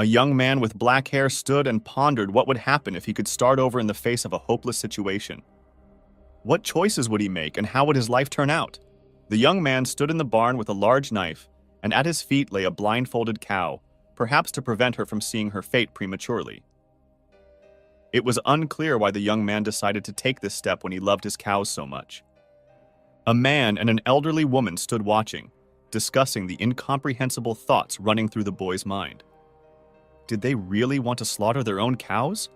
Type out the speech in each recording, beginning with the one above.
A young man with black hair stood and pondered what would happen if he could start over in the face of a hopeless situation. What choices would he make, and how would his life turn out? The young man stood in the barn with a large knife, and at his feet lay a blindfolded cow, perhaps to prevent her from seeing her fate prematurely. It was unclear why the young man decided to take this step when he loved his cows so much. A man and an elderly woman stood watching, discussing the incomprehensible thoughts running through the boy's mind. Did they really want to slaughter their own cows?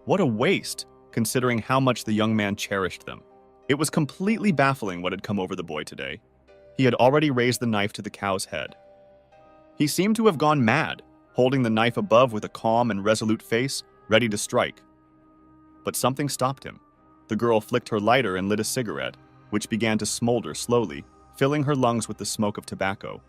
What a waste, considering how much the young man cherished them. It was completely baffling what had come over the boy today. He had already raised the knife to the cow's head. He seemed to have gone mad, holding the knife above with a calm and resolute face, ready to strike. But something stopped him. The girl flicked her lighter and lit a cigarette, which began to smolder slowly, filling her lungs with the smoke of tobacco.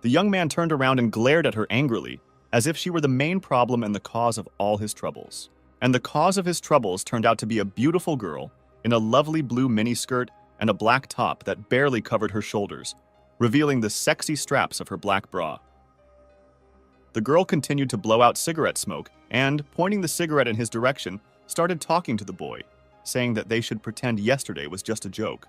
The young man turned around and glared at her angrily, as if she were the main problem and the cause of all his troubles. And the cause of his troubles turned out to be a beautiful girl in a lovely blue miniskirt and a black top that barely covered her shoulders, revealing the sexy straps of her black bra. The girl continued to blow out cigarette smoke and, pointing the cigarette in his direction, started talking to the boy, saying that they should pretend yesterday was just a joke.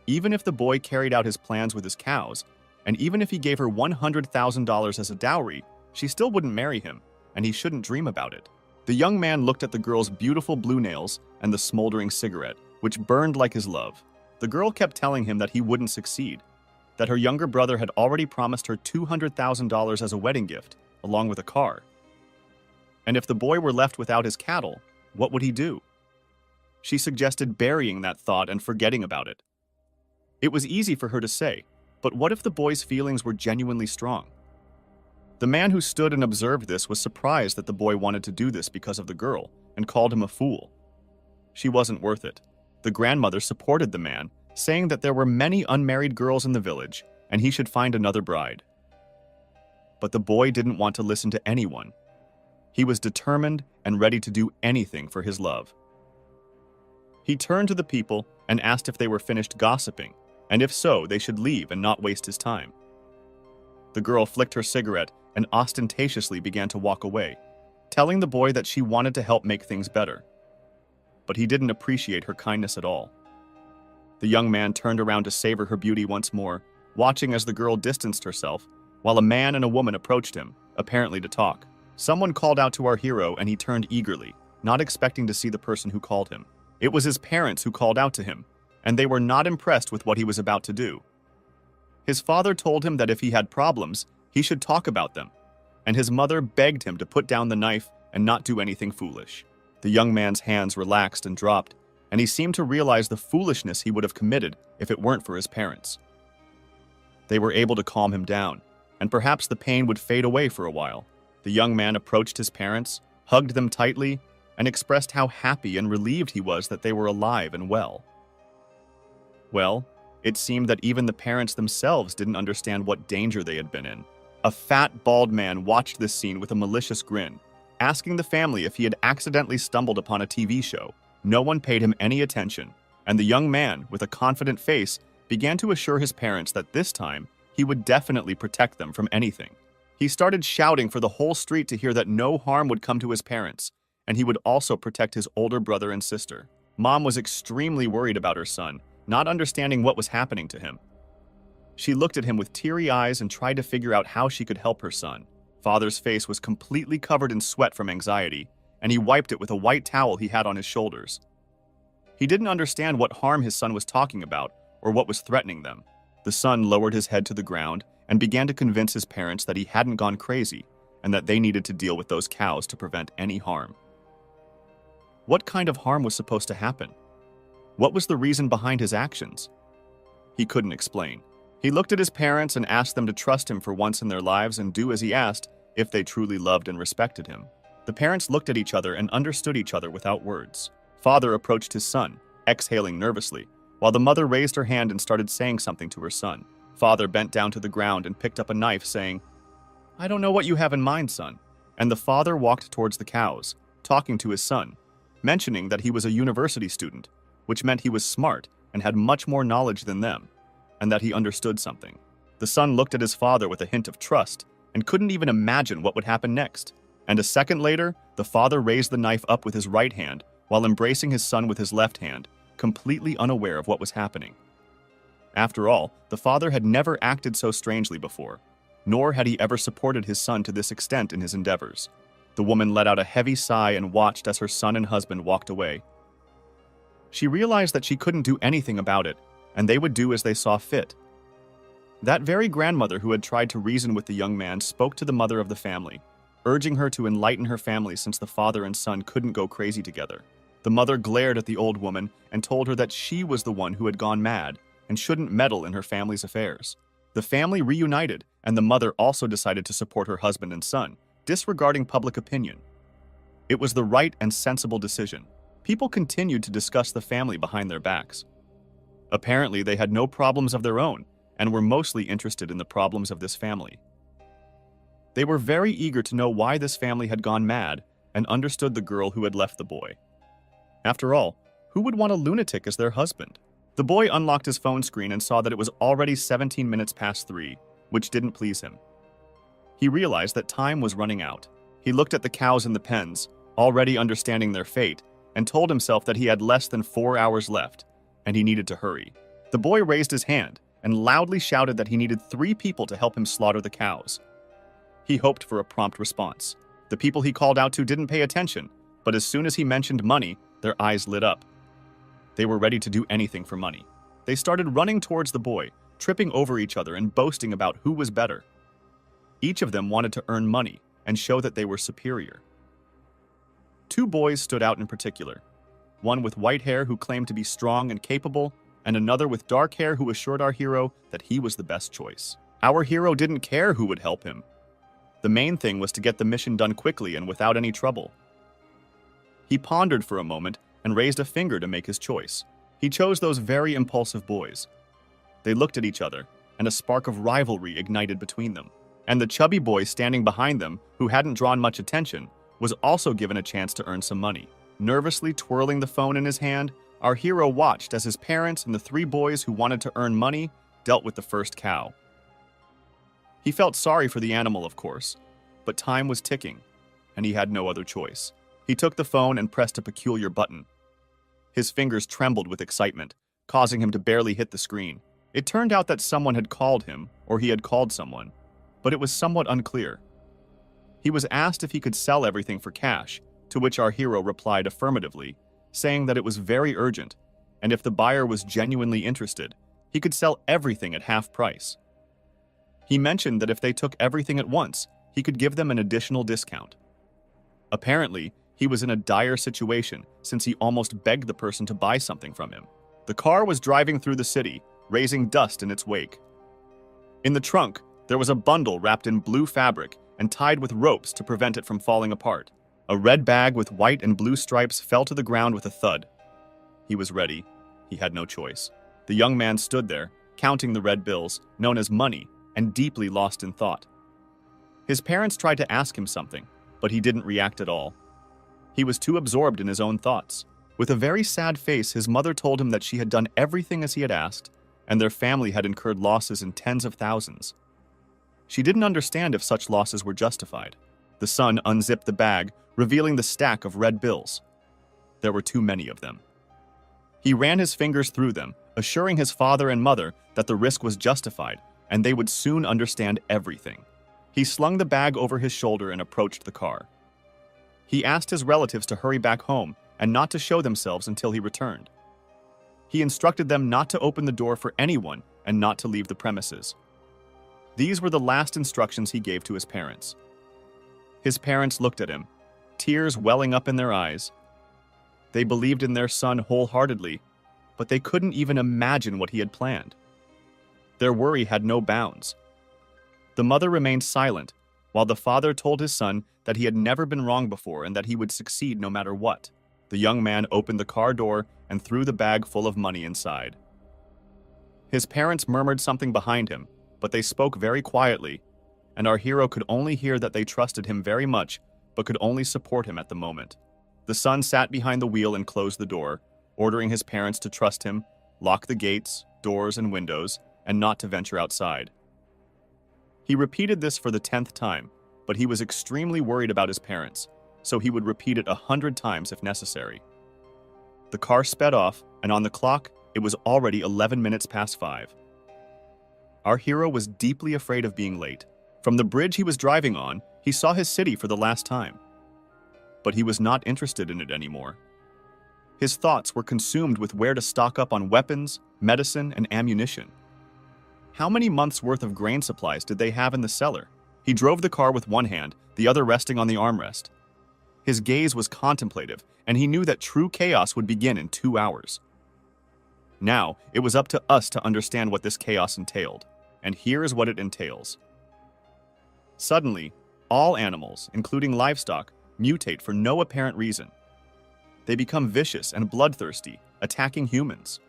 Even if the boy carried out his plans with his cows, and even if he gave her $100,000 as a dowry, she still wouldn't marry him, and he shouldn't dream about it. The young man looked at the girl's beautiful blue nails and the smoldering cigarette, which burned like his love. The girl kept telling him that he wouldn't succeed, that her younger brother had already promised her $200,000 as a wedding gift, along with a car. And if the boy were left without his cattle, what would he do? She suggested burying that thought and forgetting about it. It was easy for her to say, but what if the boy's feelings were genuinely strong? The man who stood and observed this was surprised that the boy wanted to do this because of the girl, and called him a fool. She wasn't worth it. The grandmother supported the man, saying that there were many unmarried girls in the village, and he should find another bride. But the boy didn't want to listen to anyone. He was determined and ready to do anything for his love. He turned to the people and asked if they were finished gossiping, and if so, they should leave and not waste his time. The girl flicked her cigarette and ostentatiously began to walk away, telling the boy that she wanted to help make things better. But he didn't appreciate her kindness at all. The young man turned around to savor her beauty once more, watching as the girl distanced herself, while a man and a woman approached him, apparently to talk. Someone called out to our hero and he turned eagerly, not expecting to see the person who called him. It was his parents who called out to him, and they were not impressed with what he was about to do. His father told him that if he had problems, he should talk about them, and his mother begged him to put down the knife and not do anything foolish. The young man's hands relaxed and dropped, and he seemed to realize the foolishness he would have committed if it weren't for his parents. They were able to calm him down, and perhaps the pain would fade away for a while. The young man approached his parents, hugged them tightly, and expressed how happy and relieved he was that they were alive and well. Well, it seemed that even the parents themselves didn't understand what danger they had been in. A fat, bald man watched this scene with a malicious grin, asking the family if he had accidentally stumbled upon a TV show. No one paid him any attention, and the young man, with a confident face, began to assure his parents that this time he would definitely protect them from anything. He started shouting for the whole street to hear that no harm would come to his parents, and he would also protect his older brother and sister. Mom was extremely worried about her son, not understanding what was happening to him. She looked at him with teary eyes and tried to figure out how she could help her son. Father's face was completely covered in sweat from anxiety, and he wiped it with a white towel he had on his shoulders. He didn't understand what harm his son was talking about or what was threatening them. The son lowered his head to the ground and began to convince his parents that he hadn't gone crazy and that they needed to deal with those cows to prevent any harm. What kind of harm was supposed to happen? What was the reason behind his actions? He couldn't explain. He looked at his parents and asked them to trust him for once in their lives and do as he asked if they truly loved and respected him. The parents looked at each other and understood each other without words. Father approached his son, exhaling nervously, while the mother raised her hand and started saying something to her son. Father bent down to the ground and picked up a knife, saying, "I don't know what you have in mind, son." And the father walked towards the cows, talking to his son, mentioning that he was a university student, which meant he was smart and had much more knowledge than them, and that he understood something. The son looked at his father with a hint of trust and couldn't even imagine what would happen next. And a second later, the father raised the knife up with his right hand while embracing his son with his left hand, completely unaware of what was happening. After all, the father had never acted so strangely before, nor had he ever supported his son to this extent in his endeavors. The woman let out a heavy sigh and watched as her son and husband walked away. She realized that she couldn't do anything about it, and they would do as they saw fit. That very grandmother who had tried to reason with the young man spoke to the mother of the family, urging her to enlighten her family since the father and son couldn't go crazy together. The mother glared at the old woman and told her that she was the one who had gone mad and shouldn't meddle in her family's affairs. The family reunited, and the mother also decided to support her husband and son, disregarding public opinion. It was the right and sensible decision. People continued to discuss the family behind their backs. Apparently, they had no problems of their own and were mostly interested in the problems of this family. They were very eager to know why this family had gone mad and understood the girl who had left the boy. After all, who would want a lunatic as their husband? The boy unlocked his phone screen and saw that it was already 17 minutes past 3, which didn't please him. He realized that time was running out. He looked at the cows in the pens, already understanding their fate, and told himself that he had less than 4 hours left, and he needed to hurry. The boy raised his hand and loudly shouted that he needed 3 people to help him slaughter the cows. He hoped for a prompt response. The people he called out to didn't pay attention, but as soon as he mentioned money, their eyes lit up. They were ready to do anything for money. They started running towards the boy, tripping over each other and boasting about who was better. Each of them wanted to earn money and show that they were superior. 2 boys stood out in particular, one with white hair who claimed to be strong and capable, and another with dark hair who assured our hero that he was the best choice. Our hero didn't care who would help him. The main thing was to get the mission done quickly and without any trouble. He pondered for a moment and raised a finger to make his choice. He chose those very impulsive boys. They looked at each other, and a spark of rivalry ignited between them. And the chubby boy standing behind them, who hadn't drawn much attention, was also given a chance to earn some money. Nervously twirling the phone in his hand, our hero watched as his parents and the 3 boys who wanted to earn money dealt with the first cow. He felt sorry for the animal, of course, but time was ticking, and he had no other choice. He took the phone and pressed a peculiar button. His fingers trembled with excitement, causing him to barely hit the screen. It turned out that someone had called him, or he had called someone, but it was somewhat unclear. He was asked if he could sell everything for cash, to which our hero replied affirmatively, saying that it was very urgent, and if the buyer was genuinely interested, he could sell everything at half price. He mentioned that if they took everything at once, he could give them an additional discount. Apparently, he was in a dire situation since he almost begged the person to buy something from him. The car was driving through the city, raising dust in its wake. In the trunk, there was a bundle wrapped in blue fabric and tied with ropes to prevent it from falling apart. A red bag with white and blue stripes fell to the ground with a thud. He was ready. He had no choice. The young man stood there, counting the red bills, known as money, and deeply lost in thought. His parents tried to ask him something, but he didn't react at all. He was too absorbed in his own thoughts. With a very sad face, his mother told him that she had done everything as he had asked, and their family had incurred losses in tens of thousands. She didn't understand if such losses were justified. The son unzipped the bag, revealing the stack of red bills. There were too many of them. He ran his fingers through them, assuring his father and mother that the risk was justified, and they would soon understand everything. He slung the bag over his shoulder and approached the car. He asked his relatives to hurry back home and not to show themselves until he returned. He instructed them not to open the door for anyone and not to leave the premises. These were the last instructions he gave to his parents. His parents looked at him, tears welling up in their eyes. They believed in their son wholeheartedly, but they couldn't even imagine what he had planned. Their worry had no bounds. The mother remained silent, while the father told his son that he had never been wrong before and that he would succeed no matter what. The young man opened the car door and threw the bag full of money inside. His parents murmured something behind him, but they spoke very quietly, and our hero could only hear that they trusted him very much, but could only support him at the moment. The son sat behind the wheel and closed the door, ordering his parents to trust him, lock the gates, doors, and windows, and not to venture outside. He repeated this for the 10th time, but he was extremely worried about his parents, so he would repeat it 100 times if necessary. The car sped off, and on the clock, it was already 11 minutes past 5. Our hero was deeply afraid of being late. From the bridge he was driving on, he saw his city for the last time. But he was not interested in it anymore. His thoughts were consumed with where to stock up on weapons, medicine, and ammunition. How many months' worth of grain supplies did they have in the cellar? He drove the car with one hand, the other resting on the armrest. His gaze was contemplative, and he knew that true chaos would begin in 2 hours. Now, it was up to us to understand what this chaos entailed, and here is what it entails. Suddenly, all animals, including livestock, mutate for no apparent reason. They become vicious and bloodthirsty, attacking humans.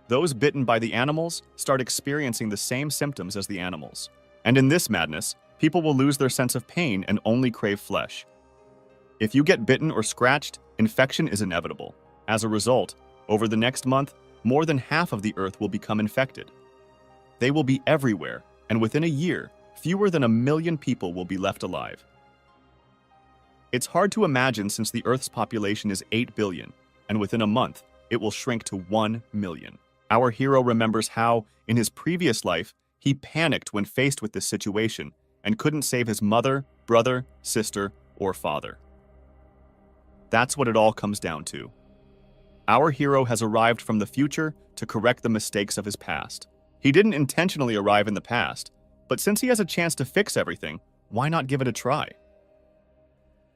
Those bitten by the animals start experiencing the same symptoms as the animals. And in this madness, people will lose their sense of pain and only crave flesh. If you get bitten or scratched, infection is inevitable. As a result, over the next month, more than half of the Earth will become infected. They will be everywhere, and within a year, fewer than 1 million people will be left alive. It's hard to imagine since the Earth's population is 8 billion, and within a month, it will shrink to 1 million. Our hero remembers how, in his previous life, he panicked when faced with this situation and couldn't save his mother, brother, sister, or father. That's what it all comes down to. Our hero has arrived from the future to correct the mistakes of his past. He didn't intentionally arrive in the past, but since he has a chance to fix everything, why not give it a try?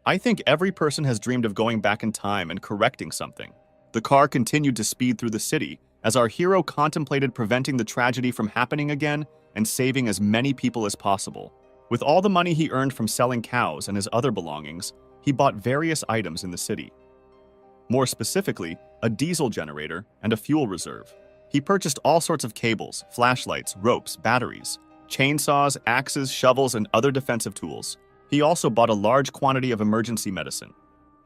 I think every person has dreamed of going back in time and correcting something. The car continued to speed through the city as our hero contemplated preventing the tragedy from happening again and saving as many people as possible. With all the money he earned from selling cows and his other belongings, he bought various items in the city. More specifically, a diesel generator and a fuel reserve. He purchased all sorts of cables, flashlights, ropes, batteries, chainsaws, axes, shovels, and other defensive tools. He also bought a large quantity of emergency medicine,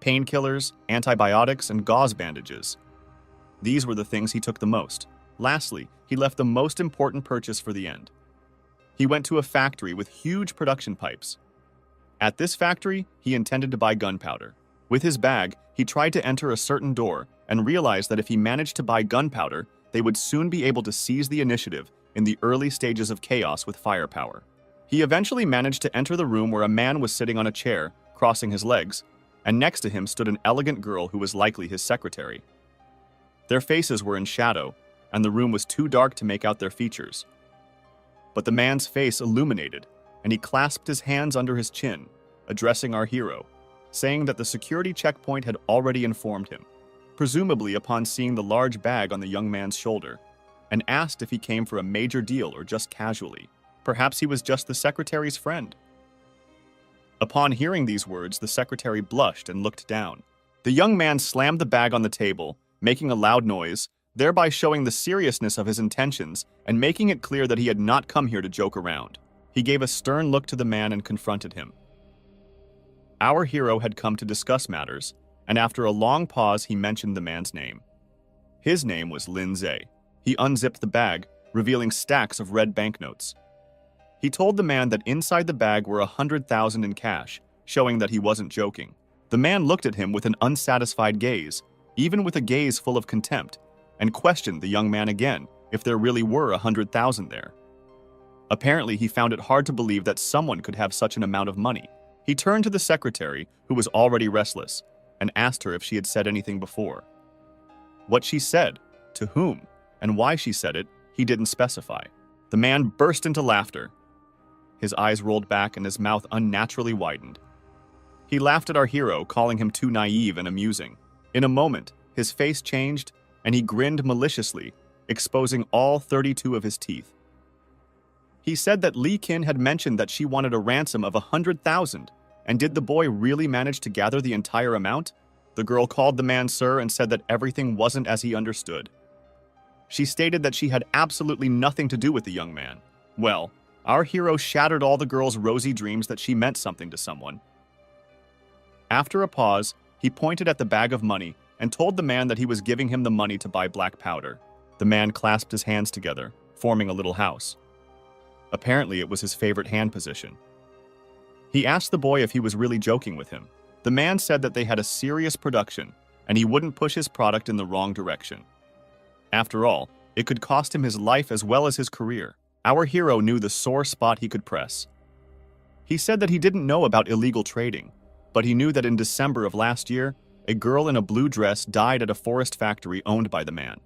painkillers, antibiotics, and gauze bandages. These were the things he took the most. Lastly, he left the most important purchase for the end. He went to a factory with huge production pipes. At this factory, he intended to buy gunpowder. With his bag, he tried to enter a certain door and realized that if he managed to buy gunpowder, they would soon be able to seize the initiative in the early stages of chaos with firepower. He eventually managed to enter the room where a man was sitting on a chair, crossing his legs, and next to him stood an elegant girl who was likely his secretary. Their faces were in shadow, and the room was too dark to make out their features. But the man's face illuminated, and he clasped his hands under his chin, addressing our hero, saying that the security checkpoint had already informed him, presumably upon seeing the large bag on the young man's shoulder, and asked if he came for a major deal or just casually. Perhaps he was just the secretary's friend. Upon hearing these words, the secretary blushed and looked down. The young man slammed the bag on the table, making a loud noise, thereby showing the seriousness of his intentions and making it clear that he had not come here to joke around. He gave a stern look to the man and confronted him. Our hero had come to discuss matters, and after a long pause, he mentioned the man's name. His name was Lindsay. He unzipped the bag, revealing stacks of red banknotes. He told the man that inside the bag were 100,000 in cash, showing that he wasn't joking. The man looked at him with an unsatisfied gaze, even with a gaze full of contempt, and questioned the young man again if there really were 100,000 there. Apparently, he found it hard to believe that someone could have such an amount of money. He turned to the secretary, who was already restless, and asked her if she had said anything before. What she said, to whom, and why she said it, he didn't specify. The man burst into laughter. His eyes rolled back and his mouth unnaturally widened. He laughed at our hero, calling him too naive and amusing. In a moment, his face changed, and he grinned maliciously, exposing all 32 of his teeth. He said that Li Qin had mentioned that she wanted a ransom of 100,000, and did the boy really manage to gather the entire amount? The girl called the man sir and said that everything wasn't as he understood. She stated that she had absolutely nothing to do with the young man. Well, our hero shattered all the girl's rosy dreams that she meant something to someone. After a pause, he pointed at the bag of money and told the man that he was giving him the money to buy black powder. The man clasped his hands together, forming a little house. Apparently, it was his favorite hand position. He asked the boy if he was really joking with him. The man said that they had a serious production, and he wouldn't push his product in the wrong direction. After all, it could cost him his life as well as his career. Our hero knew the sore spot he could press. He said that he didn't know about illegal trading, but he knew that in December of last year, a girl in a blue dress died at a forest factory owned by the man.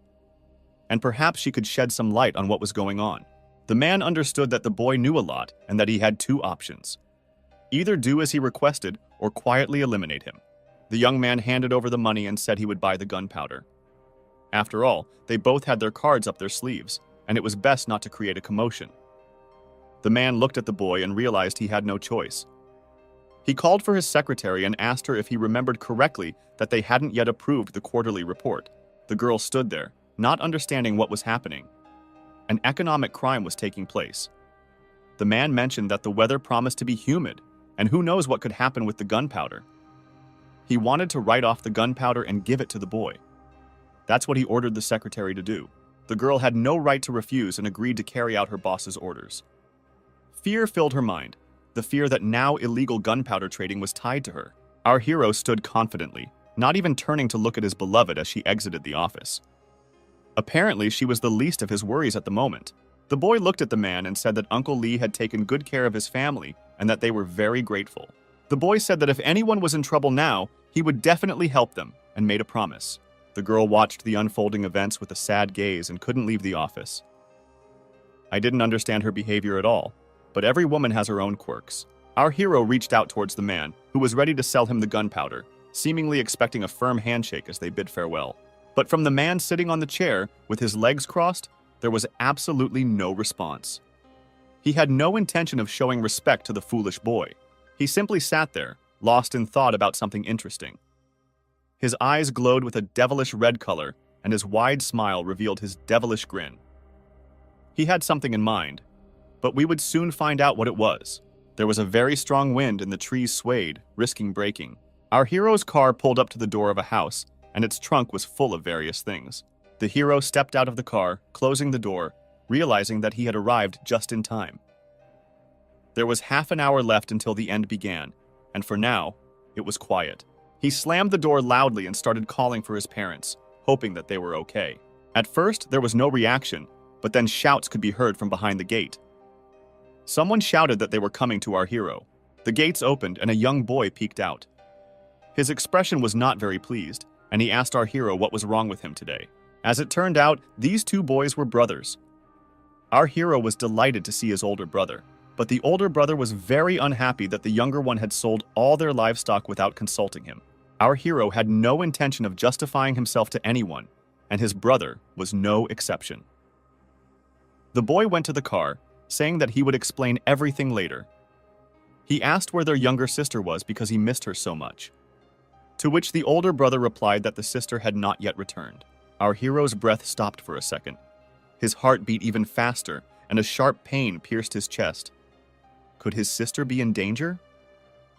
And perhaps she could shed some light on what was going on. The man understood that the boy knew a lot and that he had two options. Either do as he requested or quietly eliminate him. The young man handed over the money and said he would buy the gunpowder. After all, they both had their cards up their sleeves, and it was best not to create a commotion. The man looked at the boy and realized he had no choice. He called for his secretary and asked her if he remembered correctly that they hadn't yet approved the quarterly report. The girl stood there, not understanding what was happening. An economic crime was taking place. The man mentioned that the weather promised to be humid, and who knows what could happen with the gunpowder. He wanted to write off the gunpowder and give it to the boy. That's what he ordered the secretary to do. The girl had no right to refuse and agreed to carry out her boss's orders. Fear filled her mind, the fear that now illegal gunpowder trading was tied to her. Our hero stood confidently, not even turning to look at his beloved as she exited the office. Apparently, she was the least of his worries at the moment. The boy looked at the man and said that Uncle Lee had taken good care of his family and that they were very grateful. The boy said that if anyone was in trouble now, he would definitely help them and made a promise. The girl watched the unfolding events with a sad gaze and couldn't leave the office. I didn't understand her behavior at all, but every woman has her own quirks. Our hero reached out towards the man, who was ready to sell him the gunpowder, seemingly expecting a firm handshake as they bid farewell. But from the man sitting on the chair, with his legs crossed, there was absolutely no response. He had no intention of showing respect to the foolish boy. He simply sat there, lost in thought about something interesting. His eyes glowed with a devilish red color, and his wide smile revealed his devilish grin. He had something in mind, but we would soon find out what it was. There was a very strong wind and the trees swayed, risking breaking. Our hero's car pulled up to the door of a house, and its trunk was full of various things. The hero stepped out of the car, closing the door, realizing that he had arrived just in time. There was half an hour left until the end began, and for now, it was quiet. He slammed the door loudly and started calling for his parents, hoping that they were okay. At first, there was no reaction, but then shouts could be heard from behind the gate. Someone shouted that they were coming to our hero. The gates opened and a young boy peeked out. His expression was not very pleased, and he asked our hero what was wrong with him today. As it turned out, these two boys were brothers. Our hero was delighted to see his older brother, but the older brother was very unhappy that the younger one had sold all their livestock without consulting him. Our hero had no intention of justifying himself to anyone, and his brother was no exception. The boy went to the car, saying that he would explain everything later. He asked where their younger sister was because he missed her so much. To which the older brother replied that the sister had not yet returned. Our hero's breath stopped for a second. His heart beat even faster, and a sharp pain pierced his chest. Could his sister be in danger?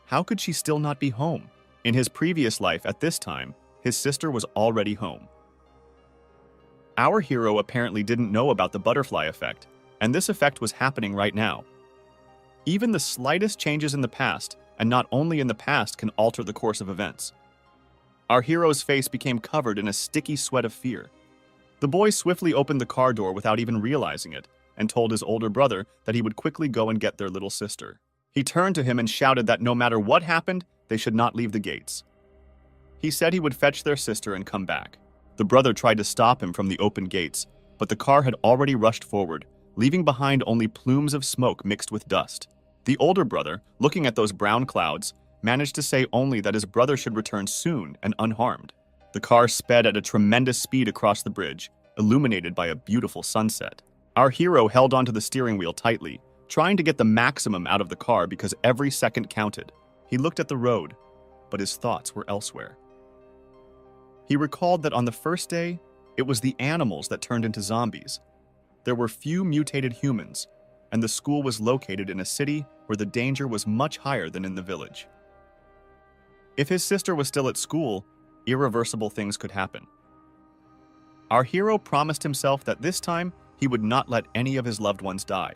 How could she still not be home? In his previous life at this time, his sister was already home. Our hero apparently didn't know about the butterfly effect, and this effect was happening right now. Even the slightest changes in the past, and not only in the past, can alter the course of events. Our hero's face became covered in a sticky sweat of fear. The boy swiftly opened the car door without even realizing it, and told his older brother that he would quickly go and get their little sister. He turned to him and shouted that no matter what happened, they should not leave the gates. He said he would fetch their sister and come back. The brother tried to stop him from the open gates, but the car had already rushed forward, leaving behind only plumes of smoke mixed with dust. The older brother, looking at those brown clouds, managed to say only that his brother should return soon and unharmed. The car sped at a tremendous speed across the bridge, illuminated by a beautiful sunset. Our hero held onto the steering wheel tightly, trying to get the maximum out of the car because every second counted. He looked at the road, but his thoughts were elsewhere. He recalled that on the first day, it was the animals that turned into zombies. There were few mutated humans, and the school was located in a city where the danger was much higher than in the village. If his sister was still at school, irreversible things could happen. Our hero promised himself that this time he would not let any of his loved ones die.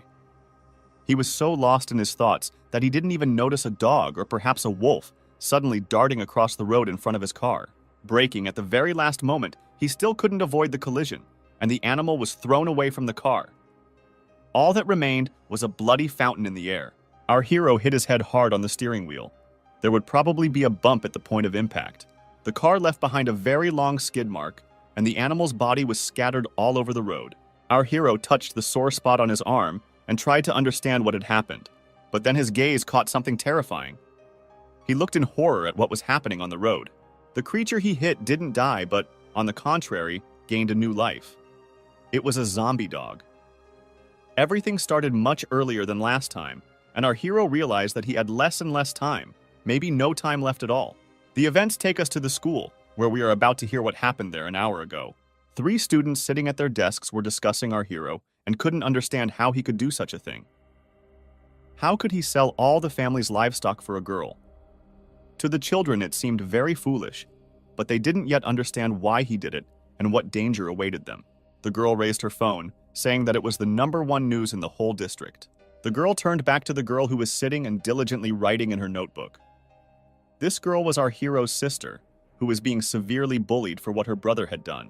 He was so lost in his thoughts that he didn't even notice a dog or perhaps a wolf suddenly darting across the road in front of his car. Braking at the very last moment, he still couldn't avoid the collision, and the animal was thrown away from the car. All that remained was a bloody fountain in the air. Our hero hit his head hard on the steering wheel. There would probably be a bump at the point of impact. The car left behind a very long skid mark, and the animal's body was scattered all over the road. Our hero touched the sore spot on his arm and tried to understand what had happened, but then his gaze caught something terrifying. He looked in horror at what was happening on the road. The creature he hit didn't die, but, on the contrary, gained a new life. It was a zombie dog. Everything started much earlier than last time, and our hero realized that he had less and less time, maybe no time left at all. The events take us to the school, where we are about to hear what happened there an hour ago. 3 students sitting at their desks were discussing our hero and couldn't understand how he could do such a thing. How could he sell all the family's livestock for a girl? To the children, it seemed very foolish, but they didn't yet understand why he did it and what danger awaited them. The girl raised her phone, saying that it was the #1 news in the whole district. The girl turned back to the girl who was sitting and diligently writing in her notebook. This girl was our hero's sister, who was being severely bullied for what her brother had done.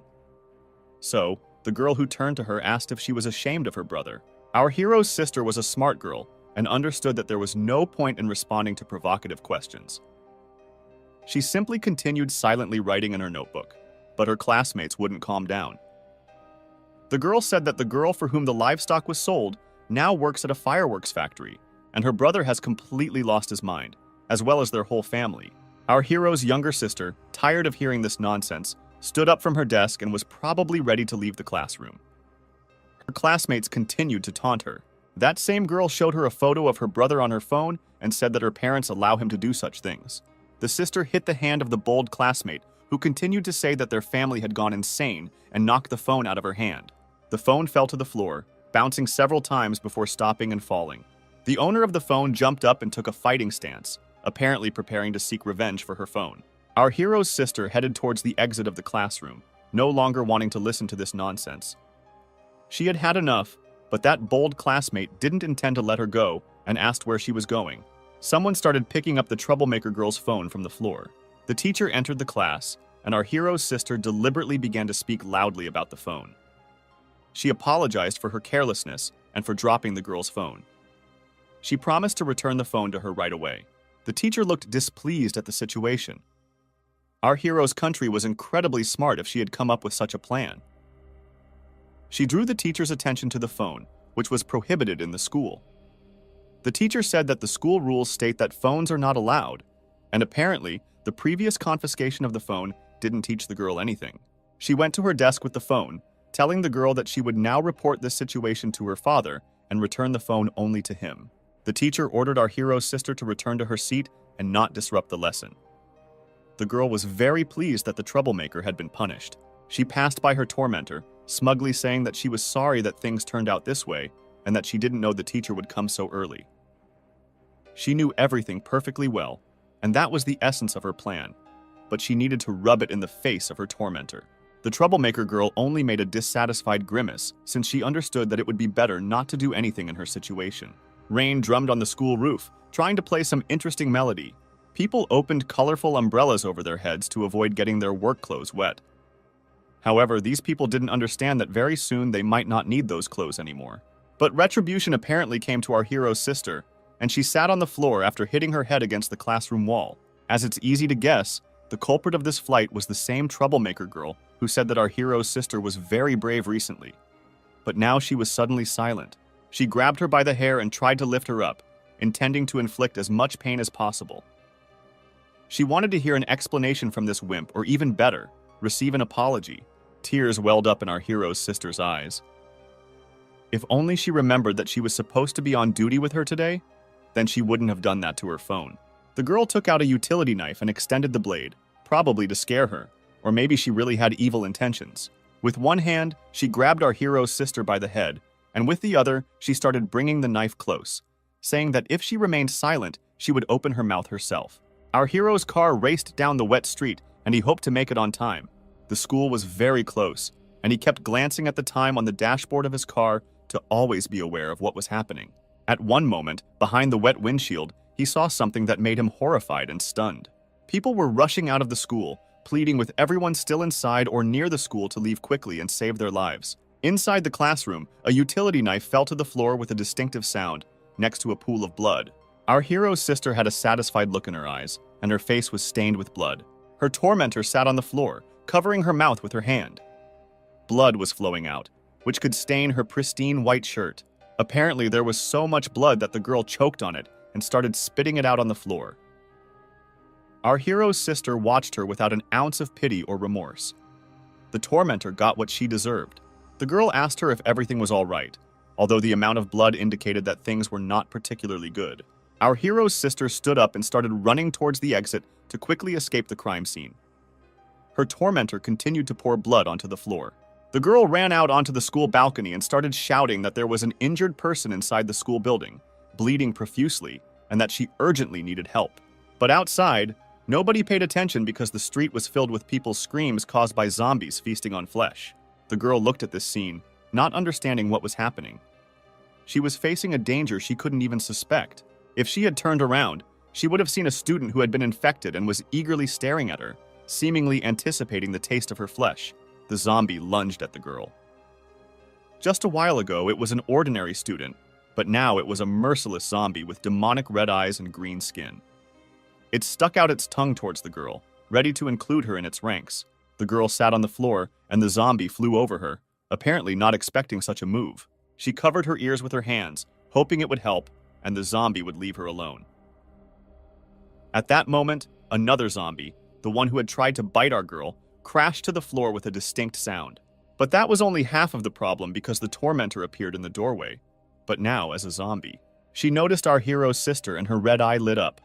So, the girl who turned to her asked if she was ashamed of her brother. Our hero's sister was a smart girl and understood that there was no point in responding to provocative questions. She simply continued silently writing in her notebook, but her classmates wouldn't calm down. The girl said that the girl for whom the livestock was sold now works at a fireworks factory, and her brother has completely lost his mind, as well as their whole family. Our hero's younger sister, tired of hearing this nonsense, stood up from her desk and was probably ready to leave the classroom. Her classmates continued to taunt her. That same girl showed her a photo of her brother on her phone and said that her parents allow him to do such things. The sister hit the hand of the bold classmate, who continued to say that their family had gone insane and knocked the phone out of her hand. The phone fell to the floor, bouncing several times before stopping and falling. The owner of the phone jumped up and took a fighting stance, apparently preparing to seek revenge for her phone. Our hero's sister headed towards the exit of the classroom, no longer wanting to listen to this nonsense. She had had enough, but that bold classmate didn't intend to let her go and asked where she was going. Someone started picking up the troublemaker girl's phone from the floor. The teacher entered the class, and our hero's sister deliberately began to speak loudly about the phone. She apologized for her carelessness and for dropping the girl's phone. She promised to return the phone to her right away. The teacher looked displeased at the situation. Our hero's country was incredibly smart if she had come up with such a plan. She drew the teacher's attention to the phone, which was prohibited in the school. The teacher said that the school rules state that phones are not allowed, and apparently, the previous confiscation of the phone didn't teach the girl anything. She went to her desk with the phone, telling the girl that she would now report this situation to her father and return the phone only to him. The teacher ordered our hero's sister to return to her seat and not disrupt the lesson. The girl was very pleased that the troublemaker had been punished. She passed by her tormentor, smugly saying that she was sorry that things turned out this way and that she didn't know the teacher would come so early. She knew everything perfectly well, and that was the essence of her plan, but she needed to rub it in the face of her tormentor. The troublemaker girl only made a dissatisfied grimace since she understood that it would be better not to do anything in her situation. Rain drummed on the school roof, trying to play some interesting melody. People opened colorful umbrellas over their heads to avoid getting their work clothes wet. However, these people didn't understand that very soon they might not need those clothes anymore. But retribution apparently came to our hero's sister, and she sat on the floor after hitting her head against the classroom wall. As it's easy to guess, the culprit of this flight was the same troublemaker girl who said that our hero's sister was very brave recently. But now she was suddenly silent. She grabbed her by the hair and tried to lift her up, intending to inflict as much pain as possible. She wanted to hear an explanation from this wimp, or even better, receive an apology. Tears welled up in our hero's sister's eyes. If only she remembered that she was supposed to be on duty with her today, then she wouldn't have done that to her phone. The girl took out a utility knife and extended the blade, probably to scare her, or maybe she really had evil intentions. With one hand, she grabbed our hero's sister by the head, and with the other, she started bringing the knife close, saying that if she remained silent, she would open her mouth herself. Our hero's car raced down the wet street, and he hoped to make it on time. The school was very close, and he kept glancing at the time on the dashboard of his car to always be aware of what was happening. At one moment, behind the wet windshield, he saw something that made him horrified and stunned. People were rushing out of the school, pleading with everyone still inside or near the school to leave quickly and save their lives. Inside the classroom, a utility knife fell to the floor with a distinctive sound, next to a pool of blood. Our hero's sister had a satisfied look in her eyes, and her face was stained with blood. Her tormentor sat on the floor, covering her mouth with her hand. Blood was flowing out, which could stain her pristine white shirt. Apparently, there was so much blood that the girl choked on it and started spitting it out on the floor. Our hero's sister watched her without an ounce of pity or remorse. The tormentor got what she deserved. The girl asked her if everything was all right, although the amount of blood indicated that things were not particularly good. Our hero's sister stood up and started running towards the exit to quickly escape the crime scene. Her tormentor continued to pour blood onto the floor. The girl ran out onto the school balcony and started shouting that there was an injured person inside the school building, bleeding profusely, and that she urgently needed help. But outside, nobody paid attention because the street was filled with people's screams caused by zombies feasting on flesh. The girl looked at this scene, not understanding what was happening. She was facing a danger she couldn't even suspect. If she had turned around, she would have seen a student who had been infected and was eagerly staring at her, seemingly anticipating the taste of her flesh. The zombie lunged at the girl. Just a while ago, it was an ordinary student, but now it was a merciless zombie with demonic red eyes and green skin. It stuck out its tongue towards the girl, ready to include her in its ranks. The girl sat on the floor, and the zombie flew over her, apparently not expecting such a move. She covered her ears with her hands, hoping it would help, and the zombie would leave her alone. At that moment, another zombie, the one who had tried to bite our girl, crashed to the floor with a distinct sound. But that was only half of the problem because the tormentor appeared in the doorway, but now as a zombie. She noticed our hero's sister and her red eye lit up.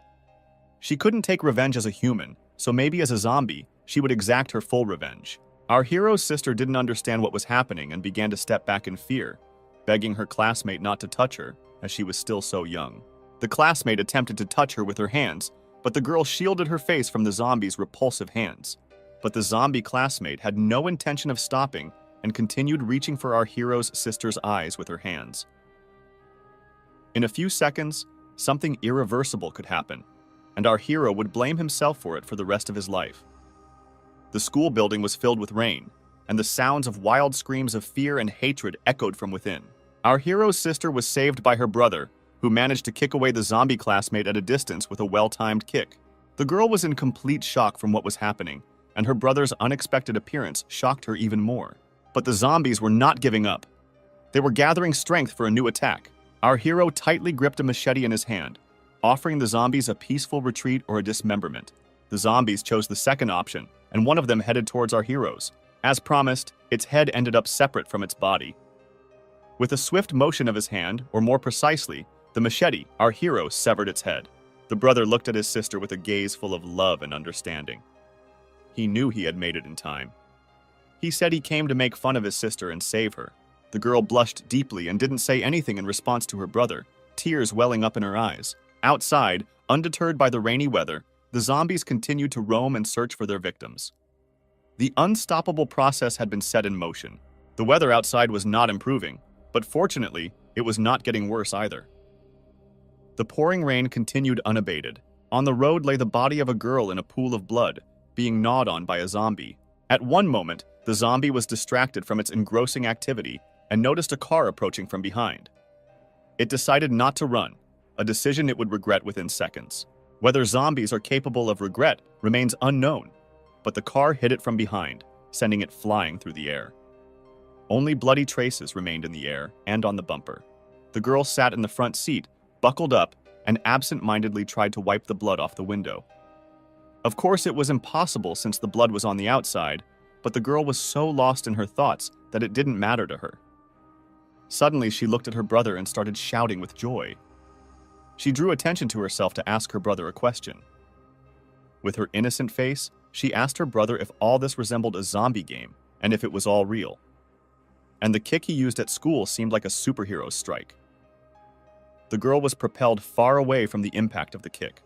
She couldn't take revenge as a human, so maybe as a zombie, she would exact her full revenge. Our hero's sister didn't understand what was happening and began to step back in fear, begging her classmate not to touch her, as she was still so young. The classmate attempted to touch her with her hands, but the girl shielded her face from the zombie's repulsive hands. But the zombie classmate had no intention of stopping and continued reaching for our hero's sister's eyes with her hands. In a few seconds, something irreversible could happen, and our hero would blame himself for it for the rest of his life. The school building was filled with rain, and the sounds of wild screams of fear and hatred echoed from within. Our hero's sister was saved by her brother, who managed to kick away the zombie classmate at a distance with a well-timed kick. The girl was in complete shock from what was happening, and her brother's unexpected appearance shocked her even more. But the zombies were not giving up. They were gathering strength for a new attack. Our hero tightly gripped a machete in his hand, offering the zombies a peaceful retreat or a dismemberment. The zombies chose the second option, and one of them headed towards our heroes. As promised, its head ended up separate from its body. With a swift motion of his hand, or more precisely, the machete, our hero severed its head. The brother looked at his sister with a gaze full of love and understanding. He knew he had made it in time. He said he came to make fun of his sister and save her. The girl blushed deeply and didn't say anything in response to her brother, tears welling up in her eyes. Outside, undeterred by the rainy weather, the zombies continued to roam and search for their victims. The unstoppable process had been set in motion. The weather outside was not improving, but fortunately, it was not getting worse either. The pouring rain continued unabated. On the road lay the body of a girl in a pool of blood, being gnawed on by a zombie. At one moment, the zombie was distracted from its engrossing activity and noticed a car approaching from behind. It decided not to run, a decision it would regret within seconds. Whether zombies are capable of regret remains unknown, but the car hit it from behind, sending it flying through the air. Only bloody traces remained in the air and on the bumper. The girl sat in the front seat, buckled up, and absent-mindedly tried to wipe the blood off the window. Of course, it was impossible since the blood was on the outside, but the girl was so lost in her thoughts that it didn't matter to her. Suddenly, she looked at her brother and started shouting with joy. She drew attention to herself to ask her brother a question. With her innocent face, she asked her brother if all this resembled a zombie game and if it was all real. And the kick he used at school seemed like a superhero's strike. The girl was propelled far away from the impact of the kick.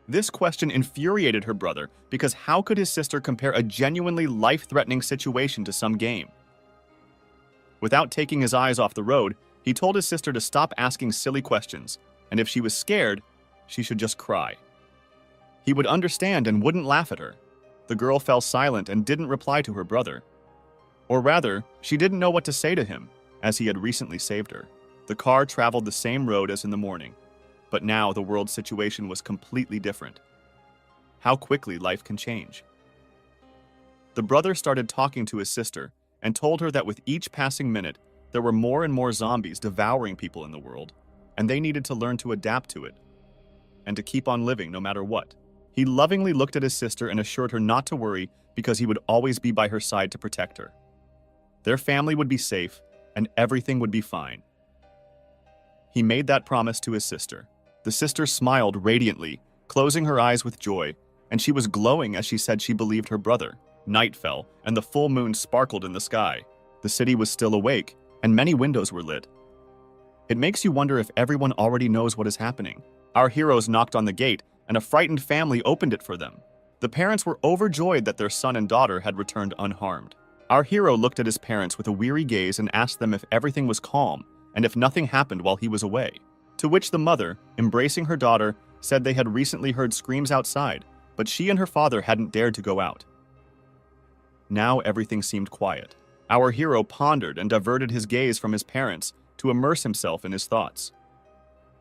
This question infuriated her brother because how could his sister compare a genuinely life-threatening situation to some game? Without taking his eyes off the road, He told his sister to stop asking silly questions, and if she was scared, she should just cry. He would understand and wouldn't laugh at her. The girl fell silent and didn't reply to her brother. Or rather, she didn't know what to say to him, as he had recently saved her. The car traveled the same road as in the morning, but now the world's situation was completely different. How quickly life can change. The brother started talking to his sister and told her that with each passing minute, there were more and more zombies devouring people in the world, and they needed to learn to adapt to it, and to keep on living no matter what. He lovingly looked at his sister and assured her not to worry because he would always be by her side to protect her. Their family would be safe, and everything would be fine. He made that promise to his sister. The sister smiled radiantly, closing her eyes with joy, and she was glowing as she said she believed her brother. Night fell, and the full moon sparkled in the sky. The city was still awake, and many windows were lit. It makes you wonder if everyone already knows what is happening. Our heroes knocked on the gate, and a frightened family opened it for them. The parents were overjoyed that their son and daughter had returned unharmed. Our hero looked at his parents with a weary gaze and asked them if everything was calm and if nothing happened while he was away. To which the mother, embracing her daughter, said they had recently heard screams outside, but she and her father hadn't dared to go out. Now everything seemed quiet. Our hero pondered and diverted his gaze from his parents to immerse himself in his thoughts.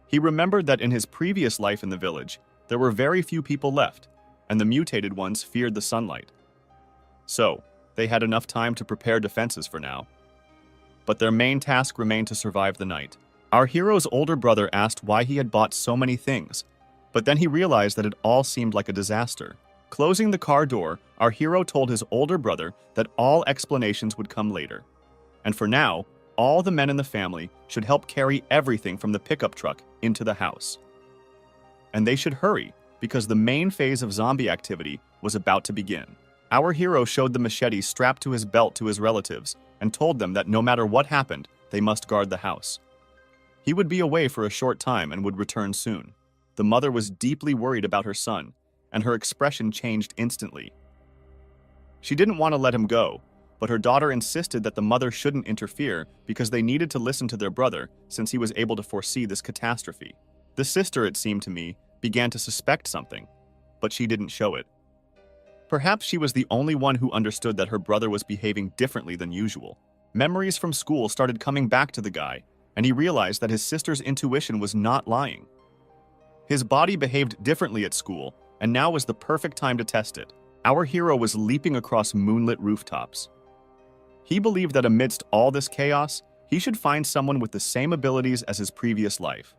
He remembered that in his previous life in the village, there were very few people left, and the mutated ones feared the sunlight. So, they had enough time to prepare defenses for now. But their main task remained to survive the night. Our hero's older brother asked why he had bought so many things, but then he realized that it all seemed like a disaster. Closing the car door, our hero told his older brother that all explanations would come later. And for now, all the men in the family should help carry everything from the pickup truck into the house. And they should hurry, because the main phase of zombie activity was about to begin. Our hero showed the machete strapped to his belt to his relatives and told them that no matter what happened, they must guard the house. He would be away for a short time and would return soon. The mother was deeply worried about her son, and her expression changed instantly. She didn't want to let him go, but her daughter insisted that the mother shouldn't interfere because they needed to listen to their brother since he was able to foresee this catastrophe. The sister, it seemed to me, began to suspect something, but she didn't show it. Perhaps she was the only one who understood that her brother was behaving differently than usual. Memories from school started coming back to the guy, and he realized that his sister's intuition was not lying. His body behaved differently at school, and now was the perfect time to test it. Our hero was leaping across moonlit rooftops. He believed that amidst all this chaos, he should find someone with the same abilities as his previous life.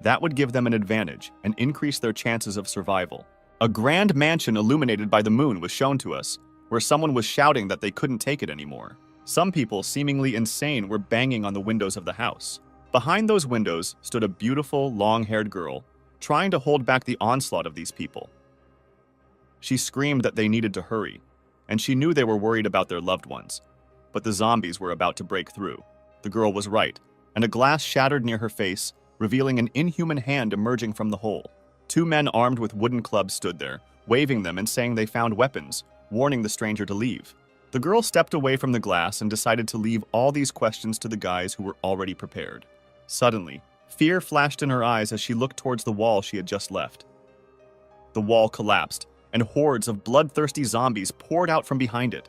That would give them an advantage and increase their chances of survival. A grand mansion illuminated by the moon was shown to us, where someone was shouting that they couldn't take it anymore. Some people, seemingly insane, were banging on the windows of the house. Behind those windows stood a beautiful, long-haired girl, trying to hold back the onslaught of these people. She screamed that they needed to hurry, and she knew they were worried about their loved ones. But the zombies were about to break through. The girl was right, and a glass shattered near her face, revealing an inhuman hand emerging from the hole. Two men armed with wooden clubs stood there, waving them and saying they found weapons, warning the stranger to leave. The girl stepped away from the glass and decided to leave all these questions to the guys who were already prepared. Suddenly, fear flashed in her eyes as she looked towards the wall she had just left. The wall collapsed, and hordes of bloodthirsty zombies poured out from behind it.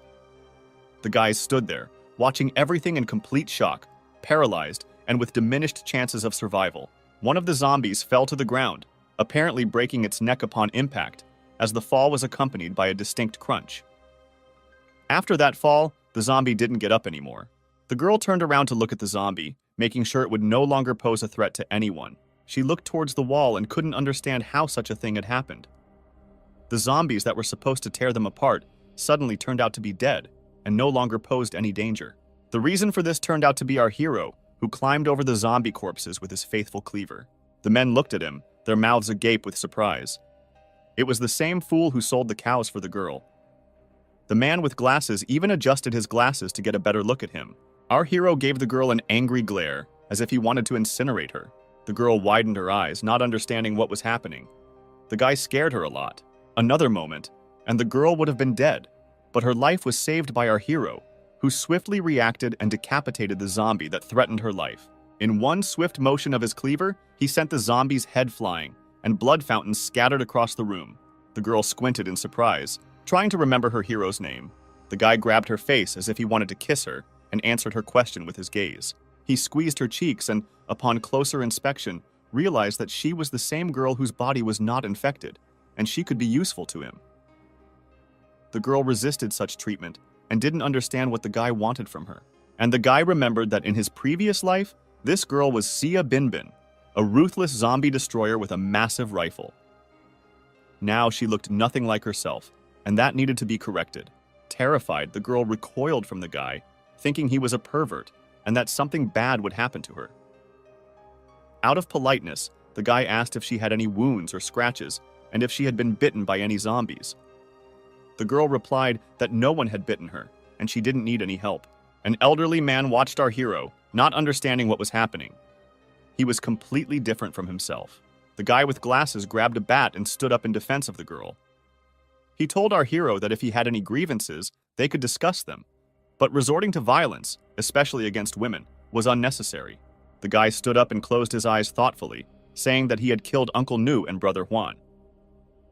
The guys stood there, watching everything in complete shock, paralyzed, and with diminished chances of survival. One of the zombies fell to the ground, apparently breaking its neck upon impact, as the fall was accompanied by a distinct crunch. After that fall, the zombie didn't get up anymore. The girl turned around to look at the zombie, making sure it would no longer pose a threat to anyone. She looked towards the wall and couldn't understand how such a thing had happened. The zombies that were supposed to tear them apart suddenly turned out to be dead and no longer posed any danger. The reason for this turned out to be our hero, who climbed over the zombie corpses with his faithful cleaver. The men looked at him, their mouths agape with surprise. It was the same fool who sold the cows for the girl. The man with glasses even adjusted his glasses to get a better look at him. Our hero gave the girl an angry glare, as if he wanted to incinerate her. The girl widened her eyes, not understanding what was happening. The guy scared her a lot. Another moment, and the girl would have been dead, but her life was saved by our hero, who swiftly reacted and decapitated the zombie that threatened her life. In one swift motion of his cleaver, he sent the zombie's head flying, and blood fountains scattered across the room. The girl squinted in surprise, trying to remember her hero's name. The guy grabbed her face as if he wanted to kiss her and answered her question with his gaze. He squeezed her cheeks and, upon closer inspection, realized that she was the same girl whose body was not infected, and she could be useful to him. The girl resisted such treatment and didn't understand what the guy wanted from her. And the guy remembered that in his previous life, this girl was Sia Binbin, a ruthless zombie destroyer with a massive rifle. Now she looked nothing like herself, and that needed to be corrected. Terrified, the girl recoiled from the guy, thinking he was a pervert and that something bad would happen to her. Out of politeness, the guy asked if she had any wounds or scratches and if she had been bitten by any zombies. The girl replied that no one had bitten her and she didn't need any help. An elderly man watched our hero, not understanding what was happening. He was completely different from himself. The guy with glasses grabbed a bat and stood up in defense of the girl. He told our hero that if he had any grievances, they could discuss them. But resorting to violence, especially against women, was unnecessary. The guy stood up and closed his eyes thoughtfully, saying that he had killed Uncle Nu and Brother Juan.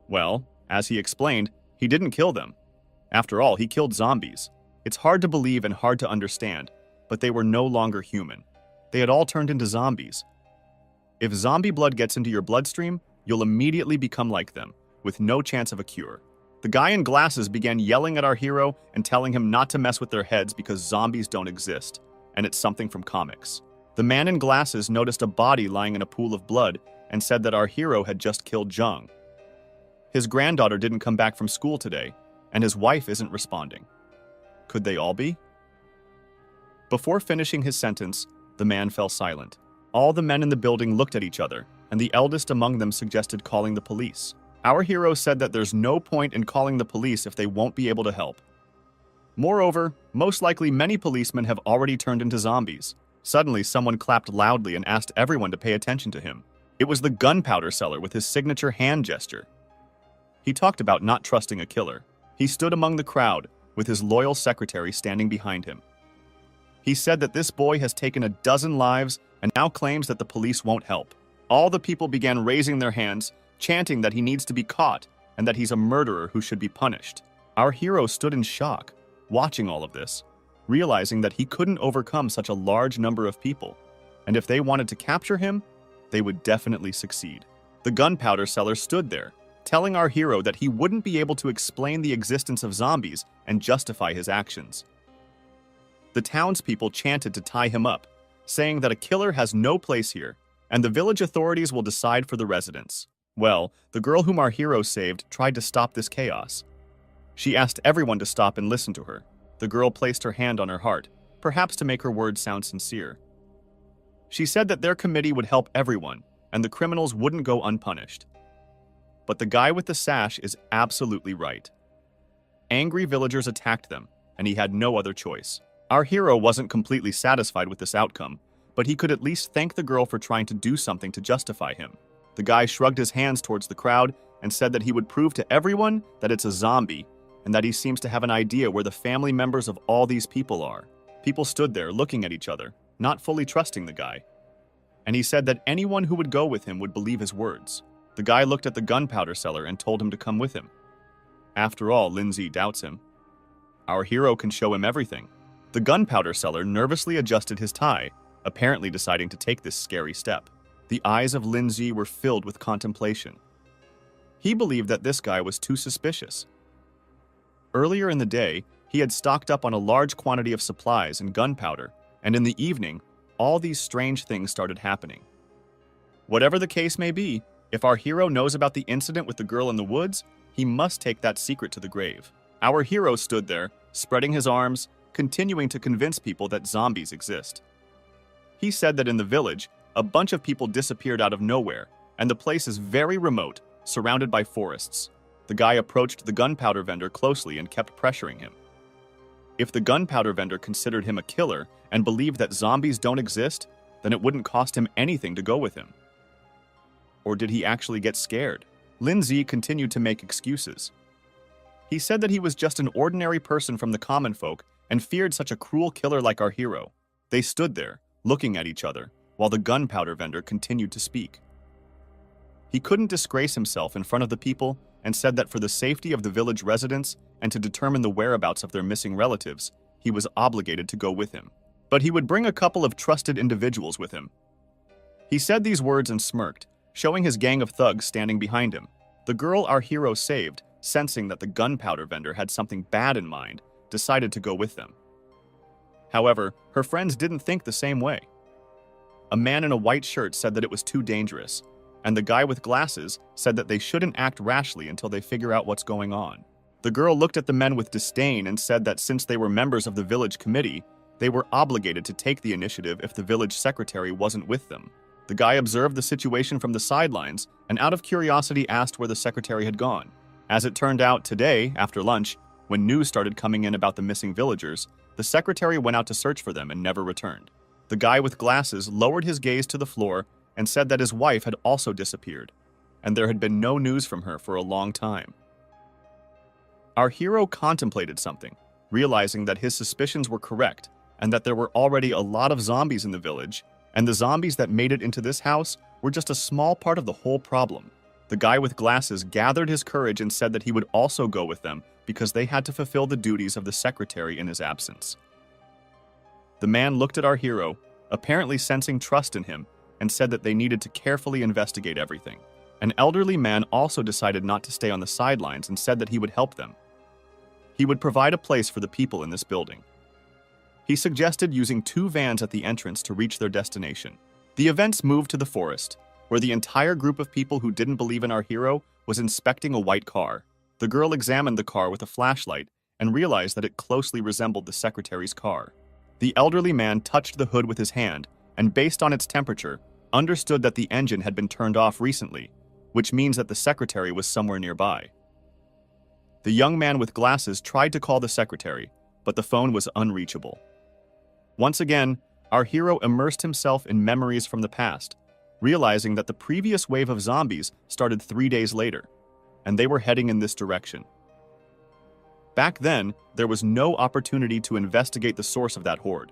Well, as he explained, he didn't kill them. After all, he killed zombies. It's hard to believe and hard to understand, but they were no longer human. They had all turned into zombies. If zombie blood gets into your bloodstream, you'll immediately become like them, with no chance of a cure. The guy in glasses began yelling at our hero and telling him not to mess with their heads because zombies don't exist, and it's something from comics. The man in glasses noticed a body lying in a pool of blood and said that our hero had just killed Jung. His granddaughter didn't come back from school today, and his wife isn't responding. Could they all be? Before finishing his sentence, the man fell silent. All the men in the building looked at each other, and the eldest among them suggested calling the police. Our hero said that there's no point in calling the police if they won't be able to help. Moreover, most likely many policemen have already turned into zombies. Suddenly, someone clapped loudly and asked everyone to pay attention to him. It was the gunpowder seller with his signature hand gesture. He talked about not trusting a killer. He stood among the crowd, with his loyal secretary standing behind him. He said that this boy has taken a dozen lives and now claims that the police won't help. All the people began raising their hands, chanting that he needs to be caught and that he's a murderer who should be punished. Our hero stood in shock, watching all of this, realizing that he couldn't overcome such a large number of people, and if they wanted to capture him, they would definitely succeed. The gunpowder seller stood there, telling our hero that he wouldn't be able to explain the existence of zombies and justify his actions. The townspeople chanted to tie him up, saying that a killer has no place here, and the village authorities will decide for the residents. Well, the girl whom our hero saved tried to stop this chaos. She asked everyone to stop and listen to her. The girl placed her hand on her heart, perhaps to make her words sound sincere. She said that their committee would help everyone, and the criminals wouldn't go unpunished. But the guy with the sash is absolutely right. Angry villagers attacked them, and he had no other choice. Our hero wasn't completely satisfied with this outcome, but he could at least thank the girl for trying to do something to justify him. The guy shrugged his hands towards the crowd and said that he would prove to everyone that it's a zombie and that he seems to have an idea where the family members of all these people are. People stood there looking at each other, not fully trusting the guy. And he said that anyone who would go with him would believe his words. The guy looked at the gunpowder seller and told him to come with him. After all, Lindsay doubts him. Our hero can show him everything. The gunpowder seller nervously adjusted his tie, apparently deciding to take this scary step. The eyes of Lindsay were filled with contemplation. He believed that this guy was too suspicious. Earlier in the day, he had stocked up on a large quantity of supplies and gunpowder, and in the evening, all these strange things started happening. Whatever the case may be, if our hero knows about the incident with the girl in the woods, he must take that secret to the grave. Our hero stood there, spreading his arms, continuing to convince people that zombies exist. He said that in the village, a bunch of people disappeared out of nowhere, and the place is very remote, surrounded by forests. The guy approached the gunpowder vendor closely and kept pressuring him. If the gunpowder vendor considered him a killer and believed that zombies don't exist, then it wouldn't cost him anything to go with him. Or did he actually get scared? Lindsay continued to make excuses. He said that he was just an ordinary person from the common folk and feared such a cruel killer like our hero. They stood there, looking at each other, while the gunpowder vendor continued to speak. He couldn't disgrace himself in front of the people and said that for the safety of the village residents and to determine the whereabouts of their missing relatives, he was obligated to go with him. But he would bring a couple of trusted individuals with him. He said these words and smirked, showing his gang of thugs standing behind him. The girl our hero saved, sensing that the gunpowder vendor had something bad in mind, decided to go with them. However, her friends didn't think the same way. A man in a white shirt said that it was too dangerous, and the guy with glasses said that they shouldn't act rashly until they figure out what's going on. The girl looked at the men with disdain and said that since they were members of the village committee, they were obligated to take the initiative if the village secretary wasn't with them. The guy observed the situation from the sidelines and out of curiosity asked where the secretary had gone. As it turned out, today, after lunch, when news started coming in about the missing villagers, the secretary went out to search for them and never returned. The guy with glasses lowered his gaze to the floor and said that his wife had also disappeared, and there had been no news from her for a long time. Our hero contemplated something, realizing that his suspicions were correct and that there were already a lot of zombies in the village, and the zombies that made it into this house were just a small part of the whole problem. The guy with glasses gathered his courage and said that he would also go with them because they had to fulfill the duties of the secretary in his absence. The man looked at our hero, apparently sensing trust in him, and said that they needed to carefully investigate everything. An elderly man also decided not to stay on the sidelines and said that he would help them. He would provide a place for the people in this building. He suggested using 2 vans at the entrance to reach their destination. The events moved to the forest, where the entire group of people who didn't believe in our hero was inspecting a white car. The girl examined the car with a flashlight and realized that it closely resembled the secretary's car. The elderly man touched the hood with his hand and, based on its temperature, understood that the engine had been turned off recently, which means that the secretary was somewhere nearby. The young man with glasses tried to call the secretary, but the phone was unreachable. Once again, our hero immersed himself in memories from the past, realizing that the previous wave of zombies started 3 days later, and they were heading in this direction. Back then, there was no opportunity to investigate the source of that horde.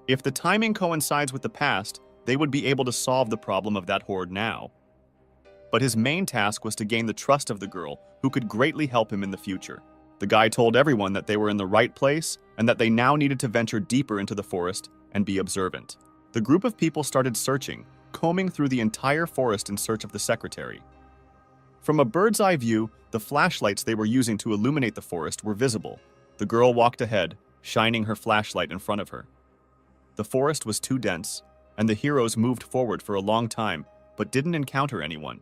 If the timing coincides with the past, they would be able to solve the problem of that horde now. But his main task was to gain the trust of the girl, who could greatly help him in the future. The guy told everyone that they were in the right place and that they now needed to venture deeper into the forest and be observant. The group of people started searching, combing through the entire forest in search of the secretary. From a bird's eye view, the flashlights they were using to illuminate the forest were visible. The girl walked ahead, shining her flashlight in front of her. The forest was too dense, and the heroes moved forward for a long time, but didn't encounter anyone.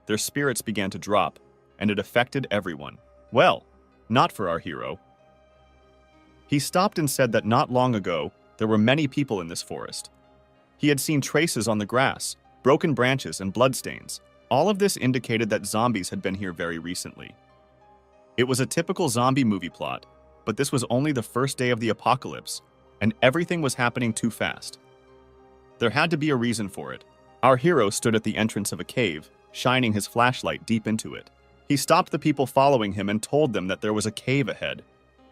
Their spirits began to drop, and it affected everyone. Well, not for our hero. He stopped and said that not long ago, there were many people in this forest. He had seen traces on the grass, broken branches, and bloodstains. All of this indicated that zombies had been here very recently. It was a typical zombie movie plot, but this was only the first day of the apocalypse, and everything was happening too fast. There had to be a reason for it. Our hero stood at the entrance of a cave, shining his flashlight deep into it. He stopped the people following him and told them that there was a cave ahead,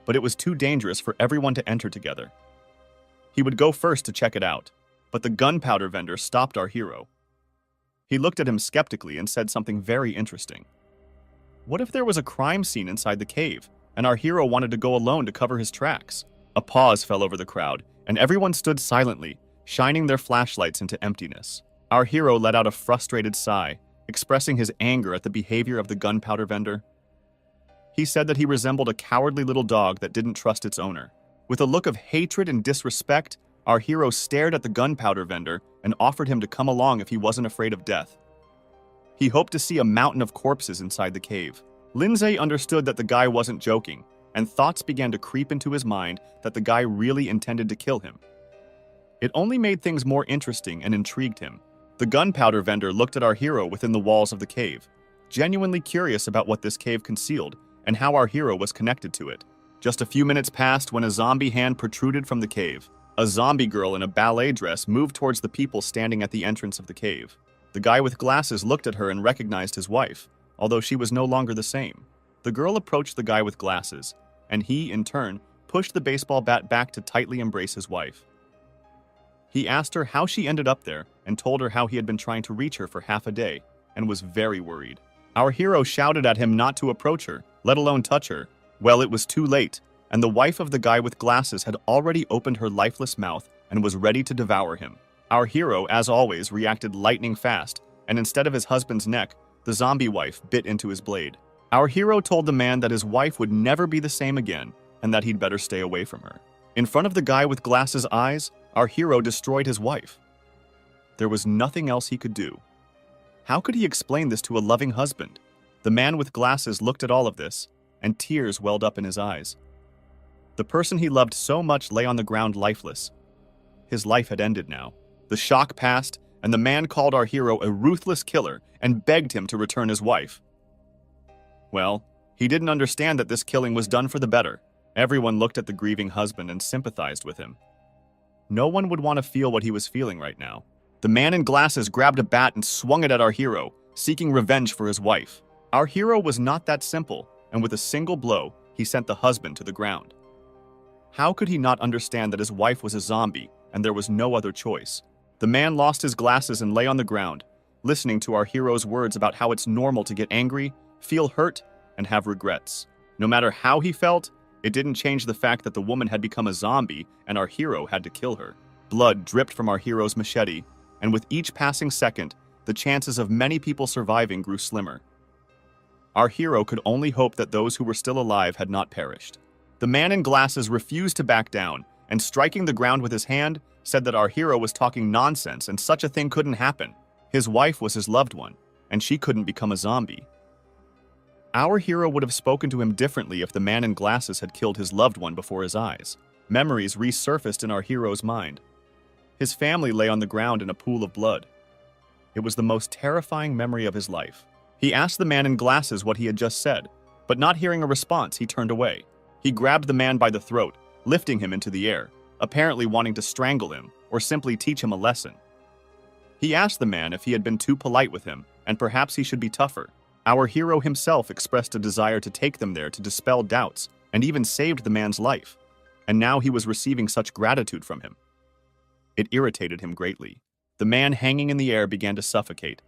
but it was too dangerous for everyone to enter together. He would go first to check it out, but the gunpowder vendor stopped our hero. He looked at him skeptically and said something very interesting. What if there was a crime scene inside the cave, and our hero wanted to go alone to cover his tracks? A pause fell over the crowd, and everyone stood silently, shining their flashlights into emptiness. Our hero let out a frustrated sigh, expressing his anger at the behavior of the gunpowder vendor. He said that he resembled a cowardly little dog that didn't trust its owner. With a look of hatred and disrespect, our hero stared at the gunpowder vendor and offered him to come along if he wasn't afraid of death. He hoped to see a mountain of corpses inside the cave. Lindsay understood that the guy wasn't joking, and thoughts began to creep into his mind that the guy really intended to kill him. It only made things more interesting and intrigued him. The gunpowder vendor looked at our hero within the walls of the cave, genuinely curious about what this cave concealed and how our hero was connected to it. Just a few minutes passed when a zombie hand protruded from the cave. A zombie girl in a ballet dress moved towards the people standing at the entrance of the cave. The guy with glasses looked at her and recognized his wife, although she was no longer the same. The girl approached the guy with glasses, and he, in turn, pushed the baseball bat back to tightly embrace his wife. He asked her how she ended up there and told her how he had been trying to reach her for half a day and was very worried. Our hero shouted at him not to approach her, let alone touch her. Well, it was too late, and the wife of the guy with glasses had already opened her lifeless mouth and was ready to devour him. Our hero, as always, reacted lightning fast, and instead of his husband's neck, the zombie wife bit into his blade. Our hero told the man that his wife would never be the same again and that he'd better stay away from her. In front of the guy with glasses' eyes, our hero destroyed his wife. There was nothing else he could do. How could he explain this to a loving husband? The man with glasses looked at all of this, and tears welled up in his eyes. The person he loved so much lay on the ground lifeless. His life had ended now. The shock passed, and the man called our hero a ruthless killer and begged him to return his wife. Well, he didn't understand that this killing was done for the better. Everyone looked at the grieving husband and sympathized with him. No one would want to feel what he was feeling right now. The man in glasses grabbed a bat and swung it at our hero, seeking revenge for his wife. Our hero was not that simple, and with a single blow, he sent the husband to the ground. How could he not understand that his wife was a zombie and there was no other choice? The man lost his glasses and lay on the ground, listening to our hero's words about how it's normal to get angry, feel hurt, and have regrets. No matter how he felt, it didn't change the fact that the woman had become a zombie and our hero had to kill her. Blood dripped from our hero's machete, and with each passing second, the chances of many people surviving grew slimmer. Our hero could only hope that those who were still alive had not perished. The man in glasses refused to back down, and striking the ground with his hand, said that our hero was talking nonsense and such a thing couldn't happen. His wife was his loved one, and she couldn't become a zombie. Our hero would have spoken to him differently if the man in glasses had killed his loved one before his eyes. Memories resurfaced in our hero's mind. His family lay on the ground in a pool of blood. It was the most terrifying memory of his life. He asked the man in glasses what he had just said, but not hearing a response, he turned away. He grabbed the man by the throat, lifting him into the air, apparently wanting to strangle him or simply teach him a lesson. He asked the man if he had been too polite with him, and perhaps he should be tougher. Our hero himself expressed a desire to take them there to dispel doubts, and even saved the man's life. And now he was receiving such gratitude from him. It irritated him greatly. The man hanging in the air began to suffocate.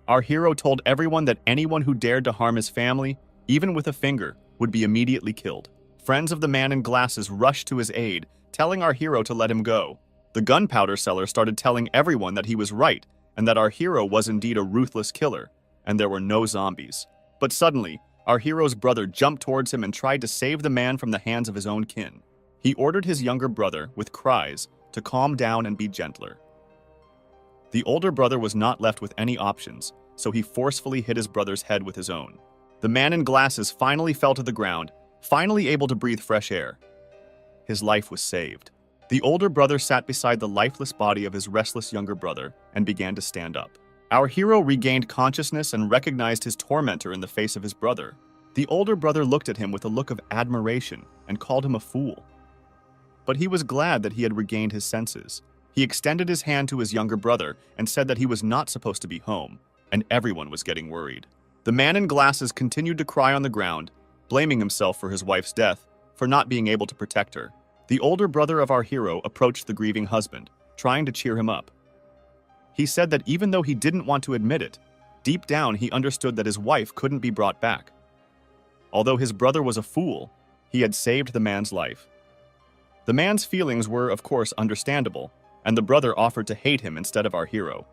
Our hero told everyone that anyone who dared to harm his family, even with a finger, would be immediately killed. Friends of the man in glasses rushed to his aid, telling our hero to let him go. The gunpowder seller started telling everyone that he was right and that our hero was indeed a ruthless killer, and there were no zombies. But suddenly, our hero's brother jumped towards him and tried to save the man from the hands of his own kin. He ordered his younger brother, with cries, to calm down and be gentler. The older brother was not left with any options, so he forcefully hit his brother's head with his own. The man in glasses finally fell to the ground, finally able to breathe fresh air. His life was saved. The older brother sat beside the lifeless body of his restless younger brother and began to stand up. Our hero regained consciousness and recognized his tormentor in the face of his brother. The older brother looked at him with a look of admiration and called him a fool. But he was glad that he had regained his senses. He extended his hand to his younger brother and said that he was not supposed to be home, and everyone was getting worried. The man in glasses continued to cry on the ground, blaming himself for his wife's death, for not being able to protect her. The older brother of our hero approached the grieving husband, trying to cheer him up. He said that even though he didn't want to admit it, deep down he understood that his wife couldn't be brought back. Although his brother was a fool, he had saved the man's life. The man's feelings were, of course, understandable, and the brother offered to hate him instead of our hero.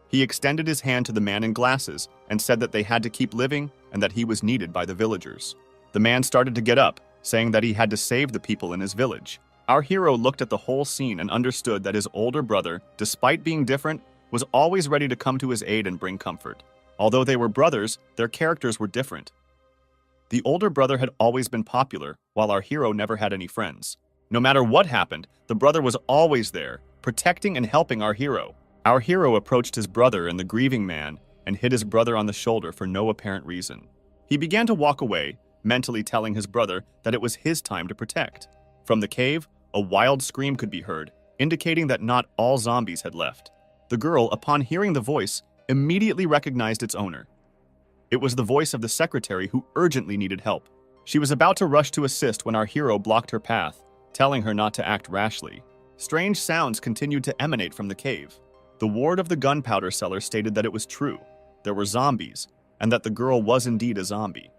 He extended his hand to the man in glasses and said that they had to keep living and that he was needed by the villagers. The man started to get up, saying that he had to save the people in his village. Our hero looked at the whole scene and understood that his older brother, despite being different, was always ready to come to his aid and bring comfort. Although they were brothers, their characters were different. The older brother had always been popular, while our hero never had any friends. No matter what happened, the brother was always there, protecting and helping our hero. Our hero approached his brother and the grieving man and hit his brother on the shoulder for no apparent reason. He began to walk away, mentally telling his brother that it was his time to protect. From the cave, a wild scream could be heard, indicating that not all zombies had left. The girl, upon hearing the voice, immediately recognized its owner. It was the voice of the secretary who urgently needed help. She was about to rush to assist when our hero blocked her path, telling her not to act rashly. Strange sounds continued to emanate from the cave. The ward of the gunpowder seller stated that it was true. There were zombies, and that the girl was indeed a zombie.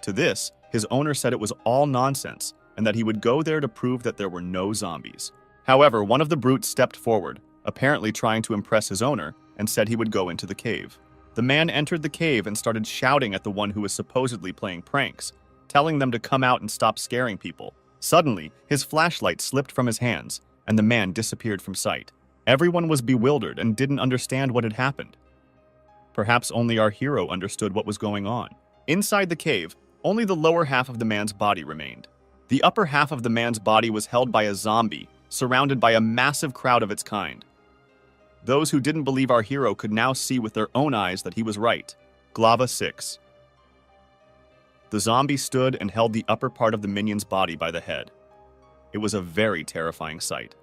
To this, his owner said it was all nonsense, and that he would go there to prove that there were no zombies. However, one of the brutes stepped forward, apparently trying to impress his owner, and said he would go into the cave. The man entered the cave and started shouting at the one who was supposedly playing pranks, telling them to come out and stop scaring people. Suddenly, his flashlight slipped from his hands, and the man disappeared from sight. Everyone was bewildered and didn't understand what had happened. Perhaps only our hero understood what was going on. Inside the cave, only the lower half of the man's body remained. The upper half of the man's body was held by a zombie, surrounded by a massive crowd of its kind. Those who didn't believe our hero could now see with their own eyes that he was right. Glava 6. The zombie stood and held the upper part of the minion's body by the head. It was a very terrifying sight.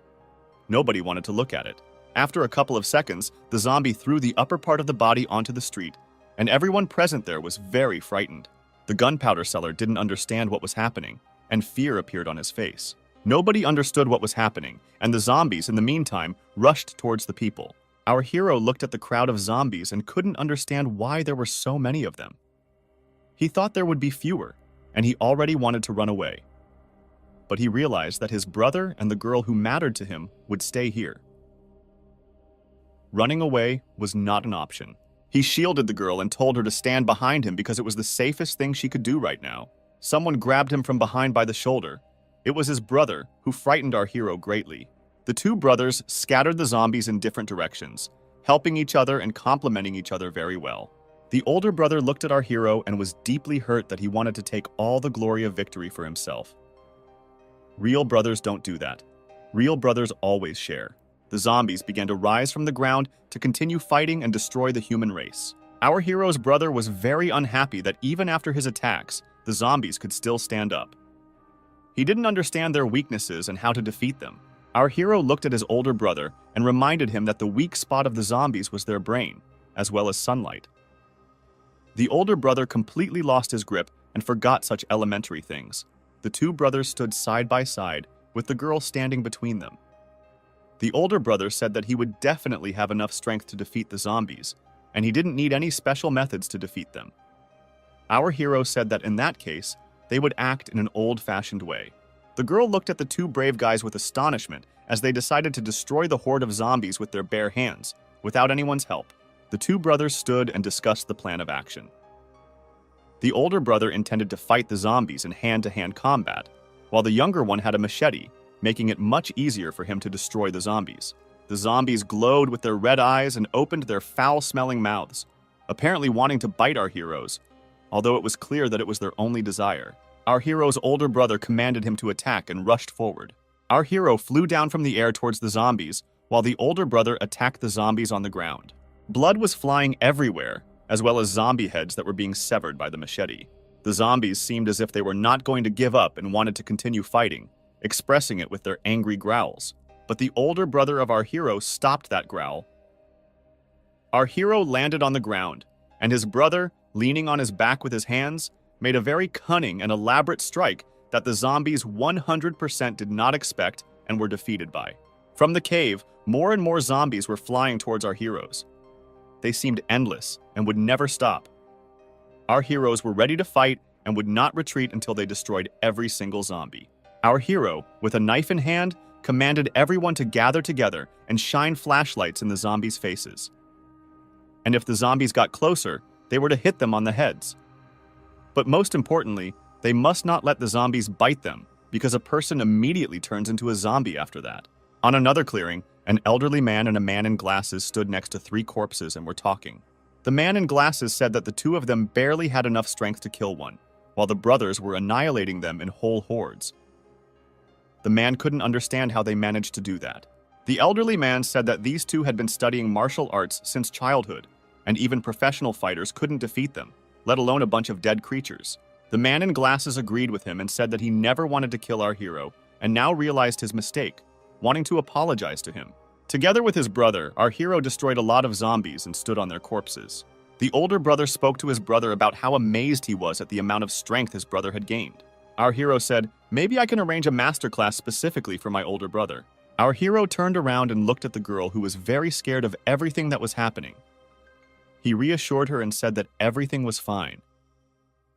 Nobody wanted to look at it. After a couple of seconds, the zombie threw the upper part of the body onto the street, and everyone present there was very frightened. The gunpowder seller didn't understand what was happening, and fear appeared on his face. Nobody understood what was happening, and the zombies, in the meantime, rushed towards the people. Our hero looked at the crowd of zombies and couldn't understand why there were so many of them. He thought there would be fewer, and he already wanted to run away. But he realized that his brother and the girl who mattered to him would stay here. Running away was not an option. He shielded the girl and told her to stand behind him because it was the safest thing she could do right now. Someone grabbed him from behind by the shoulder. It was his brother, who frightened our hero greatly. The two brothers scattered the zombies in different directions, helping each other and complementing each other very well. The older brother looked at our hero and was deeply hurt that he wanted to take all the glory of victory for himself. Real brothers don't do that. Real brothers always share. The zombies began to rise from the ground to continue fighting and destroy the human race. Our hero's brother was very unhappy that even after his attacks, the zombies could still stand up. He didn't understand their weaknesses and how to defeat them. Our hero looked at his older brother and reminded him that the weak spot of the zombies was their brain, as well as sunlight. The older brother completely lost his grip and forgot such elementary things. The two brothers stood side by side, with the girl standing between them. The older brother said that he would definitely have enough strength to defeat the zombies, and he didn't need any special methods to defeat them. Our hero said that in that case, they would act in an old-fashioned way. The girl looked at the two brave guys with astonishment as they decided to destroy the horde of zombies with their bare hands, without anyone's help. The two brothers stood and discussed the plan of action. The older brother intended to fight the zombies in hand-to-hand combat, while the younger one had a machete, making it much easier for him to destroy the zombies. The zombies glowed with their red eyes and opened their foul-smelling mouths, apparently wanting to bite our heroes, although it was clear that it was their only desire. Our hero's older brother commanded him to attack and rushed forward. Our hero flew down from the air towards the zombies, while the older brother attacked the zombies on the ground. Blood was flying everywhere, as well as zombie heads that were being severed by the machete. The zombies seemed as if they were not going to give up and wanted to continue fighting, expressing it with their angry growls. But the older brother of our hero stopped that growl. Our hero landed on the ground, and his brother, leaning on his back with his hands, made a very cunning and elaborate strike that the zombies 100% did not expect and were defeated by. From the cave, more and more zombies were flying towards our heroes. They seemed endless and would never stop. Our heroes were ready to fight and would not retreat until they destroyed every single zombie. Our hero, with a knife in hand, commanded everyone to gather together and shine flashlights in the zombies' faces. And if the zombies got closer, they were to hit them on the heads. But most importantly, they must not let the zombies bite them, because a person immediately turns into a zombie after that. On another clearing, an elderly man and a man in glasses stood next to 3 corpses and were talking. The man in glasses said that the 2 of them barely had enough strength to kill one, while the brothers were annihilating them in whole hordes. The man couldn't understand how they managed to do that. The elderly man said that these 2 had been studying martial arts since childhood, and even professional fighters couldn't defeat them, let alone a bunch of dead creatures. The man in glasses agreed with him and said that he never wanted to kill our hero, and now realized his mistake, wanting to apologize to him. Together with his brother, our hero destroyed a lot of zombies and stood on their corpses. The older brother spoke to his brother about how amazed he was at the amount of strength his brother had gained. Our hero said, "Maybe I can arrange a masterclass specifically for my older brother." Our hero turned around and looked at the girl, who was very scared of everything that was happening. He reassured her and said that everything was fine.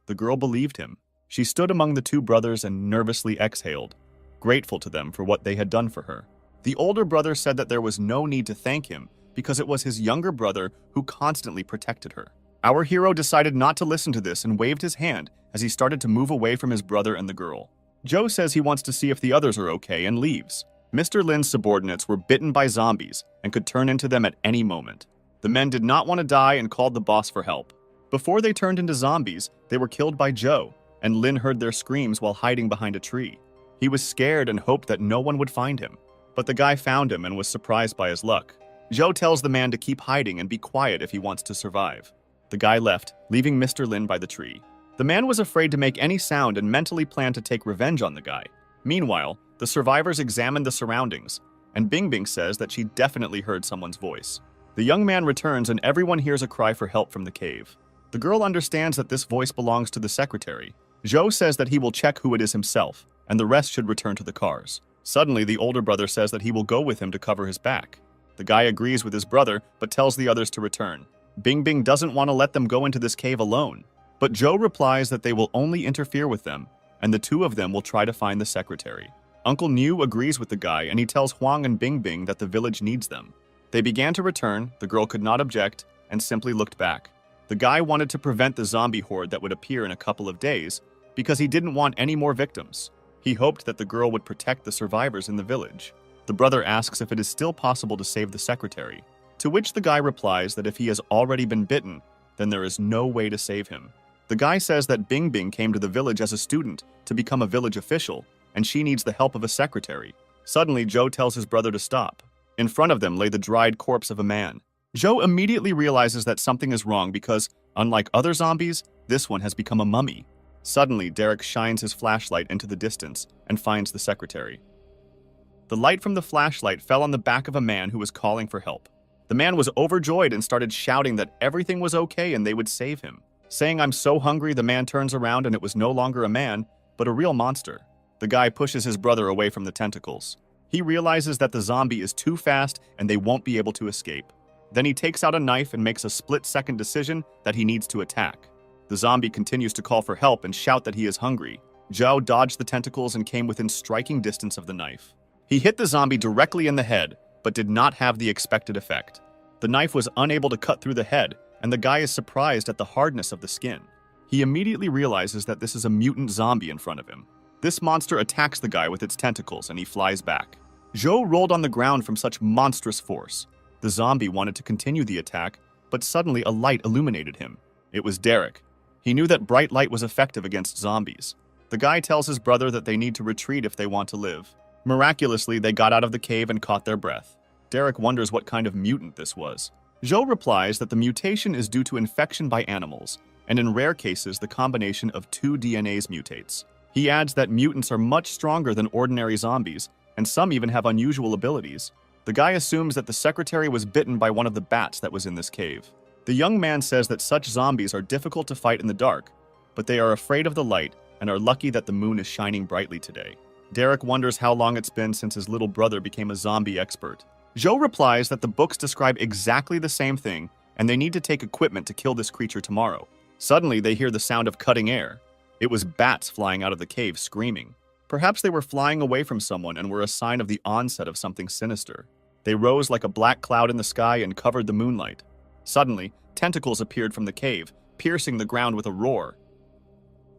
The girl believed him. She stood among the two brothers and nervously exhaled, grateful to them for what they had done for her. The older brother said that there was no need to thank him because it was his younger brother who constantly protected her. Our hero decided not to listen to this and waved his hand as he started to move away from his brother and the girl. Joe says he wants to see if the others are okay and leaves. Mr. Lin's subordinates were bitten by zombies and could turn into them at any moment. The men did not want to die and called the boss for help. Before they turned into zombies, they were killed by Joe, and Lin heard their screams while hiding behind a tree. He was scared and hoped that no one would find him, but the guy found him and was surprised by his luck. Joe tells the man to keep hiding and be quiet if he wants to survive. The guy left, leaving Mr. Lin by the tree. The man was afraid to make any sound and mentally planned to take revenge on the guy. Meanwhile, the survivors examined the surroundings, and Bing Bing says that she definitely heard someone's voice. The young man returns and everyone hears a cry for help from the cave. The girl understands that this voice belongs to the secretary. Joe says that he will check who it is himself, and the rest should return to the cars. Suddenly, the older brother says that he will go with him to cover his back. The guy agrees with his brother, but tells the others to return. Bing Bing doesn't want to let them go into this cave alone, but Joe replies that they will only interfere with them, and the two of them will try to find the secretary. Uncle Niu agrees with the guy, and he tells Huang and Bing Bing that the village needs them. They began to return, the girl could not object, and simply looked back. The guy wanted to prevent the zombie horde that would appear in a couple of days, because he didn't want any more victims. He hoped that the girl would protect the survivors in the village. The brother asks if it is still possible to save the secretary, to which the guy replies that if he has already been bitten, then there is no way to save him. The guy says that Bing Bing came to the village as a student to become a village official, and she needs the help of a secretary. Suddenly, Joe tells his brother to stop. In front of them lay the dried corpse of a man. Joe immediately realizes that something is wrong because, unlike other zombies, this one has become a mummy. Suddenly, Derek shines his flashlight into the distance and finds the secretary. The light from the flashlight fell on the back of a man who was calling for help. The man was overjoyed and started shouting that everything was okay and they would save him. Saying, "I'm so hungry," the man turns around and it was no longer a man, but a real monster. The guy pushes his brother away from the tentacles. He realizes that the zombie is too fast and they won't be able to escape. Then he takes out a knife and makes a split-second decision that he needs to attack. The zombie continues to call for help and shout that he is hungry. Joe dodged the tentacles and came within striking distance of the knife. He hit the zombie directly in the head, but did not have the expected effect. The knife was unable to cut through the head, and the guy is surprised at the hardness of the skin. He immediately realizes that this is a mutant zombie in front of him. This monster attacks the guy with its tentacles and he flies back. Joe rolled on the ground from such monstrous force. The zombie wanted to continue the attack, but suddenly a light illuminated him. It was Derek. He knew that bright light was effective against zombies. The guy tells his brother that they need to retreat if they want to live. Miraculously, they got out of the cave and caught their breath. Derek wonders what kind of mutant this was. Joe replies that the mutation is due to infection by animals, and in rare cases, the combination of two DNAs mutates. He adds that mutants are much stronger than ordinary zombies, and some even have unusual abilities. The guy assumes that the secretary was bitten by one of the bats that was in this cave. The young man says that such zombies are difficult to fight in the dark, but they are afraid of the light and are lucky that the moon is shining brightly today. Derek wonders how long it's been since his little brother became a zombie expert. Joe replies that the books describe exactly the same thing, and they need to take equipment to kill this creature tomorrow. Suddenly, they hear the sound of cutting air. It was bats flying out of the cave, screaming. Perhaps they were flying away from someone and were a sign of the onset of something sinister. They rose like a black cloud in the sky and covered the moonlight. Suddenly, tentacles appeared from the cave, piercing the ground with a roar.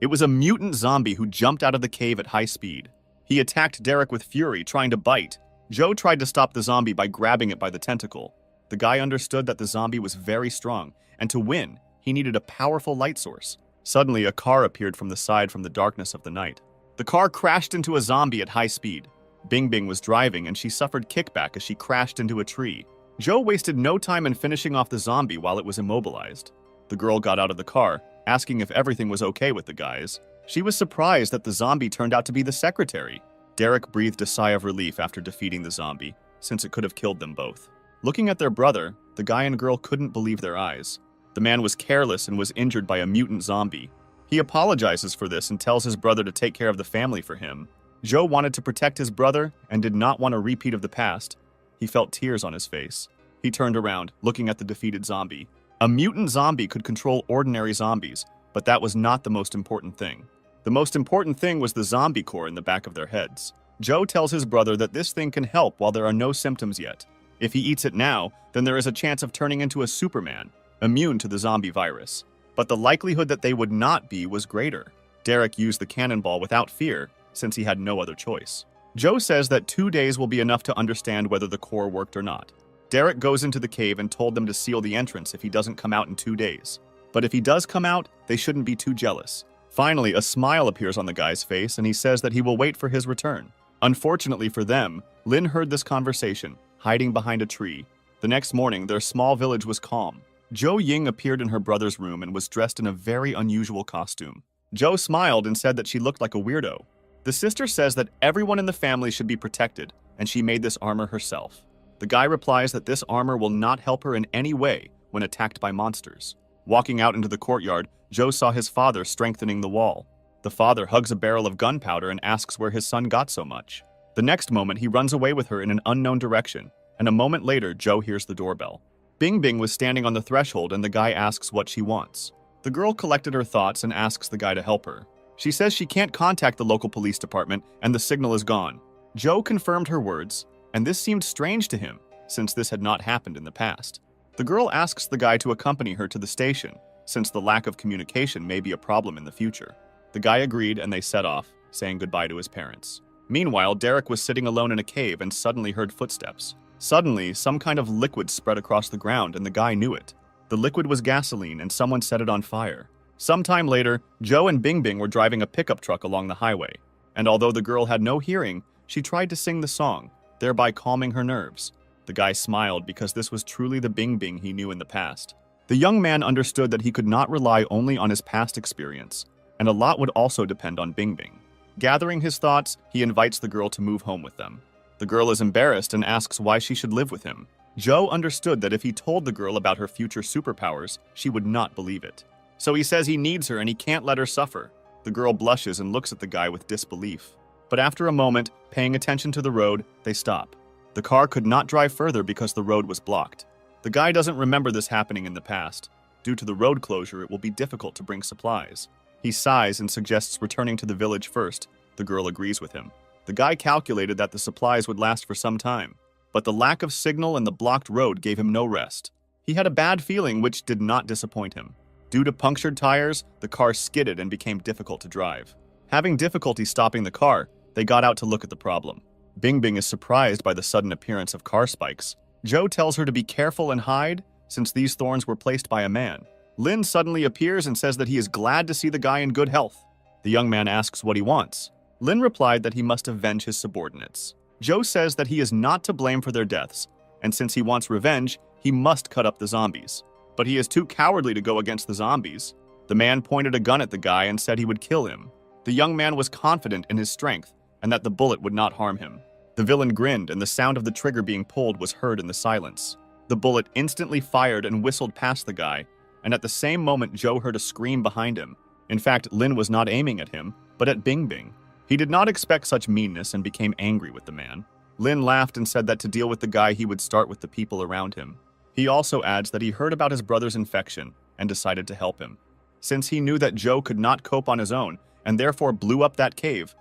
It was a mutant zombie who jumped out of the cave at high speed. He attacked Derek with fury, trying to bite. Joe tried to stop the zombie by grabbing it by the tentacle. The guy understood that the zombie was very strong, and to win, he needed a powerful light source. Suddenly, a car appeared from the side from the darkness of the night. The car crashed into a zombie at high speed. Bing Bing was driving, and she suffered kickback as she crashed into a tree. Joe wasted no time in finishing off the zombie while it was immobilized. The girl got out of the car, asking if everything was okay with the guys. She was surprised that the zombie turned out to be the secretary. Derek breathed a sigh of relief after defeating the zombie, since it could have killed them both. Looking at their brother, the guy and girl couldn't believe their eyes. The man was careless and was injured by a mutant zombie. He apologizes for this and tells his brother to take care of the family for him. Joe wanted to protect his brother and did not want a repeat of the past. He felt tears on his face. He turned around, looking at the defeated zombie. A mutant zombie could control ordinary zombies, but that was not the most important thing. The most important thing was the zombie core in the back of their heads. Joe tells his brother that this thing can help while there are no symptoms yet. If he eats it now, then there is a chance of turning into a Superman, immune to the zombie virus. But the likelihood that they would not be was greater. Derek used the cannonball without fear, since he had no other choice. Joe says that 2 days will be enough to understand whether the core worked or not. Derek goes into the cave and told them to seal the entrance if he doesn't come out in 2 days. But if he does come out, they shouldn't be too jealous. Finally, a smile appears on the guy's face and he says that he will wait for his return. Unfortunately for them, Lin heard this conversation, hiding behind a tree. The next morning, their small village was calm. Joe Ying appeared in her brother's room and was dressed in a very unusual costume. Joe smiled and said that she looked like a weirdo. The sister says that everyone in the family should be protected, and she made this armor herself. The guy replies that this armor will not help her in any way when attacked by monsters. Walking out into the courtyard, Joe saw his father strengthening the wall. The father hugs a barrel of gunpowder and asks where his son got so much. The next moment, he runs away with her in an unknown direction, and a moment later, Joe hears the doorbell. Bing Bing was standing on the threshold and the guy asks what she wants. The girl collected her thoughts and asks the guy to help her. She says she can't contact the local police department and the signal is gone. Joe confirmed her words, and this seemed strange to him, since this had not happened in the past. The girl asks the guy to accompany her to the station, since the lack of communication may be a problem in the future. The guy agreed and they set off, saying goodbye to his parents. Meanwhile, Derek was sitting alone in a cave and suddenly heard footsteps. Suddenly, some kind of liquid spread across the ground and the guy knew it. The liquid was gasoline and someone set it on fire. Sometime later, Joe and Bing Bing were driving a pickup truck along the highway, and although the girl had no hearing, she tried to sing the song, thereby calming her nerves. The guy smiled because this was truly the Bing Bing he knew in the past. The young man understood that he could not rely only on his past experience, and a lot would also depend on Bing Bing. Gathering his thoughts, he invites the girl to move home with them. The girl is embarrassed and asks why she should live with him. Joe understood that if he told the girl about her future superpowers, she would not believe it. So he says he needs her and he can't let her suffer. The girl blushes and looks at the guy with disbelief. But after a moment, paying attention to the road, they stop. The car could not drive further because the road was blocked. The guy doesn't remember this happening in the past. Due to the road closure, it will be difficult to bring supplies. He sighs and suggests returning to the village first. The girl agrees with him. The guy calculated that the supplies would last for some time, but the lack of signal and the blocked road gave him no rest. He had a bad feeling which did not disappoint him. Due to punctured tires, the car skidded and became difficult to drive. Having difficulty stopping the car, they got out to look at the problem. Bing Bing is surprised by the sudden appearance of car spikes. Joe tells her to be careful and hide, since these thorns were placed by a man. Lin suddenly appears and says that he is glad to see the guy in good health. The young man asks what he wants. Lin replied that he must avenge his subordinates. Joe says that he is not to blame for their deaths, and since he wants revenge, he must cut up the zombies. But he is too cowardly to go against the zombies. The man pointed a gun at the guy and said he would kill him. The young man was confident in his strength and that the bullet would not harm him. The villain grinned and the sound of the trigger being pulled was heard in the silence. The bullet instantly fired and whistled past the guy, and at the same moment Joe heard a scream behind him. In fact, Lin was not aiming at him, but at Bing Bing. He did not expect such meanness and became angry with the man. Lin laughed and said that to deal with the guy he would start with the people around him. He also adds that he heard about his brother's infection and decided to help him, since he knew that Joe could not cope on his own and therefore blew up that cave.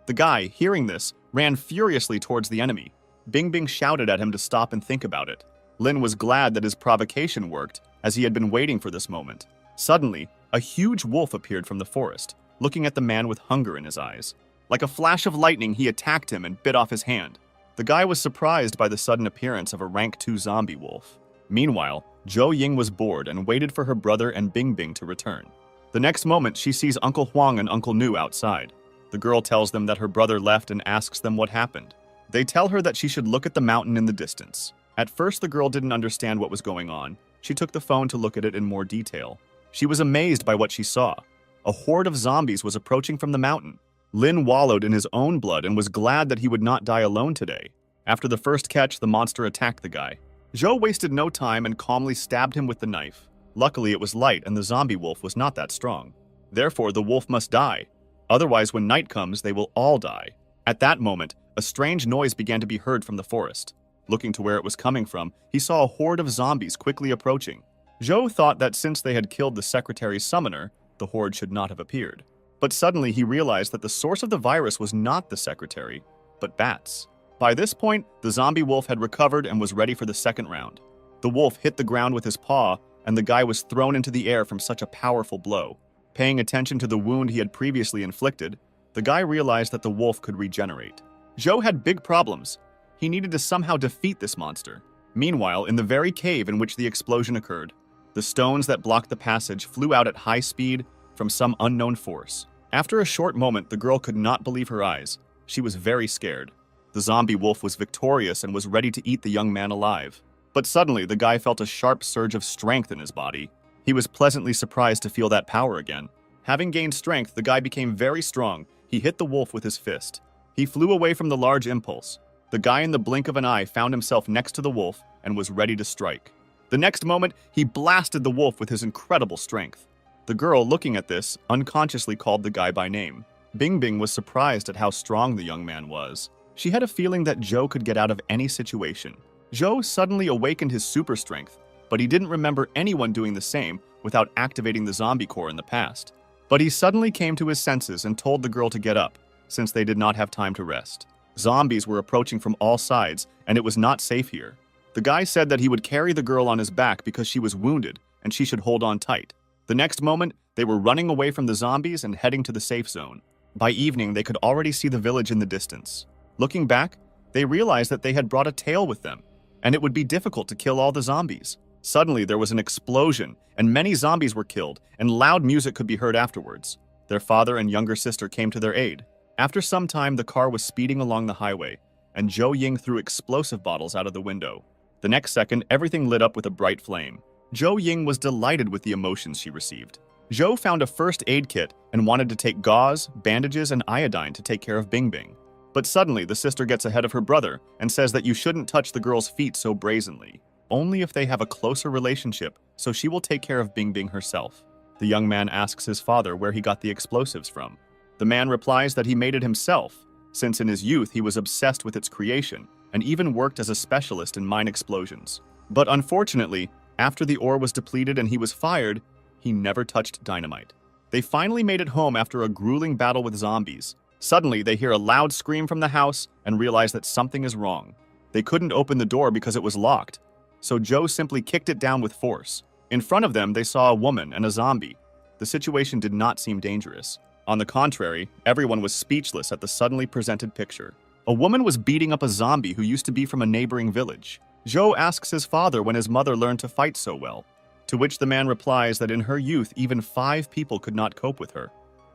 The guy, hearing this, ran furiously towards the enemy. Bing Bing shouted at him to stop and think about it. Lin was glad that his provocation worked, as he had been waiting for this moment. Suddenly, a huge wolf appeared from the forest, looking at the man with hunger in his eyes. Like a flash of lightning, he attacked him and bit off his hand. The guy was surprised by the sudden appearance of a rank 2 zombie wolf. Meanwhile, Zhou Ying was bored and waited for her brother and Bing Bing to return. The next moment, she sees Uncle Huang and Uncle Nu outside. The girl tells them that her brother left and asks them what happened. They tell her that she should look at the mountain in the distance. At first, the girl didn't understand what was going on. She took the phone to look at it in more detail. She was amazed by what she saw. A horde of zombies was approaching from the mountain. Lin wallowed in his own blood and was glad that he would not die alone today. After the first catch, the monster attacked the guy. Zhou wasted no time and calmly stabbed him with the knife. Luckily, it was light and the zombie wolf was not that strong. Therefore, the wolf must die. Otherwise, when night comes, they will all die. At that moment, a strange noise began to be heard from the forest. Looking to where it was coming from, he saw a horde of zombies quickly approaching. Zhou thought that since they had killed the secretary's summoner, the horde should not have appeared. But suddenly he realized that the source of the virus was not the secretary, but bats. By this point, the zombie wolf had recovered and was ready for the second round. The wolf hit the ground with his paw, and the guy was thrown into the air from such a powerful blow. Paying attention to the wound he had previously inflicted, the guy realized that the wolf could regenerate. Zhou had big problems. He needed to somehow defeat this monster. Meanwhile, in the very cave in which the explosion occurred, the stones that blocked the passage flew out at high speed from some unknown force. After a short moment, the girl could not believe her eyes. She was very scared. The zombie wolf was victorious and was ready to eat the young man alive. But suddenly, the guy felt a sharp surge of strength in his body. He was pleasantly surprised to feel that power again. Having gained strength, the guy became very strong. He hit the wolf with his fist. He flew away from the large impulse. The guy in the blink of an eye found himself next to the wolf and was ready to strike. The next moment, he blasted the wolf with his incredible strength. The girl, looking at this, unconsciously called the guy by name. Bingbing was surprised at how strong the young man was. She had a feeling that Zhou could get out of any situation. Zhou suddenly awakened his super strength, but he didn't remember anyone doing the same without activating the zombie core in the past. But he suddenly came to his senses and told the girl to get up, since they did not have time to rest. Zombies were approaching from all sides, and it was not safe here. The guy said that he would carry the girl on his back because she was wounded, and she should hold on tight. The next moment, they were running away from the zombies and heading to the safe zone. By evening, they could already see the village in the distance. Looking back, they realized that they had brought a tail with them, and it would be difficult to kill all the zombies. Suddenly, there was an explosion, and many zombies were killed, and loud music could be heard afterwards. Their father and younger sister came to their aid. After some time, the car was speeding along the highway, and Zhou Ying threw explosive bottles out of the window. The next second, everything lit up with a bright flame. Zhou Ying was delighted with the emotions she received. Zhou found a first aid kit and wanted to take gauze, bandages, and iodine to take care of Bingbing. But suddenly, the sister gets ahead of her brother and says that you shouldn't touch the girl's feet so brazenly. Only if they have a closer relationship, so she will take care of Bingbing herself. The young man asks his father where he got the explosives from. The man replies that he made it himself, since in his youth he was obsessed with its creation and even worked as a specialist in mine explosions. But unfortunately, after the ore was depleted and he was fired, he never touched dynamite. They finally made it home after a grueling battle with zombies. Suddenly, they hear a loud scream from the house and realize that something is wrong. They couldn't open the door because it was locked, so Zhou simply kicked it down with force. In front of them, they saw a woman and a zombie. The situation did not seem dangerous. On the contrary, everyone was speechless at the suddenly presented picture. A woman was beating up a zombie who used to be from a neighboring village. Zhou asks his father when his mother learned to fight so well, to which the man replies that in her youth, even 5 people could not cope with her.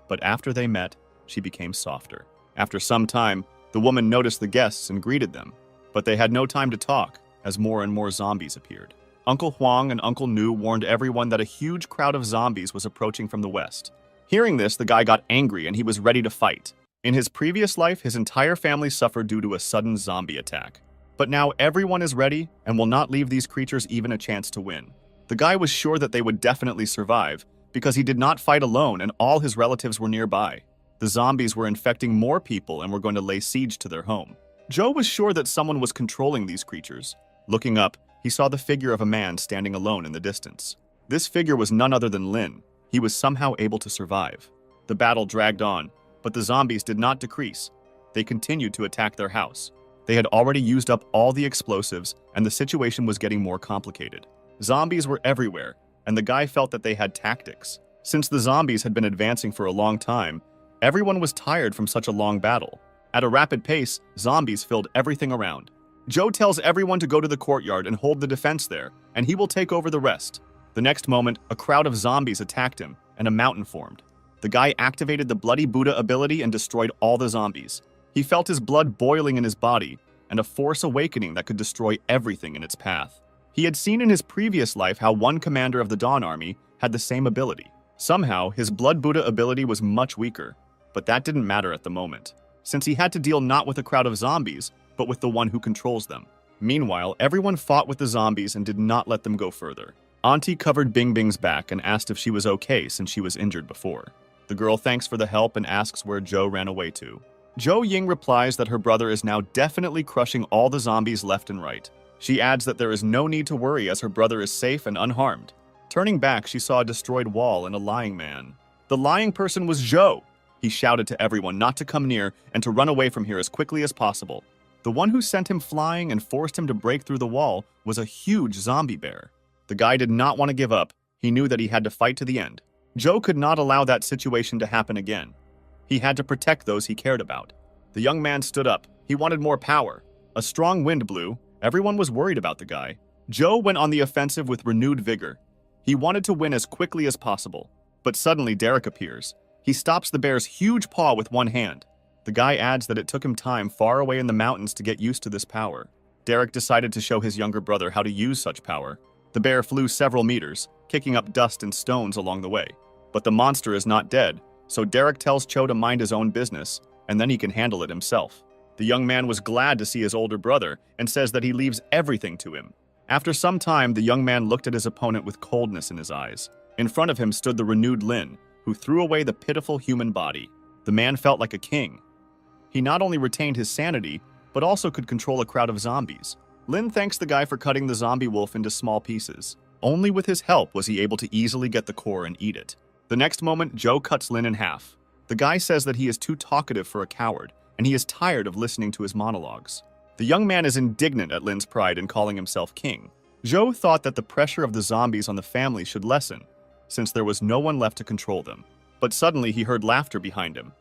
But after they met, she became softer. After some time, the woman noticed the guests and greeted them, but they had no time to talk as more and more zombies appeared. Uncle Huang and Uncle Nu warned everyone that a huge crowd of zombies was approaching from the west. Hearing this, the guy got angry and he was ready to fight. In his previous life, his entire family suffered due to a sudden zombie attack. But now everyone is ready and will not leave these creatures even a chance to win. The guy was sure that they would definitely survive because he did not fight alone and all his relatives were nearby. The zombies were infecting more people and were going to lay siege to their home. Zhou was sure that someone was controlling these creatures. Looking up, he saw the figure of a man standing alone in the distance. This figure was none other than Lin. He was somehow able to survive. The battle dragged on, but the zombies did not decrease. They continued to attack their house. They had already used up all the explosives, and the situation was getting more complicated. Zombies were everywhere, and the guy felt that they had tactics. Since the zombies had been advancing for a long time, everyone was tired from such a long battle. At a rapid pace, zombies filled everything around. Zhou tells everyone to go to the courtyard and hold the defense there, and he will take over the rest. The next moment, a crowd of zombies attacked him, and a mountain formed. The guy activated the Bloody Buddha ability and destroyed all the zombies. He felt his blood boiling in his body, and a force awakening that could destroy everything in its path. He had seen in his previous life how one commander of the Dawn Army had the same ability. Somehow, his Blood Buddha ability was much weaker, but that didn't matter at the moment, since he had to deal not with a crowd of zombies, but with the one who controls them. Meanwhile, everyone fought with the zombies and did not let them go further. Auntie covered Bingbing's back and asked if she was okay since she was injured before. The girl thanks for the help and asks where Zhou ran away to. Zhou Ying replies that her brother is now definitely crushing all the zombies left and right. She adds that there is no need to worry as her brother is safe and unharmed. Turning back, she saw a destroyed wall and a lying man. The lying person was Zhou. He shouted to everyone not to come near and to run away from here as quickly as possible. The one who sent him flying and forced him to break through the wall was a huge zombie bear. The guy did not want to give up. He knew that he had to fight to the end. Zhou could not allow that situation to happen again. He had to protect those he cared about. The young man stood up. He wanted more power. A strong wind blew. Everyone was worried about the guy. Zhou went on the offensive with renewed vigor. He wanted to win as quickly as possible. But suddenly Derek appears. He stops the bear's huge paw with one hand. The guy adds that it took him time far away in the mountains to get used to this power. Derek decided to show his younger brother how to use such power. The bear flew several meters, kicking up dust and stones along the way. But the monster is not dead, so Derek tells Cho to mind his own business, and then he can handle it himself. The young man was glad to see his older brother and says that he leaves everything to him. After some time, the young man looked at his opponent with coldness in his eyes. In front of him stood the renewed Lin, who threw away the pitiful human body. The man felt like a king. He not only retained his sanity, but also could control a crowd of zombies. Lin thanks the guy for cutting the zombie wolf into small pieces. Only with his help was he able to easily get the core and eat it. The next moment, Zhou cuts Lin in half. The guy says that he is too talkative for a coward, and he is tired of listening to his monologues. The young man is indignant at Lin's pride in calling himself king. Zhou thought that the pressure of the zombies on the family should lessen, since there was no one left to control them. But suddenly he heard laughter behind him.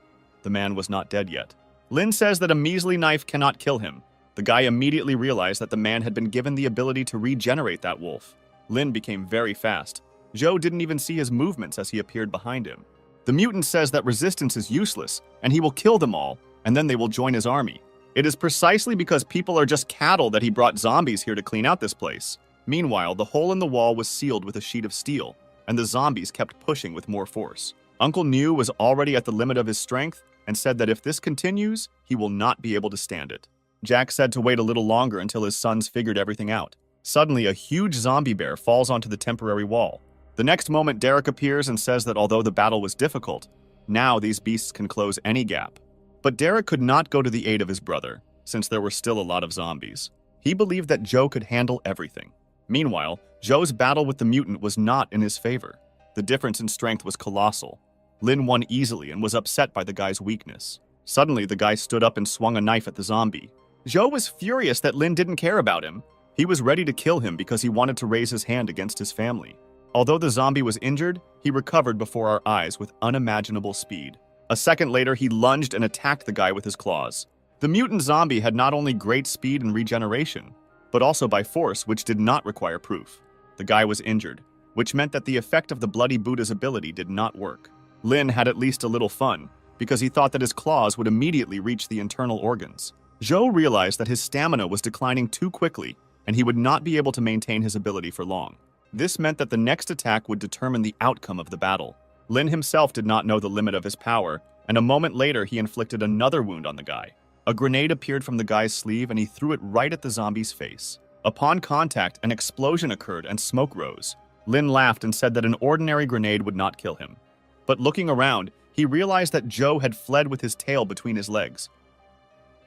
The man was not dead yet. Lin says that a measly knife cannot kill him. The guy immediately realized that the man had been given the ability to regenerate that wolf. Lin became very fast. Zhou didn't even see his movements as he appeared behind him. The mutant says that resistance is useless, and he will kill them all, and then they will join his army. It is precisely because people are just cattle that he brought zombies here to clean out this place. Meanwhile, the hole in the wall was sealed with a sheet of steel, and the zombies kept pushing with more force. Uncle New was already at the limit of his strength and said that if this continues, he will not be able to stand it. Jack said to wait a little longer until his sons figured everything out. Suddenly, a huge zombie bear falls onto the temporary wall. The next moment, Derek appears and says that although the battle was difficult, now these beasts can close any gap. But Derek could not go to the aid of his brother, since there were still a lot of zombies. He believed that Zhou could handle everything. Meanwhile, Zhou's battle with the mutant was not in his favor. The difference in strength was colossal. Lin won easily and was upset by the guy's weakness. Suddenly, the guy stood up and swung a knife at the zombie. Zhou was furious that Lin didn't care about him. He was ready to kill him because he wanted to raise his hand against his family. Although the zombie was injured, he recovered before our eyes with unimaginable speed. A second later, he lunged and attacked the guy with his claws. The mutant zombie had not only great speed and regeneration, but also by force, which did not require proof. The guy was injured, which meant that the effect of the Bloody Buddha's ability did not work. Lin had at least a little fun, because he thought that his claws would immediately reach the internal organs. Zhou realized that his stamina was declining too quickly, and he would not be able to maintain his ability for long. This meant that the next attack would determine the outcome of the battle. Lin himself did not know the limit of his power, and a moment later he inflicted another wound on the guy. A grenade appeared from the guy's sleeve and he threw it right at the zombie's face. Upon contact, an explosion occurred and smoke rose. Lin laughed and said that an ordinary grenade would not kill him. But looking around, he realized that Zhou had fled with his tail between his legs.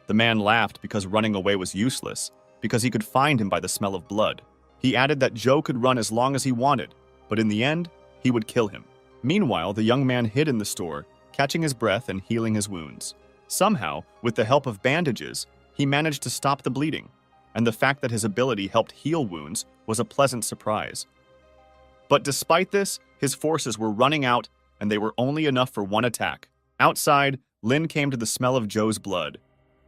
The man laughed because running away was useless, because he could find him by the smell of blood. He added that Zhou could run as long as he wanted, but in the end, he would kill him. Meanwhile, the young man hid in the store, catching his breath and healing his wounds. Somehow, with the help of bandages, he managed to stop the bleeding, and the fact that his ability helped heal wounds was a pleasant surprise. But despite this, his forces were running out, and they were only enough for one attack. Outside, Lin came to the smell of Zhou's blood.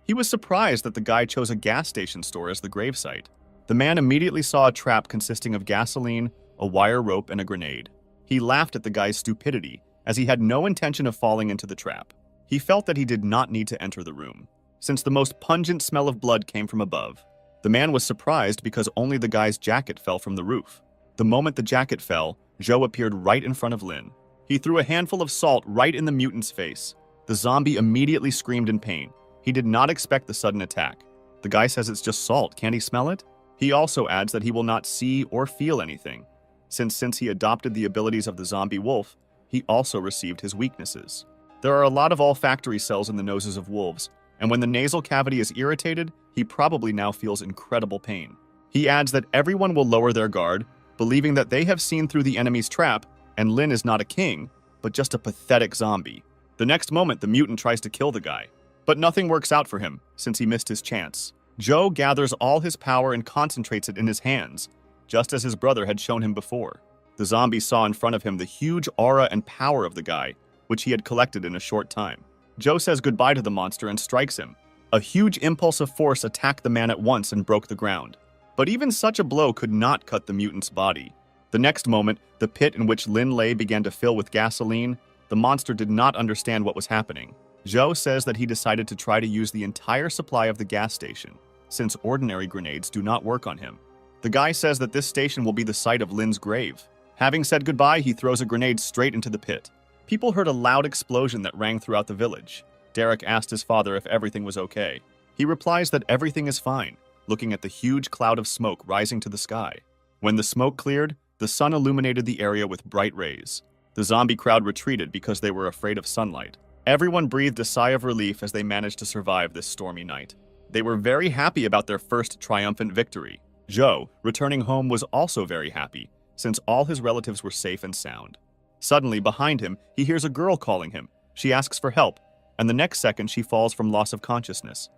He was surprised that the guy chose a gas station store as the gravesite. The man immediately saw a trap consisting of gasoline, a wire rope, and a grenade. He laughed at the guy's stupidity, as he had no intention of falling into the trap. He felt that he did not need to enter the room, since the most pungent smell of blood came from above. The man was surprised because only the guy's jacket fell from the roof. The moment the jacket fell, Zhou appeared right in front of Lin. He threw a handful of salt right in the mutant's face. The zombie immediately screamed in pain. He did not expect the sudden attack. The guy says it's just salt, can't he smell it? He also adds that he will not see or feel anything, since he adopted the abilities of the zombie wolf, he also received his weaknesses. There are a lot of olfactory cells in the noses of wolves, and when the nasal cavity is irritated, he probably now feels incredible pain. He adds that everyone will lower their guard, believing that they have seen through the enemy's trap, and Lin is not a king, but just a pathetic zombie. The next moment, the mutant tries to kill the guy. But nothing works out for him, since he missed his chance. Joe gathers all his power and concentrates it in his hands, just as his brother had shown him before. The zombie saw in front of him the huge aura and power of the guy, which he had collected in a short time. Joe says goodbye to the monster and strikes him. A huge impulse of force attacked the man at once and broke the ground. But even such a blow could not cut the mutant's body. The next moment, the pit in which Lin lay began to fill with gasoline. The monster did not understand what was happening. Joe says that he decided to try to use the entire supply of the gas station, since ordinary grenades do not work on him. The guy says that this station will be the site of Lin's grave. Having said goodbye, he throws a grenade straight into the pit. People heard a loud explosion that rang throughout the village. Derek asked his father if everything was okay. He replies that everything is fine, looking at the huge cloud of smoke rising to the sky. When the smoke cleared, the sun illuminated the area with bright rays. The zombie crowd retreated because they were afraid of sunlight. Everyone breathed a sigh of relief as they managed to survive this stormy night. They were very happy about their first triumphant victory. Joe, returning home, was also very happy, since all his relatives were safe and sound. Suddenly, behind him, he hears a girl calling him. She asks for help, and the next second she falls from loss of consciousness.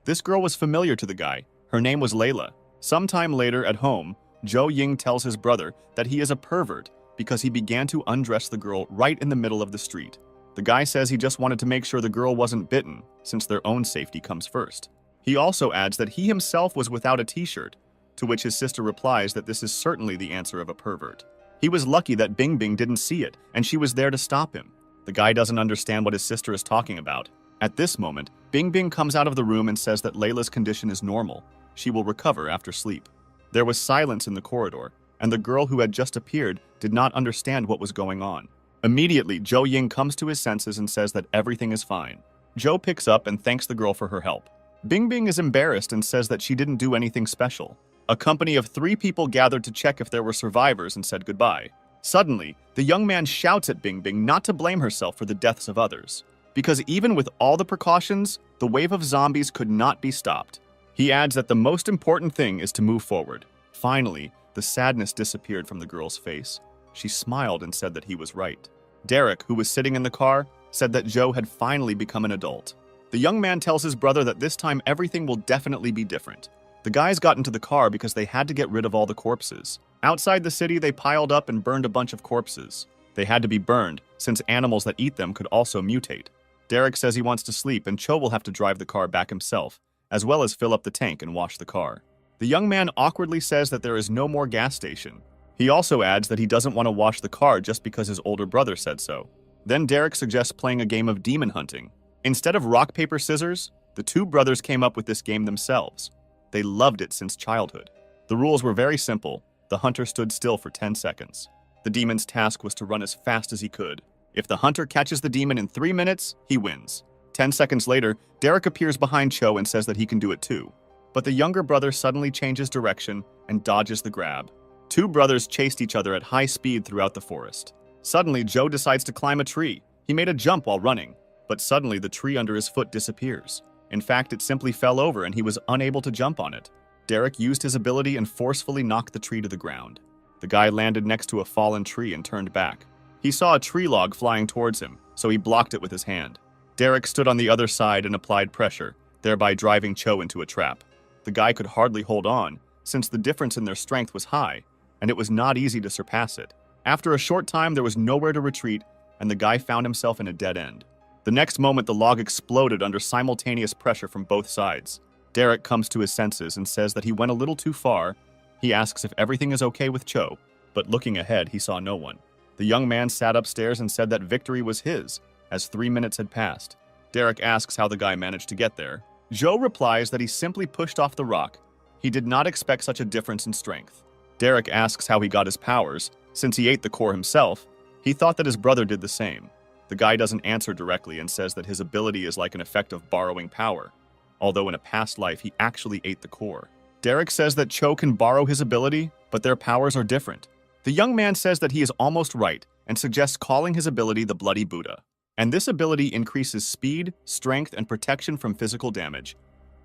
This girl was familiar to the guy. Her name was Layla. Sometime later, at home, Joe Ying tells his brother that he is a pervert because he began to undress the girl right in the middle of the street. The guy says he just wanted to make sure the girl wasn't bitten, since their own safety comes first. He also adds that he himself was without a t-shirt, to which his sister replies that this is certainly the answer of a pervert. He was lucky that Bing Bing didn't see it, and she was there to stop him. The guy doesn't understand what his sister is talking about. At this moment, Bing Bing comes out of the room and says that Layla's condition is normal. She will recover after sleep. There was silence in the corridor, and the girl who had just appeared did not understand what was going on. Immediately, Joe Ying comes to his senses and says that everything is fine. Joe picks up and thanks the girl for her help. Bing Bing is embarrassed and says that she didn't do anything special. A company of 3 people gathered to check if there were survivors and said goodbye. Suddenly, the young man shouts at Bing Bing not to blame herself for the deaths of others, because even with all the precautions, the wave of zombies could not be stopped. He adds that the most important thing is to move forward. Finally, the sadness disappeared from the girl's face. She smiled and said that he was right. Derek, who was sitting in the car, said that Joe had finally become an adult. The young man tells his brother that this time everything will definitely be different. The guys got into the car because they had to get rid of all the corpses. Outside the city, they piled up and burned a bunch of corpses. They had to be burned, since animals that eat them could also mutate. Derek says he wants to sleep, and Cho will have to drive the car back himself, as well as fill up the tank and wash the car. The young man awkwardly says that there is no more gas station. He also adds that he doesn't want to wash the car just because his older brother said so. Then Derek suggests playing a game of demon hunting. Instead of rock, paper, scissors, the 2 brothers came up with this game themselves. They loved it since childhood. The rules were very simple. The hunter stood still for 10 seconds. The demon's task was to run as fast as he could. If the hunter catches the demon in 3 minutes, he wins. 10 seconds later, Derek appears behind Cho and says that he can do it too. But the younger brother suddenly changes direction and dodges the grab. 2 brothers chased each other at high speed throughout the forest. Suddenly, Joe decides to climb a tree. He made a jump while running, but suddenly the tree under his foot disappears. In fact, it simply fell over and he was unable to jump on it. Derek used his ability and forcefully knocked the tree to the ground. The guy landed next to a fallen tree and turned back. He saw a tree log flying towards him, so he blocked it with his hand. Derek stood on the other side and applied pressure, thereby driving Cho into a trap. The guy could hardly hold on, since the difference in their strength was high, and it was not easy to surpass it. After a short time, there was nowhere to retreat, and the guy found himself in a dead end. The next moment, the log exploded under simultaneous pressure from both sides. Derek comes to his senses and says that he went a little too far. He asks if everything is okay with Cho, but looking ahead, he saw no one. The young man sat upstairs and said that victory was his, as 3 minutes had passed. Derek asks how the guy managed to get there. Joe replies that he simply pushed off the rock. He did not expect such a difference in strength. Derek asks how he got his powers. Since he ate the core himself, he thought that his brother did the same. The guy doesn't answer directly and says that his ability is like an effect of borrowing power, although in a past life he actually ate the core. Derek says that Cho can borrow his ability, but their powers are different. The young man says that he is almost right and suggests calling his ability the Bloody Buddha. and this ability increases speed, strength, and protection from physical damage.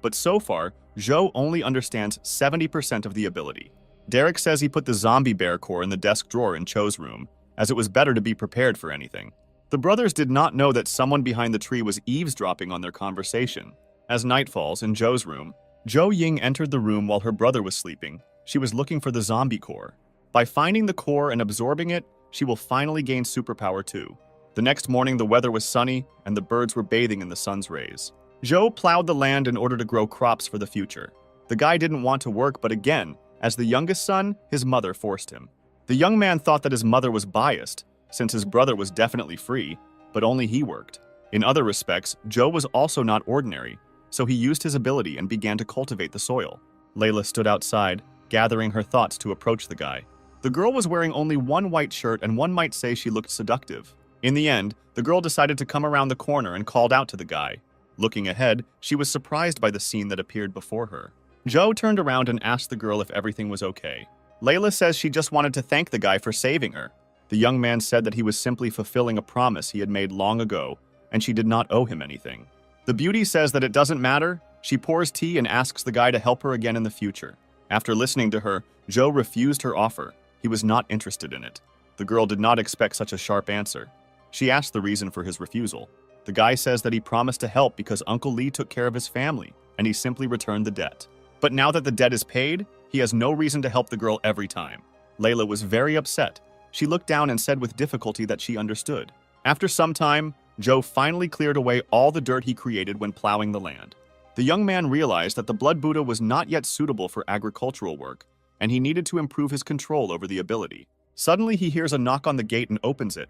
But so far, Zhou only understands 70% of the ability. Derek says he put the zombie bear core in the desk drawer in Cho's room, as it was better to be prepared for anything. The brothers did not know that someone behind the tree was eavesdropping on their conversation. As night falls in Zhou's room, Zhou Ying entered the room while her brother was sleeping. She was looking for the zombie core. By finding the core and absorbing it, she will finally gain superpower too. The next morning, the weather was sunny, and the birds were bathing in the sun's rays. Zhou plowed the land in order to grow crops for the future. The guy didn't want to work, but again, as the youngest son, his mother forced him. The young man thought that his mother was biased, since his brother was definitely free, but only he worked. In other respects, Zhou was also not ordinary, so he used his ability and began to cultivate the soil. Layla stood outside, gathering her thoughts to approach the guy. The girl was wearing only one white shirt, and one might say she looked seductive. In the end, the girl decided to come around the corner and called out to the guy. Looking ahead, she was surprised by the scene that appeared before her. Zhou turned around and asked the girl if everything was okay. Layla says she just wanted to thank the guy for saving her. The young man said that he was simply fulfilling a promise he had made long ago, and she did not owe him anything. The beauty says that it doesn't matter. She pours tea and asks the guy to help her again in the future. After listening to her, Zhou refused her offer. He was not interested in it. The girl did not expect such a sharp answer. She asked the reason for his refusal. The guy says that he promised to help because Uncle Lee took care of his family, and he simply returned the debt. But now that the debt is paid, he has no reason to help the girl every time. Layla was very upset. She looked down and said with difficulty that she understood. After some time, Zhou finally cleared away all the dirt he created when plowing the land. The young man realized that the Blood Buddha was not yet suitable for agricultural work, and he needed to improve his control over the ability. Suddenly, he hears a knock on the gate and opens it.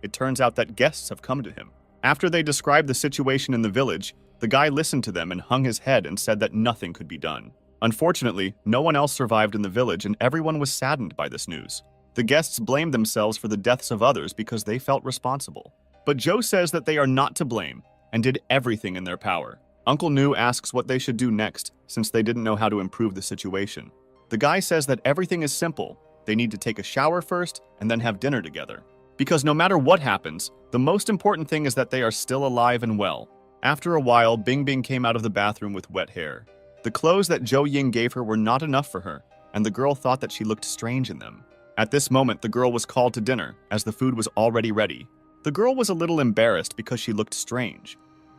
It turns out that guests have come to him. After they described the situation in the village, the guy listened to them and hung his head and said that nothing could be done. Unfortunately, no one else survived in the village, and everyone was saddened by this news. The guests blamed themselves for the deaths of others because they felt responsible. But Zhou says that they are not to blame and did everything in their power. Uncle Nu asks what they should do next, since they didn't know how to improve the situation. The guy says that everything is simple. They need to take a shower first and then have dinner together. Because no matter what happens, the most important thing is that they are still alive and well. After a while, Bing Bing came out of the bathroom with wet hair. The clothes that Zhou Ying gave her were not enough for her, and the girl thought that she looked strange in them. At this moment, the girl was called to dinner, as the food was already ready. The girl was a little embarrassed because she looked strange,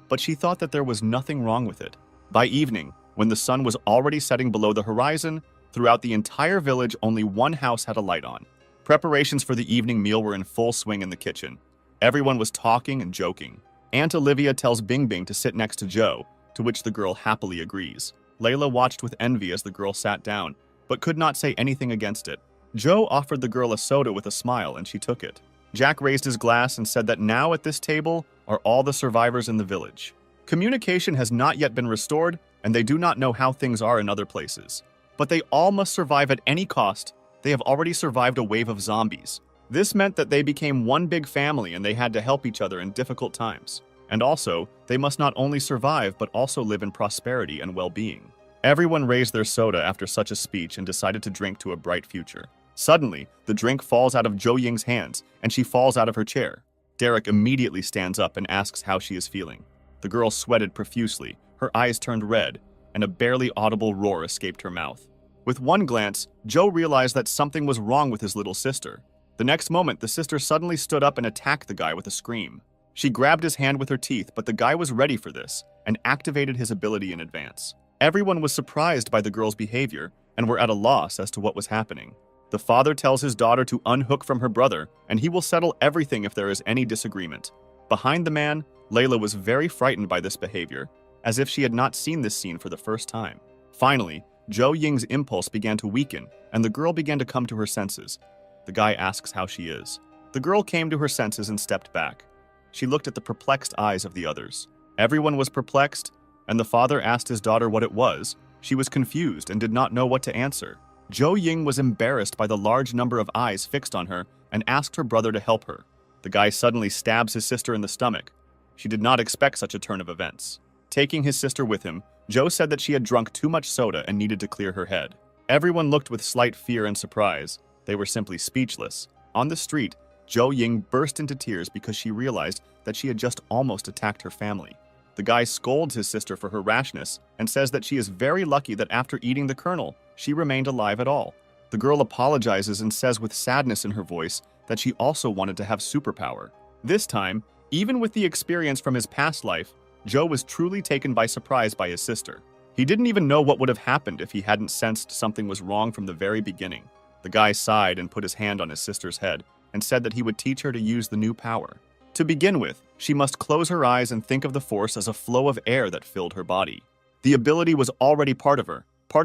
but she thought that there was nothing wrong with it. By evening, when the sun was already setting below the horizon, throughout the entire village, only one house had a light on. Preparations for the evening meal were in full swing in the kitchen. Everyone was talking and joking. Aunt Olivia tells Bing Bing to sit next to Zhou, to which the girl happily agrees. Layla watched with envy as the girl sat down, but could not say anything against it. Zhou offered the girl a soda with a smile, and she took it. Jack raised his glass and said that now at this table are all the survivors in the village. Communication has not yet been restored, and they do not know how things are in other places. But they all must survive at any cost. They have already survived a wave of zombies. This meant that they became one big family and they had to help each other in difficult times. And also, they must not only survive but also live in prosperity and well-being. Everyone raised their soda after such a speech and decided to drink to a bright future. Suddenly, the drink falls out of Zhou Ying's hands and she falls out of her chair. Derek immediately stands up and asks how she is feeling. The girl sweated profusely, her eyes turned red, and a barely audible roar escaped her mouth. With one glance, Zhou realized that something was wrong with his little sister. The next moment, the sister suddenly stood up and attacked the guy with a scream. She grabbed his hand with her teeth, but the guy was ready for this and activated his ability in advance. Everyone was surprised by the girl's behavior and were at a loss as to what was happening. The father tells his daughter to unhook from her brother, and he will settle everything if there is any disagreement. Behind the man, Layla was very frightened by this behavior, as if she had not seen this scene for the first time. Finally, Zhou Ying's impulse began to weaken, and the girl began to come to her senses. The guy asks how she is. The girl came to her senses and stepped back. She looked at the perplexed eyes of the others. Everyone was perplexed, and the father asked his daughter what it was. She was confused and did not know what to answer. Zhou Ying was embarrassed by the large number of eyes fixed on her and asked her brother to help her. The guy suddenly stabs his sister in the stomach. She did not expect such a turn of events. Taking his sister with him, Zhou said that she had drunk too much soda and needed to clear her head. Everyone looked with slight fear and surprise. They were simply speechless. On the street, Zhou Ying burst into tears because she realized that she had just almost attacked her family. The guy scolds his sister for her rashness and says that she is very lucky that after eating the kernel, she remained alive at all. The girl apologizes and says with sadness in her voice that she also wanted to have superpower. This time, even with the experience from his past life, Zhou was truly taken by surprise by his sister. He didn't even know what would have happened if he hadn't sensed something was wrong from the very beginning. The guy sighed and put his hand on his sister's head and said that he would teach her to use the new power. To begin with, she must close her eyes and think of the force as a flow of air that filled her body. The ability was already part of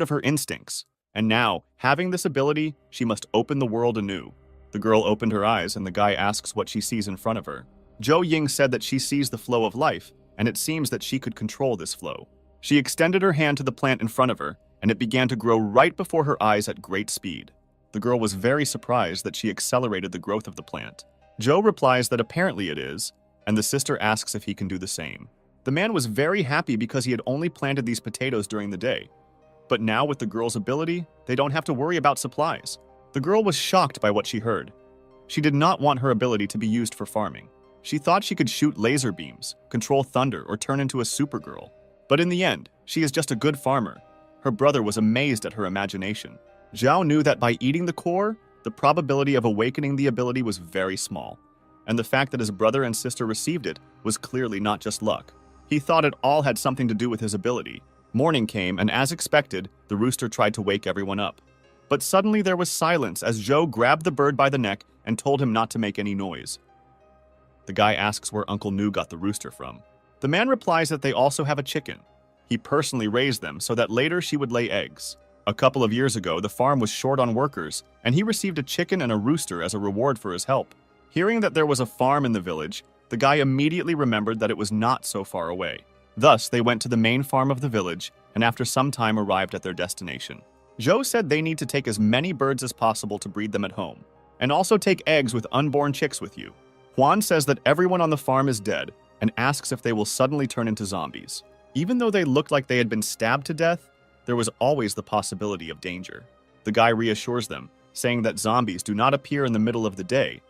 her instincts. And now, having this ability, she must open the world anew. The girl opened her eyes and the guy asks what she sees in front of her. Zhou Ying said that she sees the flow of life, and it seems that she could control this flow. She extended her hand to the plant in front of her, and it began to grow right before her eyes at great speed. The girl was very surprised that she accelerated the growth of the plant. Zhou replies that apparently it is, and the sister asks if he can do the same. The man was very happy because he had only planted these potatoes during the day. But now with the girl's ability, they don't have to worry about supplies. The girl was shocked by what she heard. She did not want her ability to be used for farming. She thought she could shoot laser beams, control thunder, or turn into a supergirl. But in the end, she is just a good farmer. Her brother was amazed at her imagination. Zhao knew that by eating the core, the probability of awakening the ability was very small. And the fact that his brother and sister received it was clearly not just luck. He thought it all had something to do with his ability. Morning came, and as expected, the rooster tried to wake everyone up. But suddenly there was silence as Zhou grabbed the bird by the neck and told him not to make any noise. The guy asks where Uncle Nu got the rooster from. The man replies that they also have a chicken. He personally raised them so that later she would lay eggs. A couple of years ago, the farm was short on workers, and he received a chicken and a rooster as a reward for his help. Hearing that there was a farm in the village, the guy immediately remembered that it was not so far away. Thus, they went to the main farm of the village, and after some time arrived at their destination. Zhou said they need to take as many birds as possible to breed them at home, and also take eggs with unborn chicks with you. Juan says that everyone on the farm is dead, and asks if they will suddenly turn into zombies. Even though they looked like they had been stabbed to death, there was always the possibility of danger. The guy reassures them, saying that zombies do not appear in the middle of the day,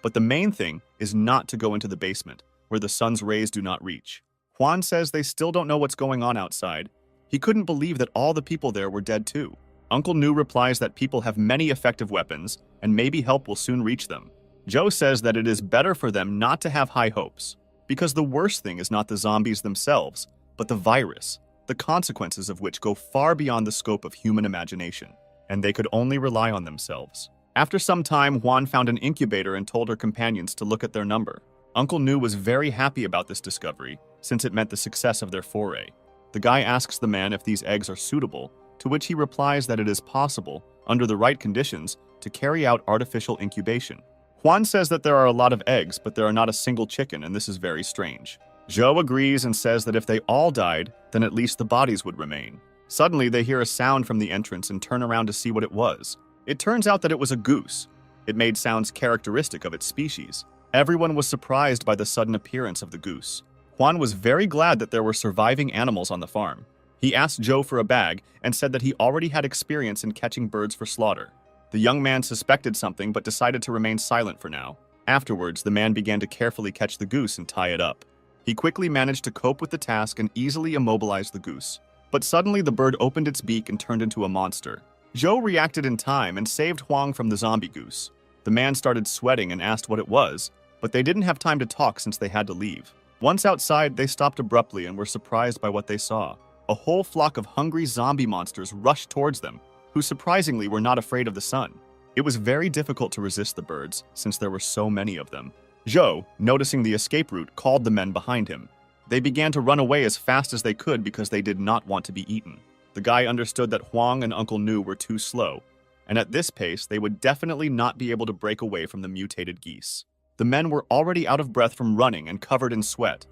but the main thing is not to go into the basement, where the sun's rays do not reach. Juan says they still don't know what's going on outside. He couldn't believe that all the people there were dead too. Uncle Nu replies that people have many effective weapons, and maybe help will soon reach them. Zhou says that it is better for them not to have high hopes, because the worst thing is not the zombies themselves, but the virus, the consequences of which go far beyond the scope of human imagination, and they could only rely on themselves. After some time, Juan found an incubator and told her companions to look at their number. Uncle Nu was very happy about this discovery, since it meant the success of their foray. The guy asks the man if these eggs are suitable, to which he replies that it is possible, under the right conditions, to carry out artificial incubation. Juan says that there are a lot of eggs, but there are not a single chicken, and this is very strange. Zhou agrees and says that if they all died, then at least the bodies would remain. Suddenly, they hear a sound from the entrance and turn around to see what it was. It turns out that it was a goose. It made sounds characteristic of its species. Everyone was surprised by the sudden appearance of the goose. Juan was very glad that there were surviving animals on the farm. He asked Zhou for a bag and said that he already had experience in catching birds for slaughter. The young man suspected something but decided to remain silent for now. Afterwards, the man began to carefully catch the goose and tie it up. He quickly managed to cope with the task and easily immobilized the goose. But suddenly the bird opened its beak and turned into a monster. Zhou reacted in time and saved Huang from the zombie goose. The man started sweating and asked what it was, but they didn't have time to talk since they had to leave. Once outside, they stopped abruptly and were surprised by what they saw. A whole flock of hungry zombie monsters rushed towards them, who surprisingly were not afraid of the sun. It was very difficult to resist the birds, since there were so many of them. Zhou, noticing the escape route, called the men behind him. They began to run away as fast as they could because they did not want to be eaten. The guy understood that Huang and Uncle Nu were too slow, and at this pace they would definitely not be able to break away from the mutated geese. The men were already out of breath from running and covered in sweat.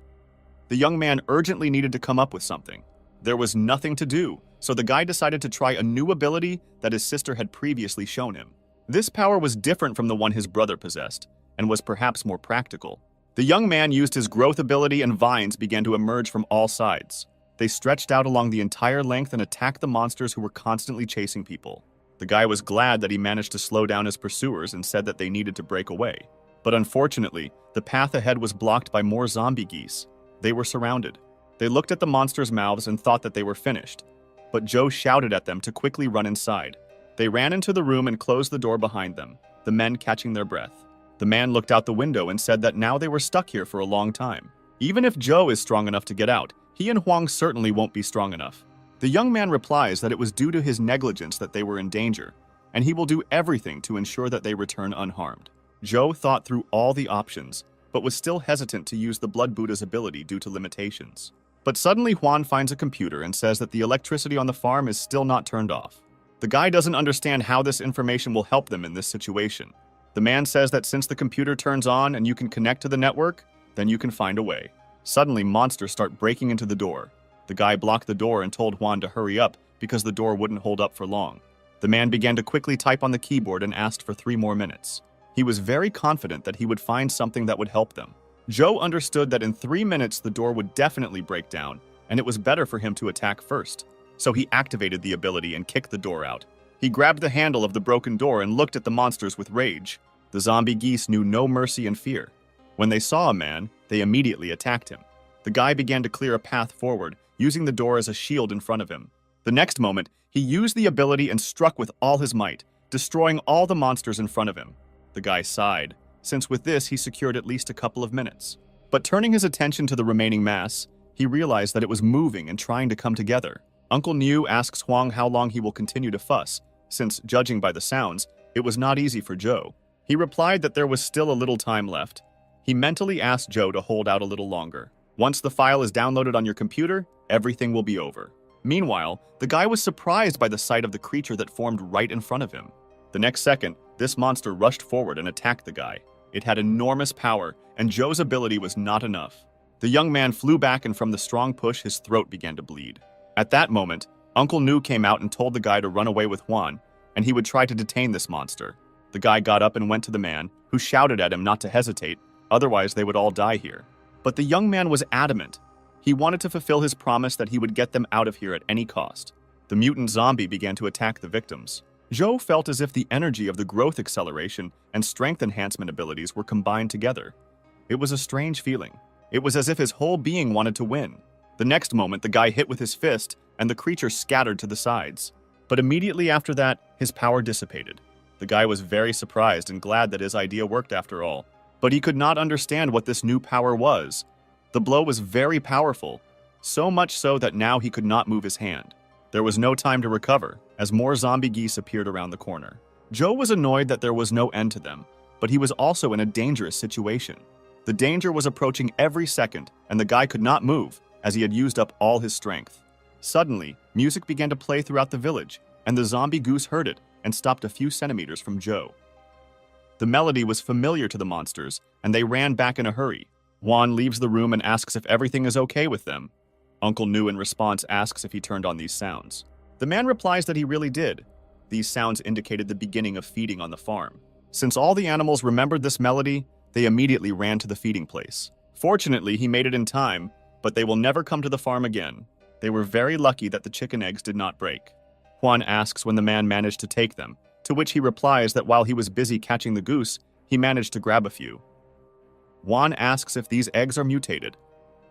The young man urgently needed to come up with something. There was nothing to do, so the guy decided to try a new ability that his sister had previously shown him. This power was different from the one his brother possessed, and was perhaps more practical. The young man used his growth ability and vines began to emerge from all sides. They stretched out along the entire length and attacked the monsters who were constantly chasing people. The guy was glad that he managed to slow down his pursuers and said that they needed to break away. But unfortunately, the path ahead was blocked by more zombie geese. They were surrounded. They looked at the monsters' mouths and thought that they were finished. But Joe shouted at them to quickly run inside. They ran into the room and closed the door behind them, the men catching their breath. The man looked out the window and said that now they were stuck here for a long time. Even if Joe is strong enough to get out, he and Huang certainly won't be strong enough. The young man replies that it was due to his negligence that they were in danger, and he will do everything to ensure that they return unharmed. Joe thought through all the options, but was still hesitant to use the Blood Buddha's ability due to limitations. But suddenly Juan finds a computer and says that the electricity on the farm is still not turned off. The guy doesn't understand how this information will help them in this situation. The man says that since the computer turns on and you can connect to the network, then you can find a way. Suddenly, monsters start breaking into the door. The guy blocked the door and told Juan to hurry up because the door wouldn't hold up for long. The man began to quickly type on the keyboard and asked for 3 more minutes. He was very confident that he would find something that would help them. Joe understood that in 3 minutes the door would definitely break down, and it was better for him to attack first. So he activated the ability and kicked the door out. He grabbed the handle of the broken door and looked at the monsters with rage. The zombie geese knew no mercy and fear. When they saw a man, they immediately attacked him. The guy began to clear a path forward, using the door as a shield in front of him. The next moment, he used the ability and struck with all his might, destroying all the monsters in front of him. The guy sighed, since with this he secured at least a couple of minutes. But turning his attention to the remaining mass, he realized that it was moving and trying to come together. Uncle Niu asks Huang how long he will continue to fuss, since, judging by the sounds, it was not easy for Joe. He replied that there was still a little time left. He mentally asked Joe to hold out a little longer. Once the file is downloaded on your computer, everything will be over. Meanwhile, the guy was surprised by the sight of the creature that formed right in front of him. The next second, this monster rushed forward and attacked the guy. It had enormous power, and Joe's ability was not enough. The young man flew back, and from the strong push, his throat began to bleed. At that moment, Uncle Nu came out and told the guy to run away with Juan, and he would try to detain this monster. The guy got up and went to the man, who shouted at him not to hesitate, otherwise they would all die here. But the young man was adamant. He wanted to fulfill his promise that he would get them out of here at any cost. The mutant zombie began to attack the victims. Joe felt as if the energy of the growth acceleration and strength enhancement abilities were combined together. It was a strange feeling. It was as if his whole being wanted to win. The next moment, the guy hit with his fist, and the creature scattered to the sides. But immediately after that, his power dissipated. The guy was very surprised and glad that his idea worked after all. But he could not understand what this new power was. The blow was very powerful, so much so that now he could not move his hand. There was no time to recover, as more zombie geese appeared around the corner. Joe was annoyed that there was no end to them, but he was also in a dangerous situation. The danger was approaching every second, and the guy could not move, as he had used up all his strength. Suddenly, music began to play throughout the village, and the zombie goose heard it and stopped a few centimeters from Joe. The melody was familiar to the monsters, and they ran back in a hurry. Juan leaves the room and asks if everything is okay with them. Uncle Nu in response asks if he turned on these sounds. The man replies that he really did. These sounds indicated the beginning of feeding on the farm. Since all the animals remembered this melody, they immediately ran to the feeding place. Fortunately, he made it in time, but they will never come to the farm again. They were very lucky that the chicken eggs did not break. Juan asks when the man managed to take them, to which he replies that while he was busy catching the goose, he managed to grab a few. Juan asks if these eggs are mutated.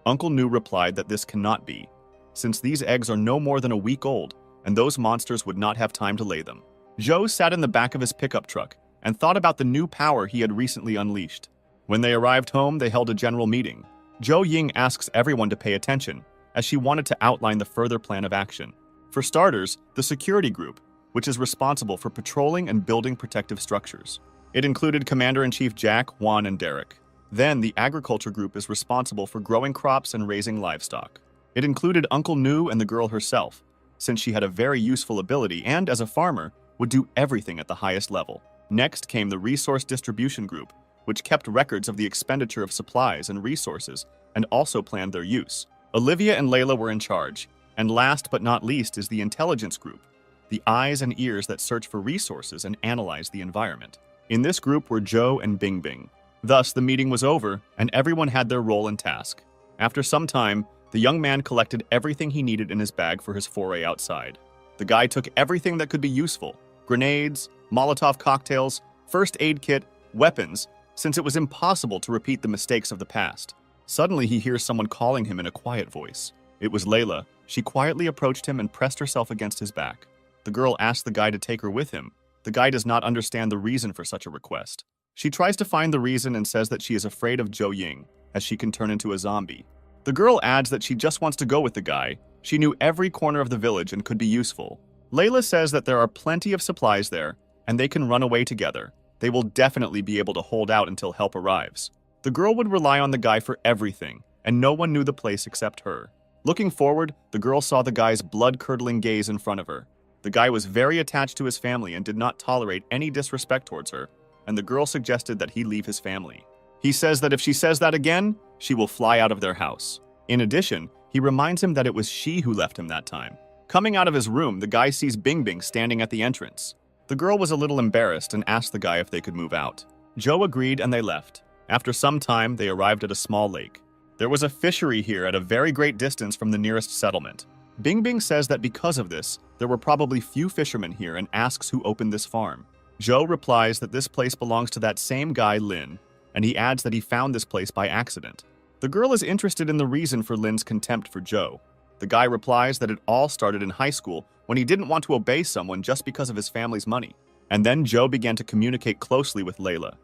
Uncle Nu replied that this cannot be, since these eggs are no more than a week old, and those monsters would not have time to lay them. Joe sat in the back of his pickup truck and thought about the new power he had recently unleashed. When they arrived home, they held a general meeting. Zhou Ying asks everyone to pay attention, as she wanted to outline the further plan of action. For starters, the security group, which is responsible for patrolling and building protective structures. It included Commander-in-Chief Jack, Juan, and Derek. Then, the agriculture group is responsible for growing crops and raising livestock. It included Uncle Nu and the girl herself, since she had a very useful ability and, as a farmer, would do everything at the highest level. Next came the resource distribution group, which kept records of the expenditure of supplies and resources and also planned their use. Olivia and Layla were in charge, and last but not least is the intelligence group, the eyes and ears that search for resources and analyze the environment. In this group were Joe and Bing Bing. Thus, the meeting was over, and everyone had their role and task. After some time, the young man collected everything he needed in his bag for his foray outside. The guy took everything that could be useful: grenades, Molotov cocktails, first aid kit, weapons, since it was impossible to repeat the mistakes of the past. Suddenly, he hears someone calling him in a quiet voice. It was Layla. She quietly approached him and pressed herself against his back. The girl asked the guy to take her with him. The guy does not understand the reason for such a request. She tries to find the reason and says that she is afraid of Zhou Ying, as she can turn into a zombie. The girl adds that she just wants to go with the guy. She knew every corner of the village and could be useful. Layla says that there are plenty of supplies there, and they can run away together. They will definitely be able to hold out until help arrives. The girl would rely on the guy for everything, and no one knew the place except her. Looking forward, the girl saw the guy's blood-curdling gaze in front of her. The guy was very attached to his family and did not tolerate any disrespect towards her, and the girl suggested that he leave his family. He says that if she says that again, she will fly out of their house. In addition, he reminds him that it was she who left him that time. Coming out of his room, the guy sees Bingbing standing at the entrance. The girl was a little embarrassed and asked the guy if they could move out. Joe agreed and they left. After some time, they arrived at a small lake. There was a fishery here at a very great distance from the nearest settlement. Bingbing says that because of this, there were probably few fishermen here and asks who opened this farm. Joe replies that this place belongs to that same guy, Lin, and he adds that he found this place by accident. The girl is interested in the reason for Lin's contempt for Joe. The guy replies that it all started in high school when he didn't want to obey someone just because of his family's money. And then Joe began to communicate closely with Layla,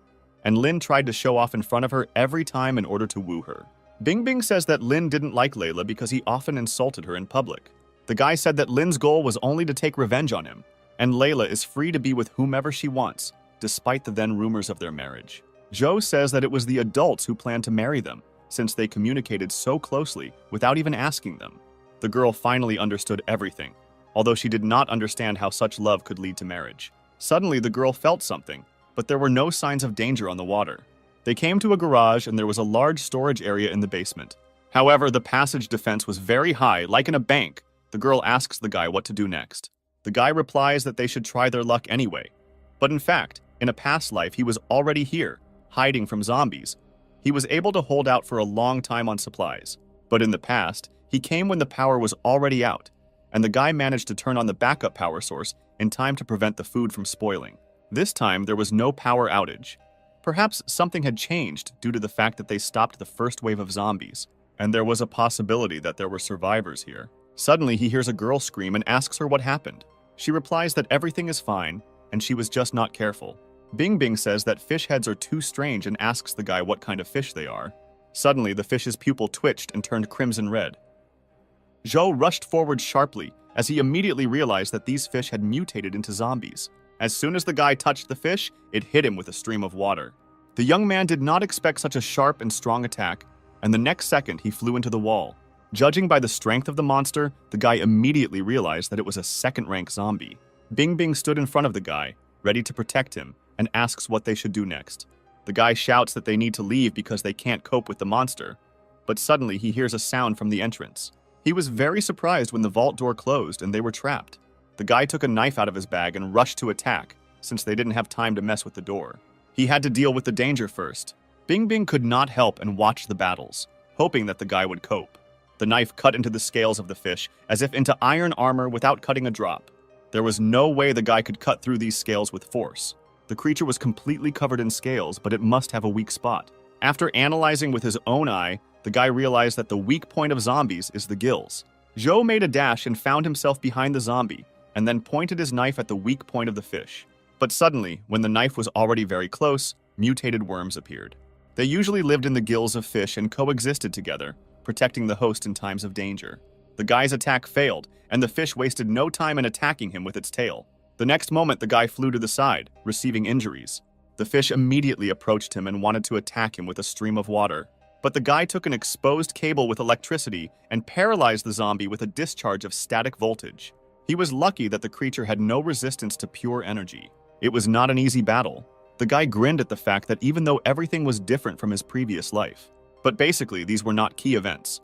and Lin tried to show off in front of her every time in order to woo her. Bingbing says that Lin didn't like Layla because he often insulted her in public. The guy said that Lin's goal was only to take revenge on him, and Layla is free to be with whomever she wants, despite the then rumors of their marriage. Joe says that it was the adults who planned to marry them, since they communicated so closely without even asking them. The girl finally understood everything, although she did not understand how such love could lead to marriage. Suddenly, the girl felt something, but there were no signs of danger on the water. They came to a garage and there was a large storage area in the basement. However, the passage defense was very high, like in a bank. The girl asks the guy what to do next. The guy replies that they should try their luck anyway. But in fact, in a past life, he was already here, hiding from zombies. He was able to hold out for a long time on supplies. But in the past, he came when the power was already out, and the guy managed to turn on the backup power source in time to prevent the food from spoiling. This time, there was no power outage. Perhaps something had changed due to the fact that they stopped the first wave of zombies, and there was a possibility that there were survivors here. Suddenly, he hears a girl scream and asks her what happened. She replies that everything is fine, and she was just not careful. Bingbing says that fish heads are too strange and asks the guy what kind of fish they are. Suddenly, the fish's pupil twitched and turned crimson red. Zhou rushed forward sharply as he immediately realized that these fish had mutated into zombies. As soon as the guy touched the fish, it hit him with a stream of water. The young man did not expect such a sharp and strong attack, and the next second he flew into the wall. Judging by the strength of the monster, the guy immediately realized that it was a second-rank zombie. Bingbing stood in front of the guy, ready to protect him, and asks what they should do next. The guy shouts that they need to leave because they can't cope with the monster, but suddenly he hears a sound from the entrance. He was very surprised when the vault door closed and they were trapped. The guy took a knife out of his bag and rushed to attack, since they didn't have time to mess with the door. He had to deal with the danger first. Bingbing could not help and watch the battles, hoping that the guy would cope. The knife cut into the scales of the fish, as if into iron armor without cutting a drop. There was no way the guy could cut through these scales with force. The creature was completely covered in scales, but it must have a weak spot. After analyzing with his own eye, the guy realized that the weak point of zombies is the gills. Zhou made a dash and found himself behind the zombie, and then pointed his knife at the weak point of the fish. But suddenly, when the knife was already very close, mutated worms appeared. They usually lived in the gills of fish and coexisted together, protecting the host in times of danger. The guy's attack failed, and the fish wasted no time in attacking him with its tail. The next moment, the guy flew to the side, receiving injuries. The fish immediately approached him and wanted to attack him with a stream of water. But the guy took an exposed cable with electricity and paralyzed the zombie with a discharge of static voltage. He was lucky that the creature had no resistance to pure energy. It was not an easy battle. The guy grinned at the fact that even though everything was different from his previous life, but basically these were not key events.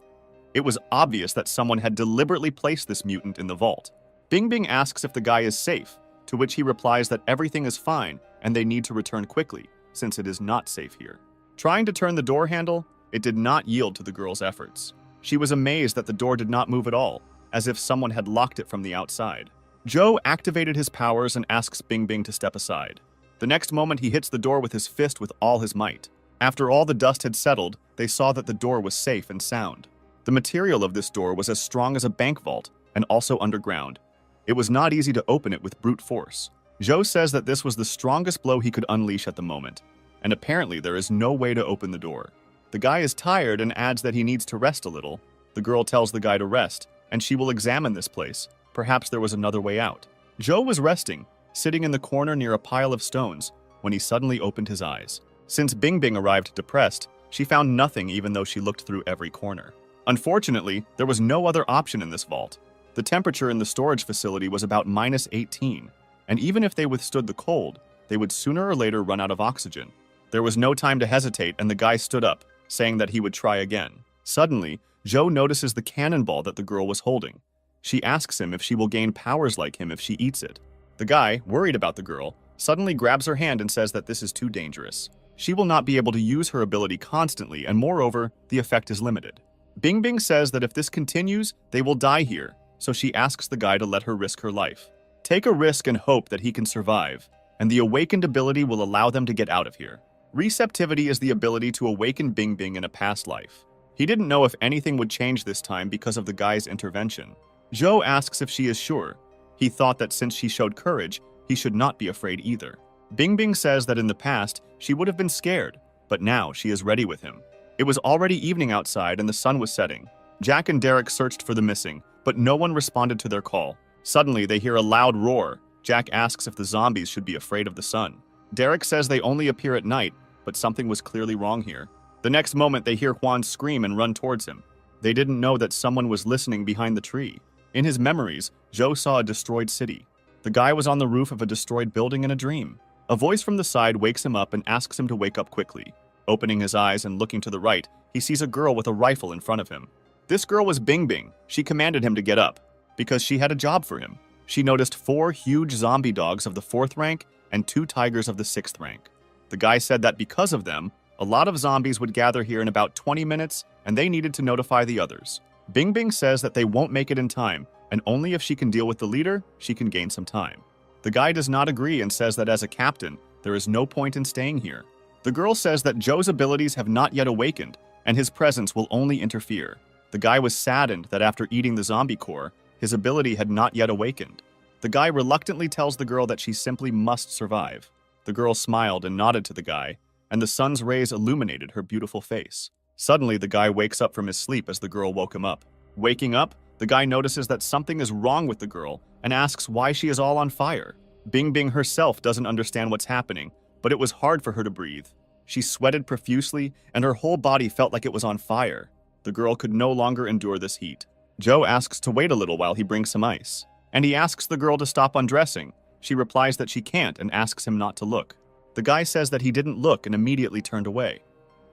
It was obvious that someone had deliberately placed this mutant in the vault. Bingbing asks if the guy is safe, to which he replies that everything is fine and they need to return quickly, since it is not safe here. Trying to turn the door handle, it did not yield to the girl's efforts. She was amazed that the door did not move at all, as if someone had locked it from the outside. Zhou activated his powers and asks Bingbing to step aside. The next moment, he hits the door with his fist with all his might. After all the dust had settled, they saw that the door was safe and sound. The material of this door was as strong as a bank vault, and also underground. It was not easy to open it with brute force. Joe says that this was the strongest blow he could unleash at the moment, and apparently there is no way to open the door. The guy is tired and adds that he needs to rest a little. The girl tells the guy to rest, and she will examine this place. Perhaps there was another way out. Joe was resting, sitting in the corner near a pile of stones, when he suddenly opened his eyes. Since Bing Bing arrived depressed, she found nothing even though she looked through every corner. Unfortunately, there was no other option in this vault. The temperature in the storage facility was about -18, and even if they withstood the cold, they would sooner or later run out of oxygen. There was no time to hesitate, and the guy stood up, saying that he would try again. Suddenly, Joe notices the cannonball that the girl was holding. She asks him if she will gain powers like him if she eats it. The guy, worried about the girl, suddenly grabs her hand and says that this is too dangerous. She will not be able to use her ability constantly, and moreover, the effect is limited. Bing Bing says that if this continues, they will die here, so she asks the guy to let her risk her life. Take a risk and hope that he can survive, and the awakened ability will allow them to get out of here. Receptivity is the ability to awaken Bing Bing in a past life. He didn't know if anything would change this time because of the guy's intervention. Joe asks if she is sure. He thought that since she showed courage, he should not be afraid either. Bing Bing says that in the past, she would have been scared, but now she is ready with him. It was already evening outside and the sun was setting. Jack and Derek searched for the missing, but no one responded to their call. Suddenly, they hear a loud roar. Jack asks if the zombies should be afraid of the sun. Derek says they only appear at night, but something was clearly wrong here. The next moment, they hear Juan scream and run towards him. They didn't know that someone was listening behind the tree. In his memories, Joe saw a destroyed city. The guy was on the roof of a destroyed building in a dream. A voice from the side wakes him up and asks him to wake up quickly. Opening his eyes and looking to the right, he sees a girl with a rifle in front of him. This girl was Bing Bing. She commanded him to get up, because she had a job for him. She noticed 4 huge zombie dogs of the 4th rank and 2 tigers of the 6th rank. The guy said that because of them, a lot of zombies would gather here in about 20 minutes, and they needed to notify the others. Bing Bing says that they won't make it in time, and only if she can deal with the leader, she can gain some time. The guy does not agree and says that as a captain, there is no point in staying here. The girl says that Joe's abilities have not yet awakened, and his presence will only interfere. The guy was saddened that after eating the zombie core, his ability had not yet awakened. The guy reluctantly tells the girl that she simply must survive. The girl smiled and nodded to the guy, and the sun's rays illuminated her beautiful face. Suddenly, the guy wakes up from his sleep as the girl woke him up. Waking up, the guy notices that something is wrong with the girl and asks why she is all on fire. Bing Bing herself doesn't understand what's happening, but it was hard for her to breathe. She sweated profusely, and her whole body felt like it was on fire. The girl could no longer endure this heat. Joe asks to wait a little while he brings some ice, and he asks the girl to stop undressing. She replies that she can't and asks him not to look. The guy says that he didn't look and immediately turned away.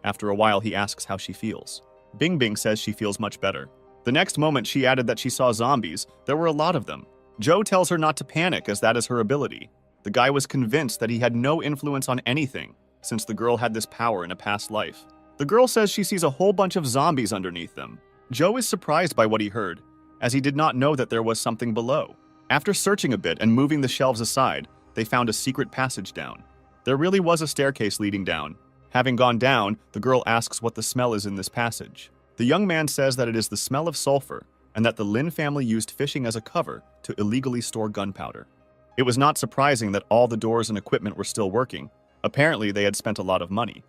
After a while, he asks how she feels. Bing Bing says she feels much better. The next moment, she added that she saw zombies. There were a lot of them. Joe tells her not to panic, as that is her ability. The guy was convinced that he had no influence on anything, since the girl had this power in a past life. The girl says she sees a whole bunch of zombies underneath them. Joe is surprised by what he heard, as he did not know that there was something below. After searching a bit and moving the shelves aside, they found a secret passage down. There really was a staircase leading down. Having gone down, the girl asks what the smell is in this passage. The young man says that it is the smell of sulfur, and that the Lin family used fishing as a cover to illegally store gunpowder. It was not surprising that all the doors and equipment were still working. Apparently, they had spent a lot of money.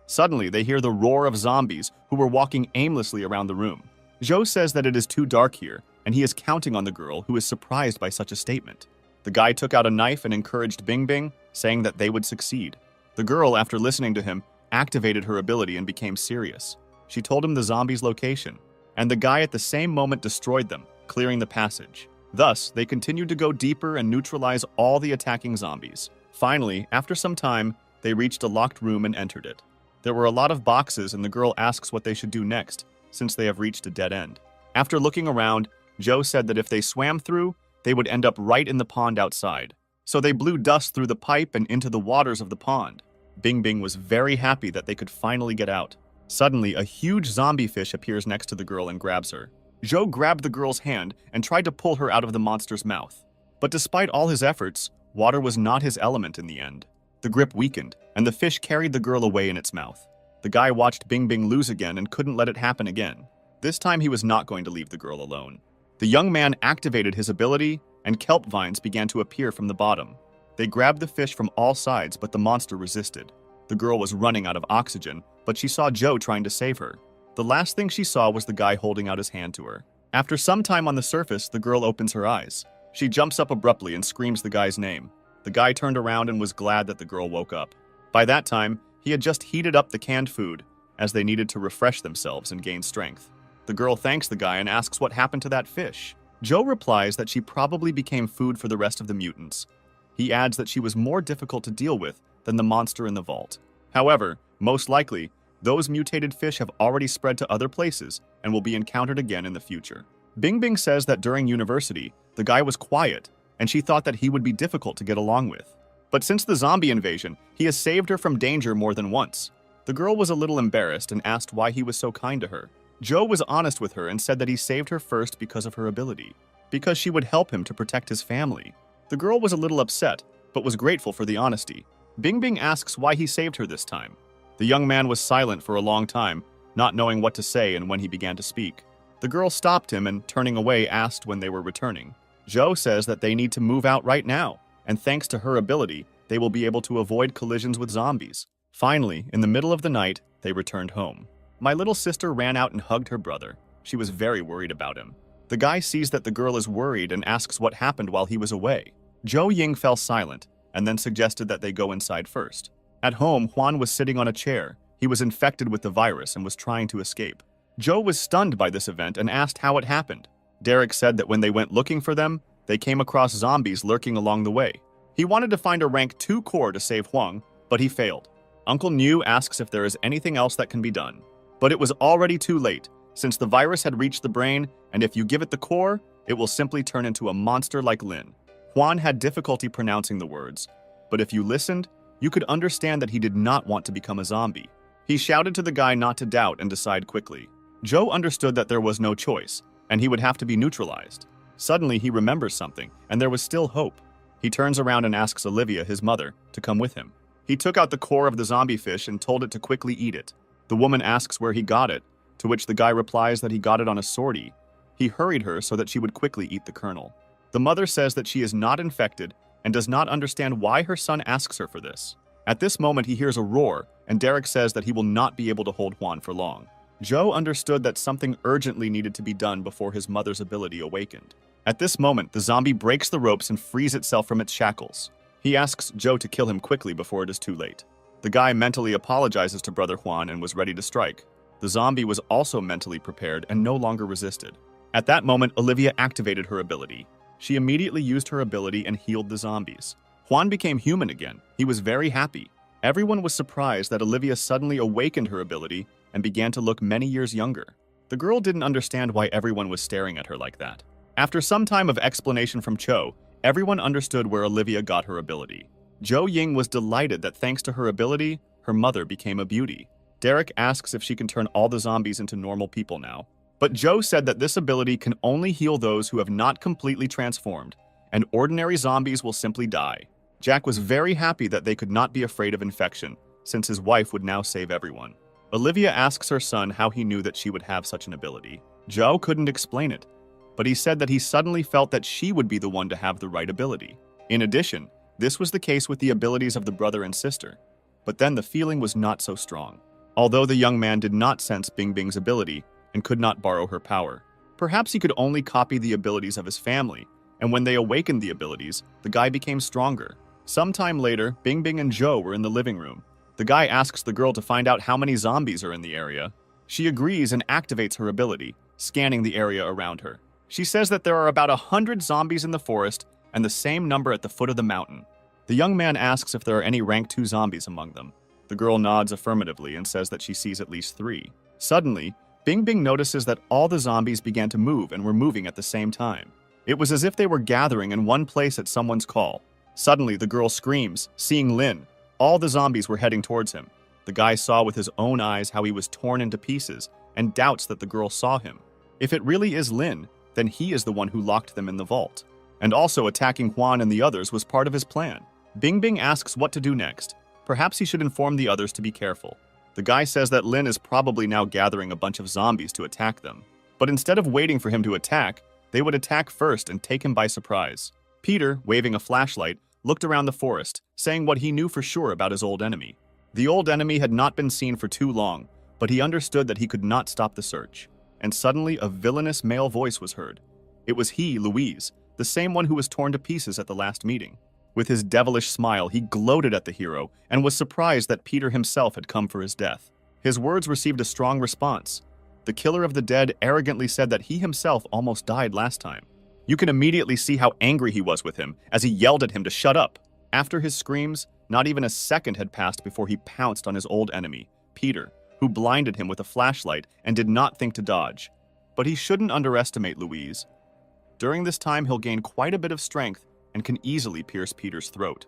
Suddenly, they hear the roar of zombies who were walking aimlessly around the room. Joe says that it is too dark here, and he is counting on the girl, who is surprised by such a statement. The guy took out a knife and encouraged Bing Bing, saying that they would succeed. The girl, after listening to him, activated her ability and became serious. She told him the zombies' location, and the guy at the same moment destroyed them, clearing the passage. Thus, they continued to go deeper and neutralize all the attacking zombies. Finally, after some time, they reached a locked room and entered it. There were a lot of boxes, and the girl asks what they should do next, since they have reached a dead end. After looking around, Joe said that if they swam through, they would end up right in the pond outside. So they blew dust through the pipe and into the waters of the pond. Bing Bing was very happy that they could finally get out. Suddenly, a huge zombie fish appears next to the girl and grabs her. Joe grabbed the girl's hand and tried to pull her out of the monster's mouth. But despite all his efforts, Water was not his element in the end. The grip weakened, and the fish carried the girl away in its mouth. The guy watched Bing Bing lose again and couldn't let it happen again. This time he was not going to leave the girl alone. The young man activated his ability, and kelp vines began to appear from the bottom. They grabbed the fish from all sides, but the monster resisted. The girl was running out of oxygen, but she saw Joe trying to save her. The last thing she saw was the guy holding out his hand to her. After some time on the surface, the girl opens her eyes. She jumps up abruptly and screams the guy's name. The guy turned around and was glad that the girl woke up. By that time, he had just heated up the canned food, as they needed to refresh themselves and gain strength. The girl thanks the guy and asks what happened to that fish. Joe replies that she probably became food for the rest of the mutants. He adds that she was more difficult to deal with than the monster in the vault. However, most likely, those mutated fish have already spread to other places and will be encountered again in the future. Bing Bing says that during university, the guy was quiet, and she thought that he would be difficult to get along with. But since the zombie invasion, he has saved her from danger more than once. The girl was a little embarrassed and asked why he was so kind to her. Joe was honest with her and said that he saved her first because of her ability, because she would help him to protect his family. The girl was a little upset, but was grateful for the honesty. Bing Bing asks why he saved her this time. The young man was silent for a long time, not knowing what to say and when he began to speak. The girl stopped him and, turning away, asked when they were returning. Joe says that they need to move out right now, and thanks to her ability, they will be able to avoid collisions with zombies. Finally, in the middle of the night, they returned home. My little sister ran out and hugged her brother. She was very worried about him. The guy sees that the girl is worried and asks what happened while he was away. Joe Ying fell silent, and then suggested that they go inside first. At home, Juan was sitting on a chair. He was infected with the virus and was trying to escape. Joe was stunned by this event and asked how it happened. Derek said that when they went looking for them, they came across zombies lurking along the way. He wanted to find a rank 2 core to save Huang, but he failed. Uncle Niu asks if there is anything else that can be done. But it was already too late, since the virus had reached the brain, and if you give it the core, it will simply turn into a monster like Lin. Juan had difficulty pronouncing the words, but if you listened, you could understand that he did not want to become a zombie. He shouted to the guy not to doubt and decide quickly. Joe understood that there was no choice, and he would have to be neutralized. Suddenly, he remembers something, and there was still hope. He turns around and asks Olivia, his mother, to come with him. He took out the core of the zombie fish and told it to quickly eat it. The woman asks where he got it, to which the guy replies that he got it on a sortie. He hurried her so that she would quickly eat the kernel. The mother says that she is not infected and does not understand why her son asks her for this. At this moment, he hears a roar, and Derek says that he will not be able to hold Juan for long. Joe understood that something urgently needed to be done before his mother's ability awakened. At this moment, the zombie breaks the ropes and frees itself from its shackles. He asks Joe to kill him quickly before it is too late. The guy mentally apologizes to Brother Juan and was ready to strike. The zombie was also mentally prepared and no longer resisted. At that moment, Olivia activated her ability. She immediately used her ability and healed the zombies. Juan became human again. He was very happy. Everyone was surprised that Olivia suddenly awakened her ability and began to look many years younger. The girl didn't understand why everyone was staring at her like that. After some time of explanation from Cho, everyone understood where Olivia got her ability. Joe Ying was delighted that thanks to her ability, her mother became a beauty. Derek asks if she can turn all the zombies into normal people now. But Joe said that this ability can only heal those who have not completely transformed, and ordinary zombies will simply die. Jack was very happy that they could not be afraid of infection, since his wife would now save everyone. Olivia asks her son how he knew that she would have such an ability. Joe couldn't explain it, but he said that he suddenly felt that she would be the one to have the right ability. In addition, this was the case with the abilities of the brother and sister. But then the feeling was not so strong. Although the young man did not sense Bing Bing's ability and could not borrow her power, perhaps he could only copy the abilities of his family, and when they awakened the abilities, the guy became stronger. Sometime later, Bing Bing and Joe were in the living room. The guy asks the girl to find out how many zombies are in the area. She agrees and activates her ability, scanning the area around her. She says that there are about 100 zombies in the forest and the same number at the foot of the mountain. The young man asks if there are any rank 2 zombies among them. The girl nods affirmatively and says that she sees at least 3. Suddenly, Bing Bing notices that all the zombies began to move and were moving at the same time. It was as if they were gathering in one place at someone's call. Suddenly, the girl screams, seeing Lin. All the zombies were heading towards him. The guy saw with his own eyes how he was torn into pieces and doubts that the girl saw him. If it really is Lin, then he is the one who locked them in the vault. And also attacking Juan and the others was part of his plan. Bing Bing asks what to do next. Perhaps he should inform the others to be careful. The guy says that Lin is probably now gathering a bunch of zombies to attack them. But instead of waiting for him to attack, they would attack first and take him by surprise. Peter, waving a flashlight, looked around the forest, saying what he knew for sure about his old enemy. The old enemy had not been seen for too long, but he understood that he could not stop the search. And suddenly a villainous male voice was heard. It was he, Louise, the same one who was torn to pieces at the last meeting. With his devilish smile, he gloated at the hero and was surprised that Peter himself had come for his death. His words received a strong response. The killer of the dead arrogantly said that he himself almost died last time. You can immediately see how angry he was with him as he yelled at him to shut up. After his screams, not even a second had passed before he pounced on his old enemy, Peter, who blinded him with a flashlight and did not think to dodge. But he shouldn't underestimate Louise. During this time, he'll gain quite a bit of strength and can easily pierce Peter's throat.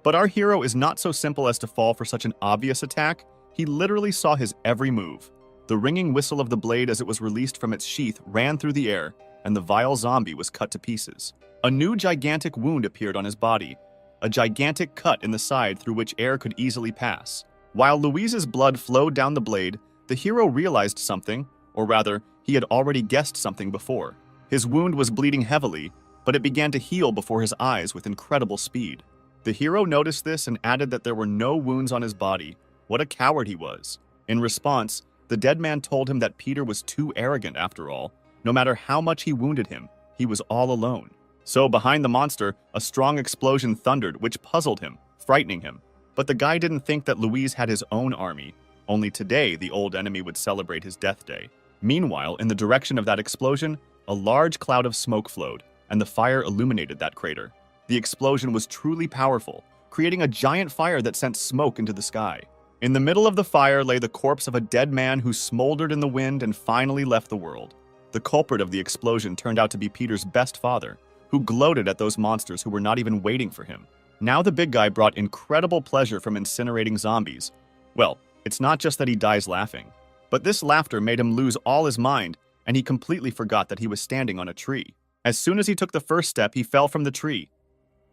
But our hero is not so simple as to fall for such an obvious attack. He literally saw his every move. The ringing whistle of the blade as it was released from its sheath ran through the air, and the vile zombie was cut to pieces. A new gigantic wound appeared on his body, a gigantic cut in the side through which air could easily pass. While Louise's blood flowed down the blade, the hero realized something, or rather, he had already guessed something before. His wound was bleeding heavily, but it began to heal before his eyes with incredible speed. The hero noticed this and added that there were no wounds on his body. What a coward he was. In response, the dead man told him that Peter was too arrogant after all. No matter how much he wounded him, he was all alone. So behind the monster, a strong explosion thundered, which puzzled him, frightening him. But the guy didn't think that Louise had his own army. Only today, the old enemy would celebrate his death day. Meanwhile, in the direction of that explosion, a large cloud of smoke flowed, and the fire illuminated that crater. The explosion was truly powerful, creating a giant fire that sent smoke into the sky. In the middle of the fire lay the corpse of a dead man who smoldered in the wind and finally left the world. The culprit of the explosion turned out to be Peter's best father, who gloated at those monsters who were not even waiting for him. Now the big guy brought incredible pleasure from incinerating zombies. Well, it's not just that he dies laughing, but this laughter made him lose all his mind, and he completely forgot that he was standing on a tree. As soon as he took the first step, he fell from the tree.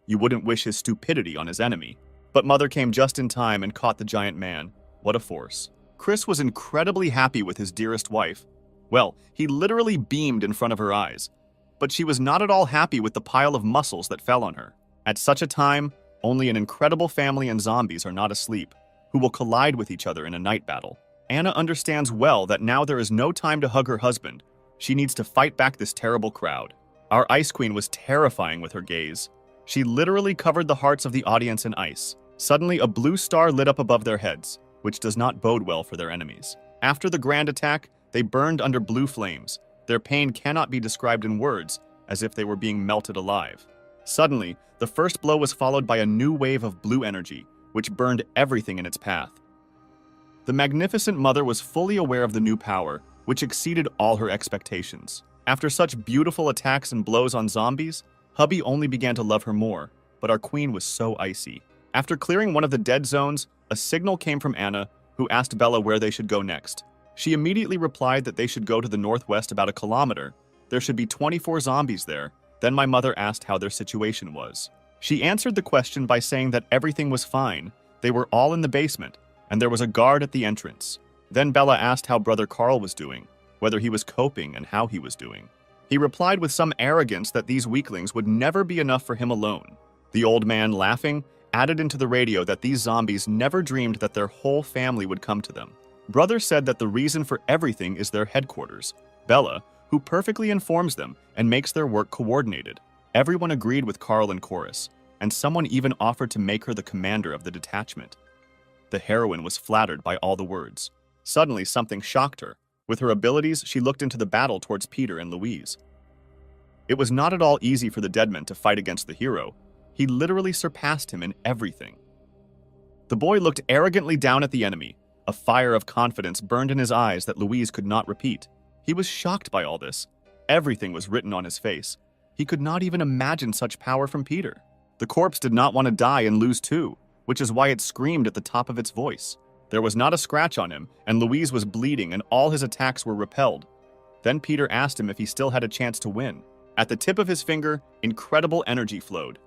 You wouldn't wish his stupidity on his enemy. But Mother came just in time and caught the giant man. What a force. Chris was incredibly happy with his dearest wife. Well, he literally beamed in front of her eyes. But she was not at all happy with the pile of muscles that fell on her. At such a time, only an incredible family and zombies are not asleep, who will collide with each other in a night battle. Anna understands well that now there is no time to hug her husband. She needs to fight back this terrible crowd. Our Ice Queen was terrifying with her gaze. She literally covered the hearts of the audience in ice. Suddenly, a blue star lit up above their heads, which does not bode well for their enemies. After the grand attack, they burned under blue flames. Their pain cannot be described in words, as if they were being melted alive. Suddenly, the first blow was followed by a new wave of blue energy, which burned everything in its path. The magnificent mother was fully aware of the new power, which exceeded all her expectations. After such beautiful attacks and blows on zombies, hubby only began to love her more, but our queen was so icy. After clearing one of the dead zones, a signal came from Anna, who asked Bella where they should go next. She immediately replied that they should go to the northwest about 1 kilometer. There should be 24 zombies there. Then my mother asked how their situation was. She answered the question by saying that everything was fine. They were all in the basement, and there was a guard at the entrance. Then Bella asked how brother Carl was doing, whether he was coping and how he was doing. He replied with some arrogance that these weaklings would never be enough for him alone. The old man, laughing, added into the radio that these zombies never dreamed that their whole family would come to them. Brother said that the reason for everything is their headquarters, Bella, who perfectly informs them and makes their work coordinated. Everyone agreed with Carl and Chorus, and someone even offered to make her the commander of the detachment. The heroine was flattered by all the words. Suddenly, something shocked her. With her abilities, she looked into the battle towards Peter and Louise. It was not at all easy for the Deadman to fight against the hero. He literally surpassed him in everything. The boy looked arrogantly down at the enemy. A fire of confidence burned in his eyes that Louise could not repeat. He was shocked by all this. Everything was written on his face. He could not even imagine such power from Peter. The corpse did not want to die and lose too, which is why it screamed at the top of its voice. There was not a scratch on him, and Louise was bleeding and all his attacks were repelled. Then Peter asked him if he still had a chance to win. At the tip of his finger, incredible energy flowed.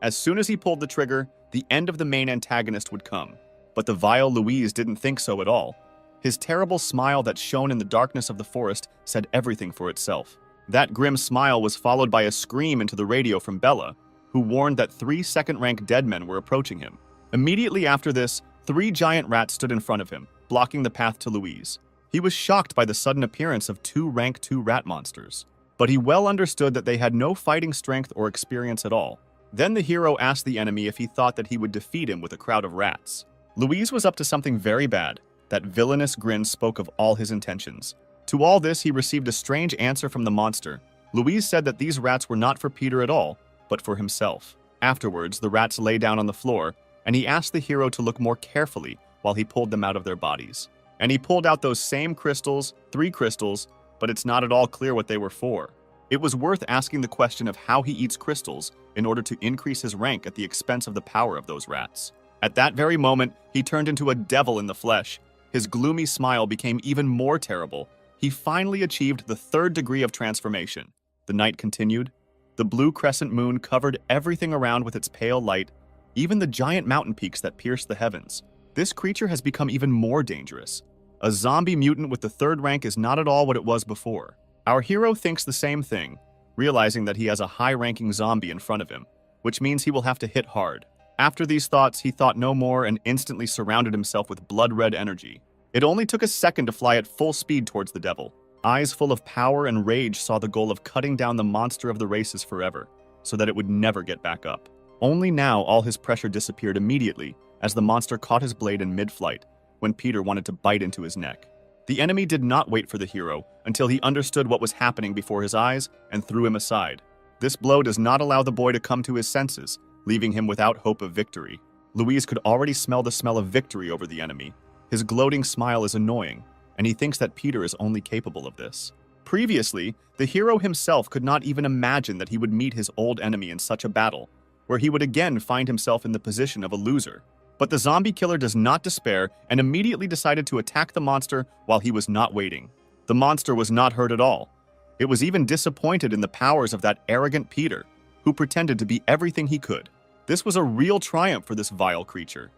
As soon as he pulled the trigger, the end of the main antagonist would come. But the vile Louise didn't think so at all. His terrible smile that shone in the darkness of the forest said everything for itself. That grim smile was followed by a scream into the radio from Bella, who warned that 3 second-rank dead men were approaching him. Immediately after this, 3 giant rats stood in front of him, blocking the path to Louise. He was shocked by the sudden appearance of 2 rank 2 rat monsters, but he well understood that they had no fighting strength or experience at all. Then the hero asked the enemy if he thought that he would defeat him with a crowd of rats. Louise was up to something very bad. That villainous grin spoke of all his intentions. To all this, he received a strange answer from the monster. Louise said that these rats were not for Peter at all, but for himself. Afterwards, the rats lay down on the floor, and he asked the hero to look more carefully while he pulled them out of their bodies. And he pulled out those same crystals, 3 crystals, but it's not at all clear what they were for. It was worth asking the question of how he eats crystals in order to increase his rank at the expense of the power of those rats. At that very moment, he turned into a devil in the flesh. His gloomy smile became even more terrible. He finally achieved the 3rd degree of transformation. The night continued. The blue crescent moon covered everything around with its pale light, even the giant mountain peaks that pierced the heavens. This creature has become even more dangerous. A zombie mutant with the 3rd rank is not at all what it was before. Our hero thinks the same thing, realizing that he has a high-ranking zombie in front of him, which means he will have to hit hard. After these thoughts, he thought no more and instantly surrounded himself with blood-red energy. It only took a second to fly at full speed towards the devil. Eyes full of power and rage saw the goal of cutting down the monster of the races forever, so that it would never get back up. Only now all his pressure disappeared immediately as the monster caught his blade in mid-flight when Peter wanted to bite into his neck. The enemy did not wait for the hero until he understood what was happening before his eyes and threw him aside. This blow does not allow the boy to come to his senses, leaving him without hope of victory. Louise could already smell the smell of victory over the enemy. His gloating smile is annoying, and he thinks that Peter is only capable of this. Previously, the hero himself could not even imagine that he would meet his old enemy in such a battle, where he would again find himself in the position of a loser. But the zombie killer does not despair and immediately decided to attack the monster while he was not waiting. The monster was not hurt at all. It was even disappointed in the powers of that arrogant Peter, who pretended to be everything he could. This was a real triumph for this vile creature.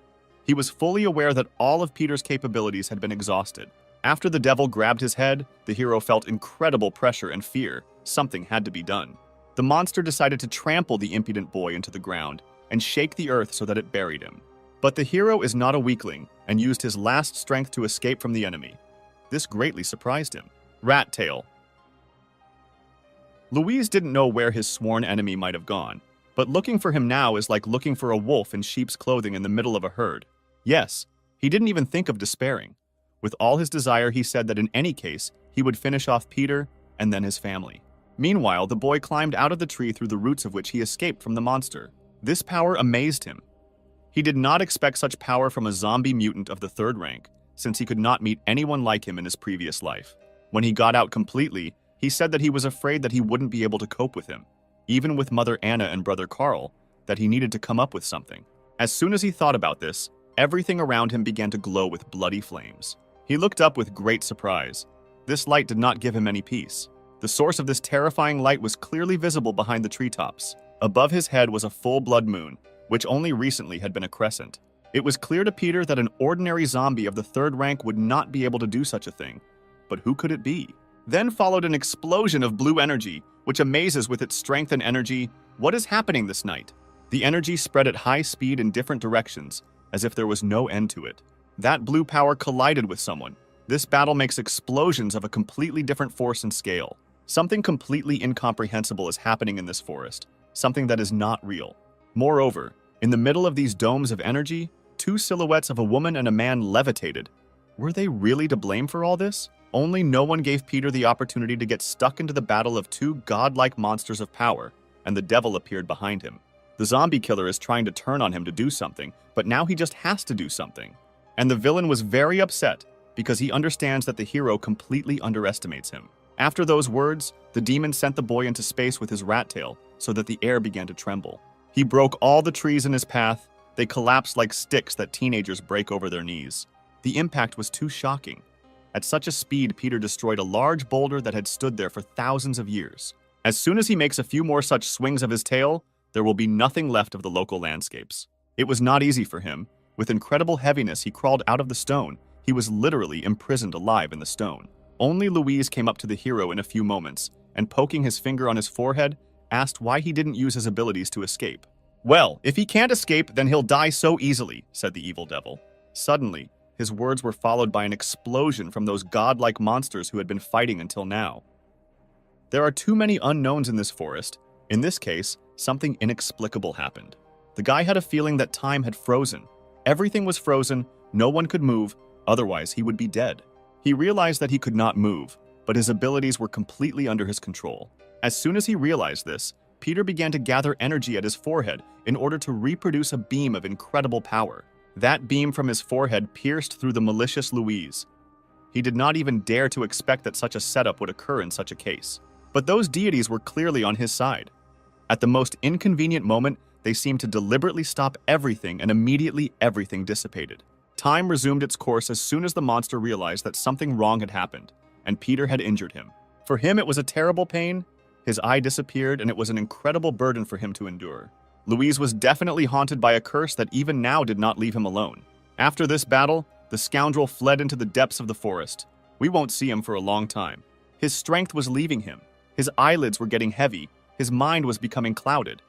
He was fully aware that all of Peter's capabilities had been exhausted. After the devil grabbed his head, the hero felt incredible pressure and fear. Something had to be done. The monster decided to trample the impudent boy into the ground and shake the earth so that it buried him. But the hero is not a weakling and used his last strength to escape from the enemy. This greatly surprised him. Rat Tail. Louise didn't know where his sworn enemy might have gone, but looking for him now is like looking for a wolf in sheep's clothing in the middle of a herd. Yes, he didn't even think of despairing. With all his desire, he said that in any case, he would finish off Peter and then his family. Meanwhile, the boy climbed out of the tree through the roots of which he escaped from the monster. This power amazed him. He did not expect such power from a zombie mutant of the 3rd rank, since he could not meet anyone like him in his previous life. When he got out completely, he said that he was afraid that he wouldn't be able to cope with him, even with Mother Anna and Brother Carl, that he needed to come up with something. As soon as he thought about this, everything around him began to glow with bloody flames. He looked up with great surprise. This light did not give him any peace. The source of this terrifying light was clearly visible behind the treetops. Above his head was a full blood moon, which only recently had been a crescent. It was clear to Peter that an ordinary zombie of the 3rd rank would not be able to do such a thing. But who could it be? Then followed an explosion of blue energy, which amazes with its strength and energy. What is happening this night? The energy spread at high speed in different directions, as if there was no end to it. That blue power collided with someone. This battle makes explosions of a completely different force and scale. Something completely incomprehensible is happening in this forest, something that is not real. Moreover, in the middle of these domes of energy, 2 silhouettes of a woman and a man levitated. Were they really to blame for all this? Only no one gave Peter the opportunity to get stuck into the battle of 2 godlike monsters of power, and the devil appeared behind him. The zombie killer is trying to turn on him to do something, but now he just has to do something. And the villain was very upset because he understands that the hero completely underestimates him. After those words, the demon sent the boy into space with his rat tail so that the air began to tremble. He broke all the trees in his path. They collapsed like sticks that teenagers break over their knees. The impact was too shocking. At such a speed, Peter destroyed a large boulder that had stood there for thousands of years. As soon as he makes a few more such swings of his tail, there will be nothing left of the local landscapes. It was not easy for him. With incredible heaviness, he crawled out of the stone. He was literally imprisoned alive in the stone. Only Louise came up to the hero in a few moments, and poking his finger on his forehead, asked why he didn't use his abilities to escape. "Well, if he can't escape, then he'll die so easily," said the evil devil. Suddenly, his words were followed by an explosion from those godlike monsters who had been fighting until now. There are too many unknowns in this forest. In this case, something inexplicable happened. The guy had a feeling that time had frozen. Everything was frozen, no one could move, otherwise he would be dead. He realized that he could not move, but his abilities were completely under his control. As soon as he realized this, Peter began to gather energy at his forehead in order to reproduce a beam of incredible power. That beam from his forehead pierced through the malicious Louise. He did not even dare to expect that such a setup would occur in such a case. But those deities were clearly on his side. At the most inconvenient moment, they seemed to deliberately stop everything, and immediately everything dissipated. Time resumed its course as soon as the monster realized that something wrong had happened, and Peter had injured him. For him, it was a terrible pain. His eye disappeared, and it was an incredible burden for him to endure. Louise was definitely haunted by a curse that even now did not leave him alone. After this battle, the scoundrel fled into the depths of the forest. We won't see him for a long time. His strength was leaving him. His eyelids were getting heavy. His mind was becoming clouded.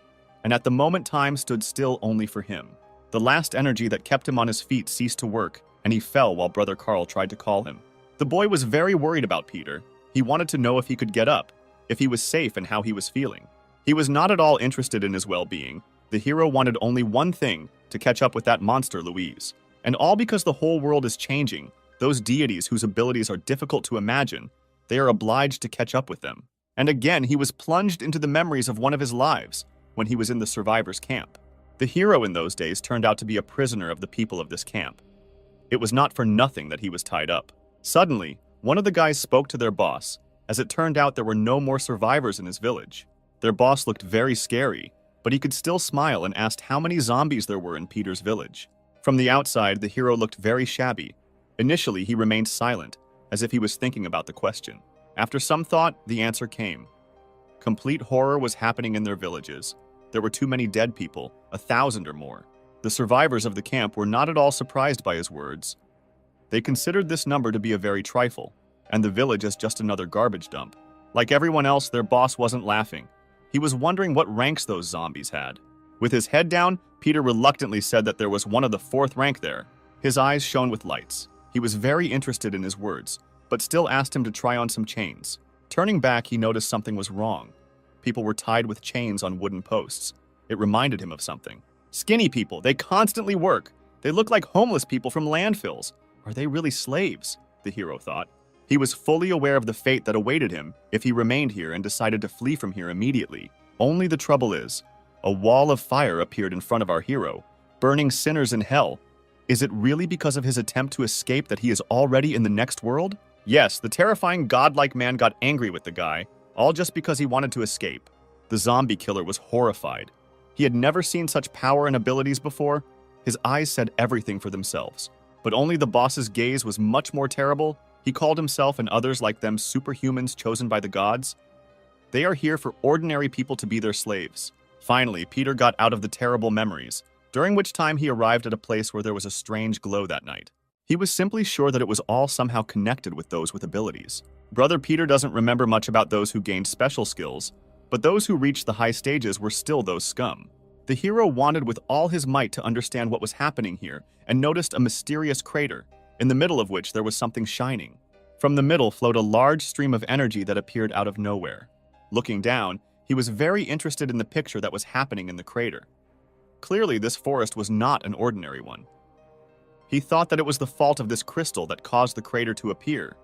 And at the moment, time stood still only for him. The last energy that kept him on his feet ceased to work, and he fell while Brother Carl tried to call him. The boy was very worried about Peter. He wanted to know if he could get up, if he was safe, and how he was feeling. He was not at all interested in his well-being. The hero wanted only one thing, to catch up with that monster Louise. And all because the whole world is changing. Those deities whose abilities are difficult to imagine, they are obliged to catch up with them. And again, he was plunged into the memories of one of his lives, when he was in the survivors' camp. The hero in those days turned out to be a prisoner of the people of this camp. It was not for nothing that he was tied up. Suddenly, one of the guys spoke to their boss. As it turned out, there were no more survivors in his village. Their boss looked very scary, but he could still smile and asked how many zombies there were in Peter's village. From the outside, the hero looked very shabby. Initially, he remained silent, as if he was thinking about the question. After some thought, the answer came. Complete horror was happening in their villages. There were too many dead people, 1,000 or more. The survivors of the camp were not at all surprised by his words. They considered this number to be a very trifle, and the village as just another garbage dump. Like everyone else, their boss wasn't laughing. He was wondering what ranks those zombies had. With his head down, Peter reluctantly said that there was one of the 4th rank there. His eyes shone with lights. He was very interested in his words, but still asked him to try on some chains. Turning back, he noticed something was wrong. People were tied with chains on wooden posts. It reminded him of something. Skinny people, they constantly work. They look like homeless people from landfills. Are they really slaves? The hero thought. He was fully aware of the fate that awaited him if he remained here and decided to flee from here immediately. Only the trouble is, a wall of fire appeared in front of our hero, burning sinners in hell. Is it really because of his attempt to escape that he is already in the next world? Yes, the terrifying godlike man got angry with the guy, all just because he wanted to escape. The zombie killer was horrified. He had never seen such power and abilities before. His eyes said everything for themselves. But only the boss's gaze was much more terrible. He called himself and others like them superhumans chosen by the gods. They are here for ordinary people to be their slaves. Finally, Peter got out of the terrible memories, during which time he arrived at a place where there was a strange glow that night. He was simply sure that it was all somehow connected with those with abilities. Brother Peter doesn't remember much about those who gained special skills, but those who reached the high stages were still those scum. The hero wanted with all his might to understand what was happening here and noticed a mysterious crater, in the middle of which there was something shining. From the middle flowed a large stream of energy that appeared out of nowhere. Looking down, he was very interested in the picture that was happening in the crater. Clearly, this forest was not an ordinary one. He thought that it was the fault of this crystal that caused the crater to appear.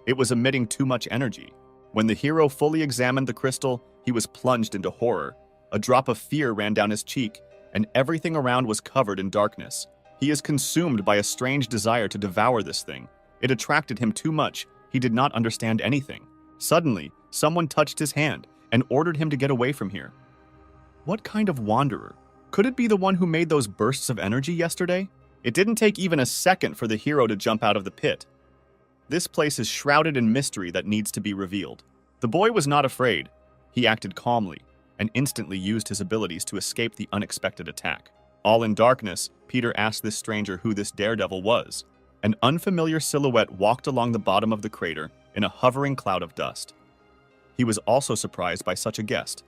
It was emitting too much energy. When the hero fully examined the crystal, he was plunged into horror. A drop of fear ran down his cheek, and everything around was covered in darkness. He is consumed by a strange desire to devour this thing. It attracted him too much. He did not understand anything. Suddenly, someone touched his hand and ordered him to get away from here. What kind of wanderer? Could it be the one who made those bursts of energy yesterday? It didn't take even a second for the hero to jump out of the pit. This place is shrouded in mystery that needs to be revealed. The boy was not afraid. He acted calmly and instantly used his abilities to escape the unexpected attack. All in darkness, Peter asked this stranger who this daredevil was. An unfamiliar silhouette walked along the bottom of the crater in a hovering cloud of dust. He was also surprised by such a guest.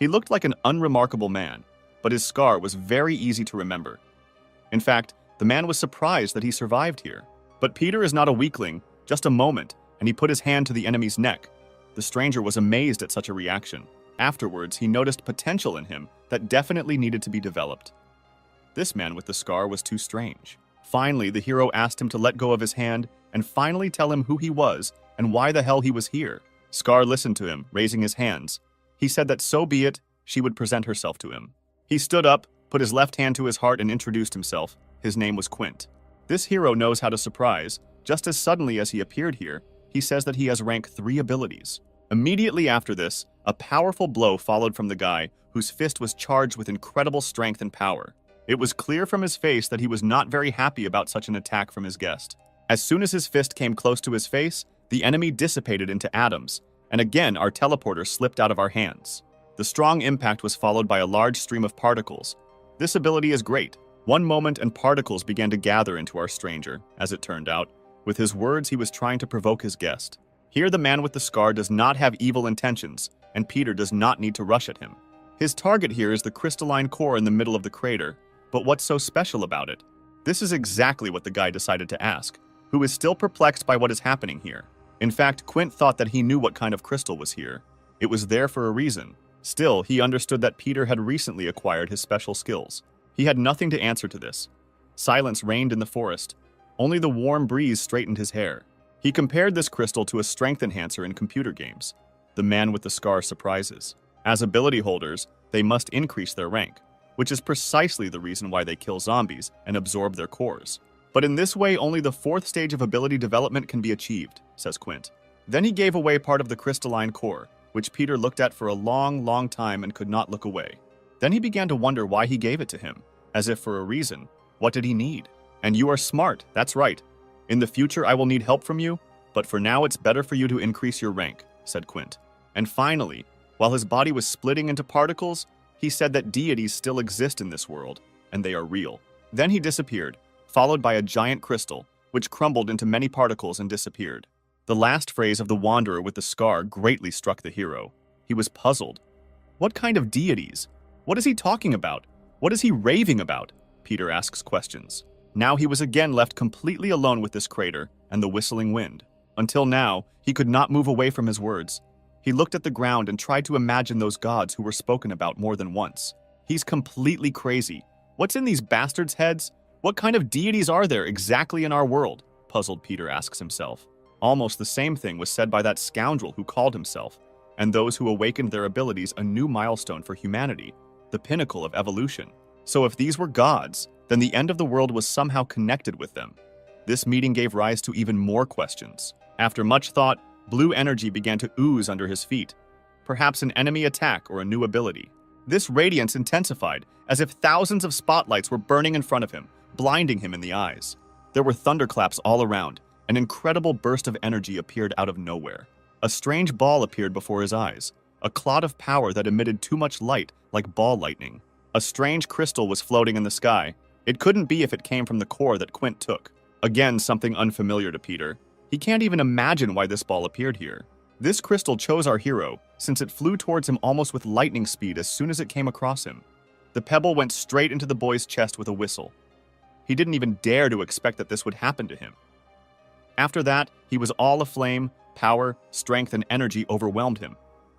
He looked like an unremarkable man, but his scar was very easy to remember. In fact, the man was surprised that he survived here. But Peter is not a weakling, just a moment, and he put his hand to the enemy's neck. The stranger was amazed at such a reaction. Afterwards, he noticed potential in him that definitely needed to be developed. This man with the scar was too strange. Finally, the hero asked him to let go of his hand and finally tell him who he was and why the hell he was here. Scar listened to him, raising his hands. He said that so be it, she would present herself to him. He stood up, put his left hand to his heart and introduced himself. His name was Quint. This hero knows how to surprise. Just as suddenly as he appeared here, he says that he has rank 3 abilities. Immediately after this, a powerful blow followed from the guy whose fist was charged with incredible strength and power. It was clear from his face that he was not very happy about such an attack from his guest. As soon as his fist came close to his face, the enemy dissipated into atoms, and again our teleporter slipped out of our hands. The strong impact was followed by a large stream of particles. This ability is great. One moment and particles began to gather into our stranger, as it turned out. With his words, he was trying to provoke his guest. Here the man with the scar does not have evil intentions, and Peter does not need to rush at him. His target here is the crystalline core in the middle of the crater, but what's so special about it? This is exactly what the guy decided to ask, who is still perplexed by what is happening here. In fact, Quint thought that he knew what kind of crystal was here. It was there for a reason. Still, he understood that Peter had recently acquired his special skills. He had nothing to answer to this. Silence reigned in the forest. Only the warm breeze straightened his hair. He compared this crystal to a strength enhancer in computer games. The man with the scar surprises. As ability holders, they must increase their rank, which is precisely the reason why they kill zombies and absorb their cores. But in this way, only the 4th stage of ability development can be achieved, says Quint. Then he gave away part of the crystalline core, which Peter looked at for a long time and could not look away. Then he began to wonder why he gave it to him, as if for a reason. What did he need? And you are smart, that's right. In the future, I will need help from you, but for now it's better for you to increase your rank, said Quint. And finally, while his body was splitting into particles, he said that deities still exist in this world, and they are real. Then he disappeared, followed by a giant crystal, which crumbled into many particles and disappeared. The last phrase of the wanderer with the scar greatly struck the hero. He was puzzled. What kind of deities? What is he talking about? What is he raving about? Peter asks questions. Now he was again left completely alone with this crater and the whistling wind. Until now, he could not move away from his words. He looked at the ground and tried to imagine those gods who were spoken about more than once. He's completely crazy. What's in these bastards' heads? What kind of deities are there exactly in our world? Puzzled Peter asks himself. Almost the same thing was said by that scoundrel who called himself, and those who awakened their abilities a new milestone for humanity, the pinnacle of evolution. So if these were gods, then the end of the world was somehow connected with them. This meeting gave rise to even more questions. After much thought, blue energy began to ooze under his feet. Perhaps an enemy attack or a new ability. This radiance intensified, as if thousands of spotlights were burning in front of him, blinding him in the eyes. There were thunderclaps all around. An incredible burst of energy appeared out of nowhere. A strange ball appeared before his eyes, a clot of power that emitted too much light, like ball lightning. A strange crystal was floating in the sky. It couldn't be if it came from the core that Quint took. Again, something unfamiliar to Peter. He can't even imagine why this ball appeared here. This crystal chose our hero, since it flew towards him almost with lightning speed as soon as it came across him. The pebble went straight into the boy's chest with a whistle. He didn't even dare to expect that this would happen to him. After that, he was all aflame. Power, strength, and energy overwhelmed him.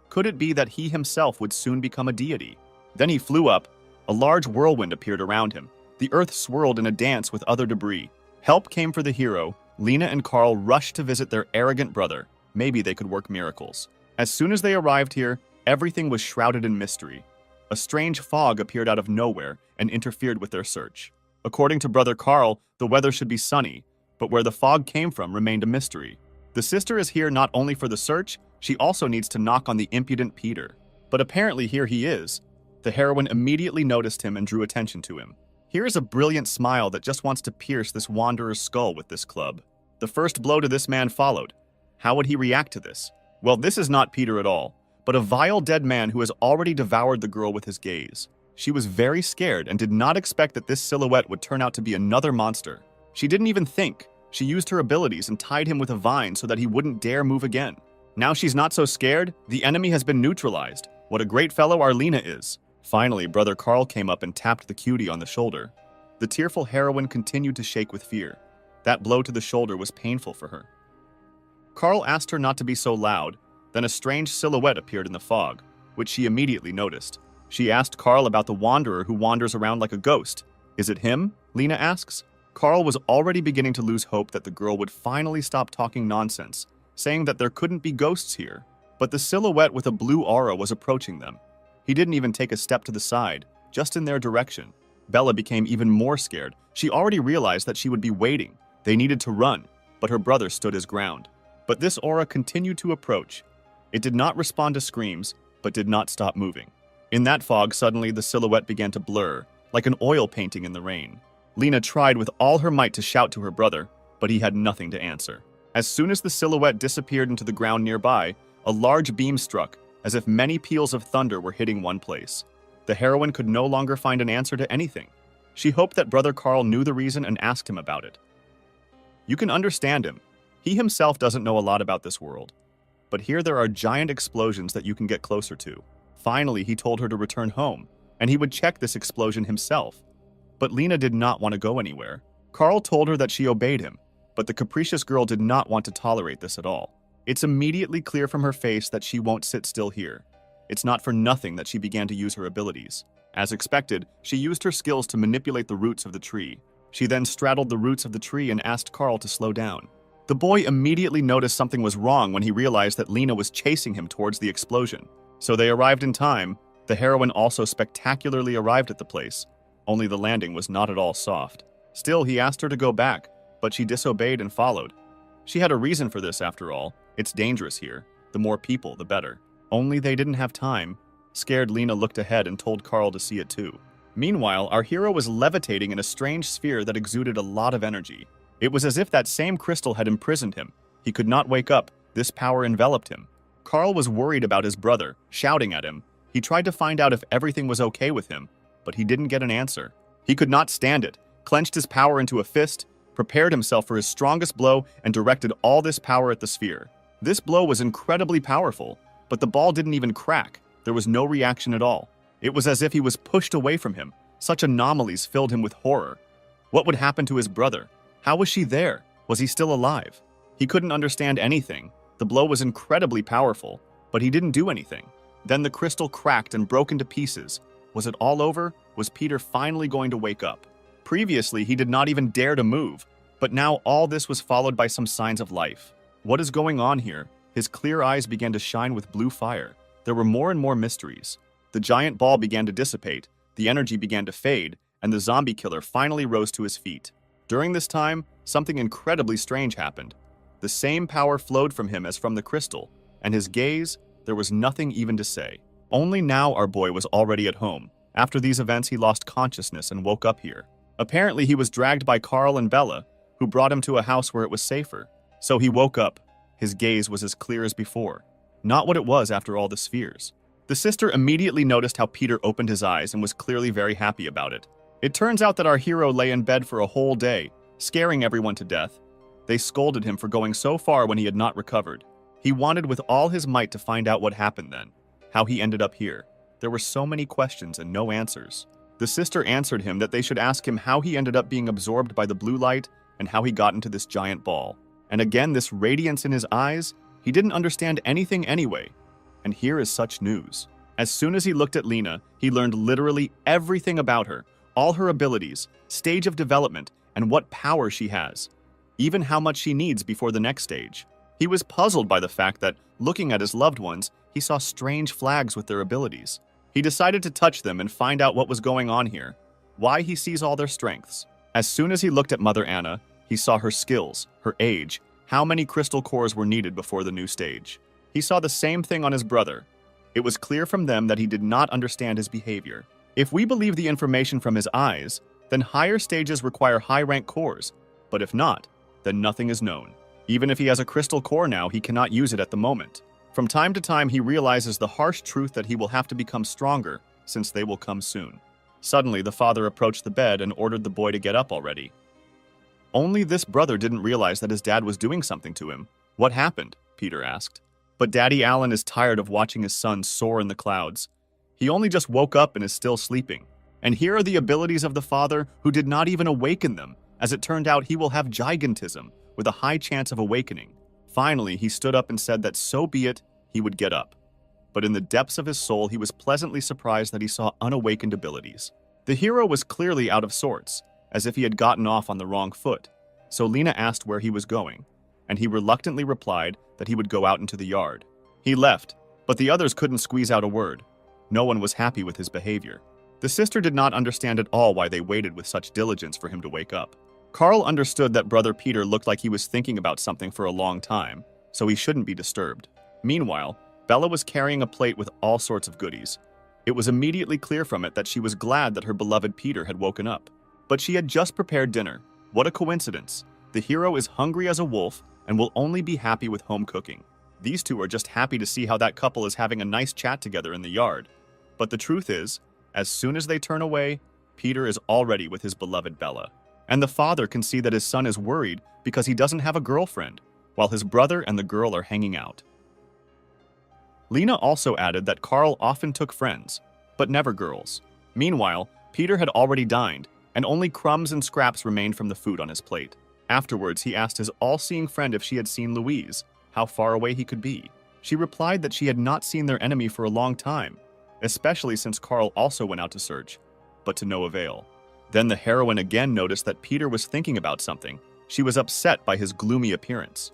Could it be that he himself would soon become a deity? Then he flew up. A large whirlwind appeared around him. The earth swirled in a dance with other debris. Help came for the hero. Lena and Carl rushed to visit their arrogant brother. Maybe they could work miracles. As soon as they arrived here, everything was shrouded in mystery. A strange fog appeared out of nowhere and interfered with their search. According to Brother Carl, the weather should be sunny, but where the fog came from remained a mystery. The sister is here not only for the search, she also needs to knock on the impudent Peter. But apparently here he is. The heroine immediately noticed him and drew attention to him. Here is a brilliant smile that just wants to pierce this wanderer's skull with this club. The first blow to this man followed. How would he react to this? Well, this is not Peter at all, but a vile dead man who has already devoured the girl with his gaze. She was very scared and did not expect that this silhouette would turn out to be another monster. She didn't even think. She used her abilities and tied him with a vine so that he wouldn't dare move again. Now she's not so scared. The enemy has been neutralized. What a great fellow Arlena is. Finally, Brother Carl came up and tapped the cutie on the shoulder. The tearful heroine continued to shake with fear. That blow to the shoulder was painful for her. Carl asked her not to be so loud. Then a strange silhouette appeared in the fog, which she immediately noticed. She asked Carl about the wanderer who wanders around like a ghost. Is it him? Lena asks. Carl was already beginning to lose hope that the girl would finally stop talking nonsense, saying that there couldn't be ghosts here. But the silhouette with a blue aura was approaching them. He didn't even take a step to the side, just in their direction. Bella became even more scared. She already realized that she would be waiting. They needed to run, but her brother stood his ground. But this aura continued to approach. It did not respond to screams, but did not stop moving. In that fog, suddenly the silhouette began to blur, like an oil painting in the rain. Lena tried with all her might to shout to her brother, but he had nothing to answer. As soon as the silhouette disappeared into the ground nearby, a large beam struck, as if many peals of thunder were hitting one place. The heroine could no longer find an answer to anything. She hoped that Brother Carl knew the reason and asked him about it. You can understand him. He himself doesn't know a lot about this world. But here there are giant explosions that you can get closer to. Finally, he told her to return home, and he would check this explosion himself. But Lena did not want to go anywhere. Carl told her that she obeyed him, but the capricious girl did not want to tolerate this at all. It's immediately clear from her face that she won't sit still here. It's not for nothing that she began to use her abilities. As expected, she used her skills to manipulate the roots of the tree. She then straddled the roots of the tree and asked Carl to slow down. The boy immediately noticed something was wrong when he realized that Lena was chasing him towards the explosion. So they arrived in time. The heroine also spectacularly arrived at the place, only the landing was not at all soft. Still, he asked her to go back, but she disobeyed and followed. She had a reason for this after all. It's dangerous here. The more people, the better. Only they didn't have time. Scared, Lena looked ahead and told Carl to see it too. Meanwhile, our hero was levitating in a strange sphere that exuded a lot of energy. It was as if that same crystal had imprisoned him. He could not wake up. This power enveloped him. Carl was worried about his brother, shouting at him. He tried to find out if everything was okay with him, but he didn't get an answer. He could not stand it, clenched his power into a fist, prepared himself for his strongest blow, and directed all this power at the sphere. This blow was incredibly powerful, but the ball didn't even crack. There was no reaction at all. It was as if he was pushed away from him. Such anomalies filled him with horror. What would happen to his brother? How was she there? Was he still alive? He couldn't understand anything. The blow was incredibly powerful, but he didn't do anything. Then the crystal cracked and broke into pieces. Was it all over? Was Peter finally going to wake up? Previously, he did not even dare to move, but now all this was followed by some signs of life. What is going on here? His clear eyes began to shine with blue fire. There were more and more mysteries. The giant ball began to dissipate, the energy began to fade, and the zombie killer finally rose to his feet. During this time, something incredibly strange happened. The same power flowed from him as from the crystal, and his gaze, there was nothing even to say. Only now our boy was already at home. After these events, he lost consciousness and woke up here. Apparently, he was dragged by Carl and Bella, who brought him to a house where it was safer. So he woke up. His gaze was as clear as before. Not what it was after all the spheres. The sister immediately noticed how Peter opened his eyes and was clearly very happy about it. It turns out that our hero lay in bed for a whole day, scaring everyone to death. They scolded him for going so far when he had not recovered. He wanted with all his might to find out what happened then, how he ended up here. There were so many questions and no answers. The sister answered him that they should ask him how he ended up being absorbed by the blue light and how he got into this giant ball. And again, this radiance in his eyes, he didn't understand anything anyway. And here is such news. As soon as he looked at Lena, he learned literally everything about her, all her abilities, stage of development, and what power she has, even how much she needs before the next stage. He was puzzled by the fact that, looking at his loved ones, he saw strange flags with their abilities. He decided to touch them and find out what was going on here, why he sees all their strengths. As soon as he looked at Mother Anna, he saw her skills, her age, how many crystal cores were needed before the new stage. He saw the same thing on his brother. It was clear from them that he did not understand his behavior. If we believe the information from his eyes, then higher stages require high-rank cores, but if not, then nothing is known. Even if he has a crystal core now, he cannot use it at the moment. From time to time, he realizes the harsh truth that he will have to become stronger, since they will come soon. Suddenly, the father approached the bed and ordered the boy to get up already. Only this brother didn't realize that his dad was doing something to him. What happened? Peter asked. But Daddy Allen is tired of watching his son soar in the clouds. He only just woke up and is still sleeping. And here are the abilities of the father who did not even awaken them. As it turned out, he will have gigantism, with a high chance of awakening. Finally, he stood up and said that so be it, he would get up. But in the depths of his soul, he was pleasantly surprised that he saw unawakened abilities. The hero was clearly out of sorts, as if he had gotten off on the wrong foot. So Lena asked where he was going, and he reluctantly replied that he would go out into the yard. He left, but the others couldn't squeeze out a word. No one was happy with his behavior. The sister did not understand at all why they waited with such diligence for him to wake up. Carl understood that brother Peter looked like he was thinking about something for a long time, so he shouldn't be disturbed. Meanwhile, Bella was carrying a plate with all sorts of goodies. It was immediately clear from it that she was glad that her beloved Peter had woken up. But she had just prepared dinner. What a coincidence. The hero is hungry as a wolf and will only be happy with home cooking. These two are just happy to see how that couple is having a nice chat together in the yard. But the truth is, as soon as they turn away, Peter is already with his beloved Bella. And the father can see that his son is worried because he doesn't have a girlfriend, while his brother and the girl are hanging out. Lena also added that Carl often took friends, but never girls. Meanwhile, Peter had already dined, and only crumbs and scraps remained from the food on his plate. Afterwards, he asked his all-seeing friend if she had seen Louise, how far away he could be. She replied that she had not seen their enemy for a long time, especially since Carl also went out to search, but to no avail. Then the heroine again noticed that Peter was thinking about something. She was upset by his gloomy appearance.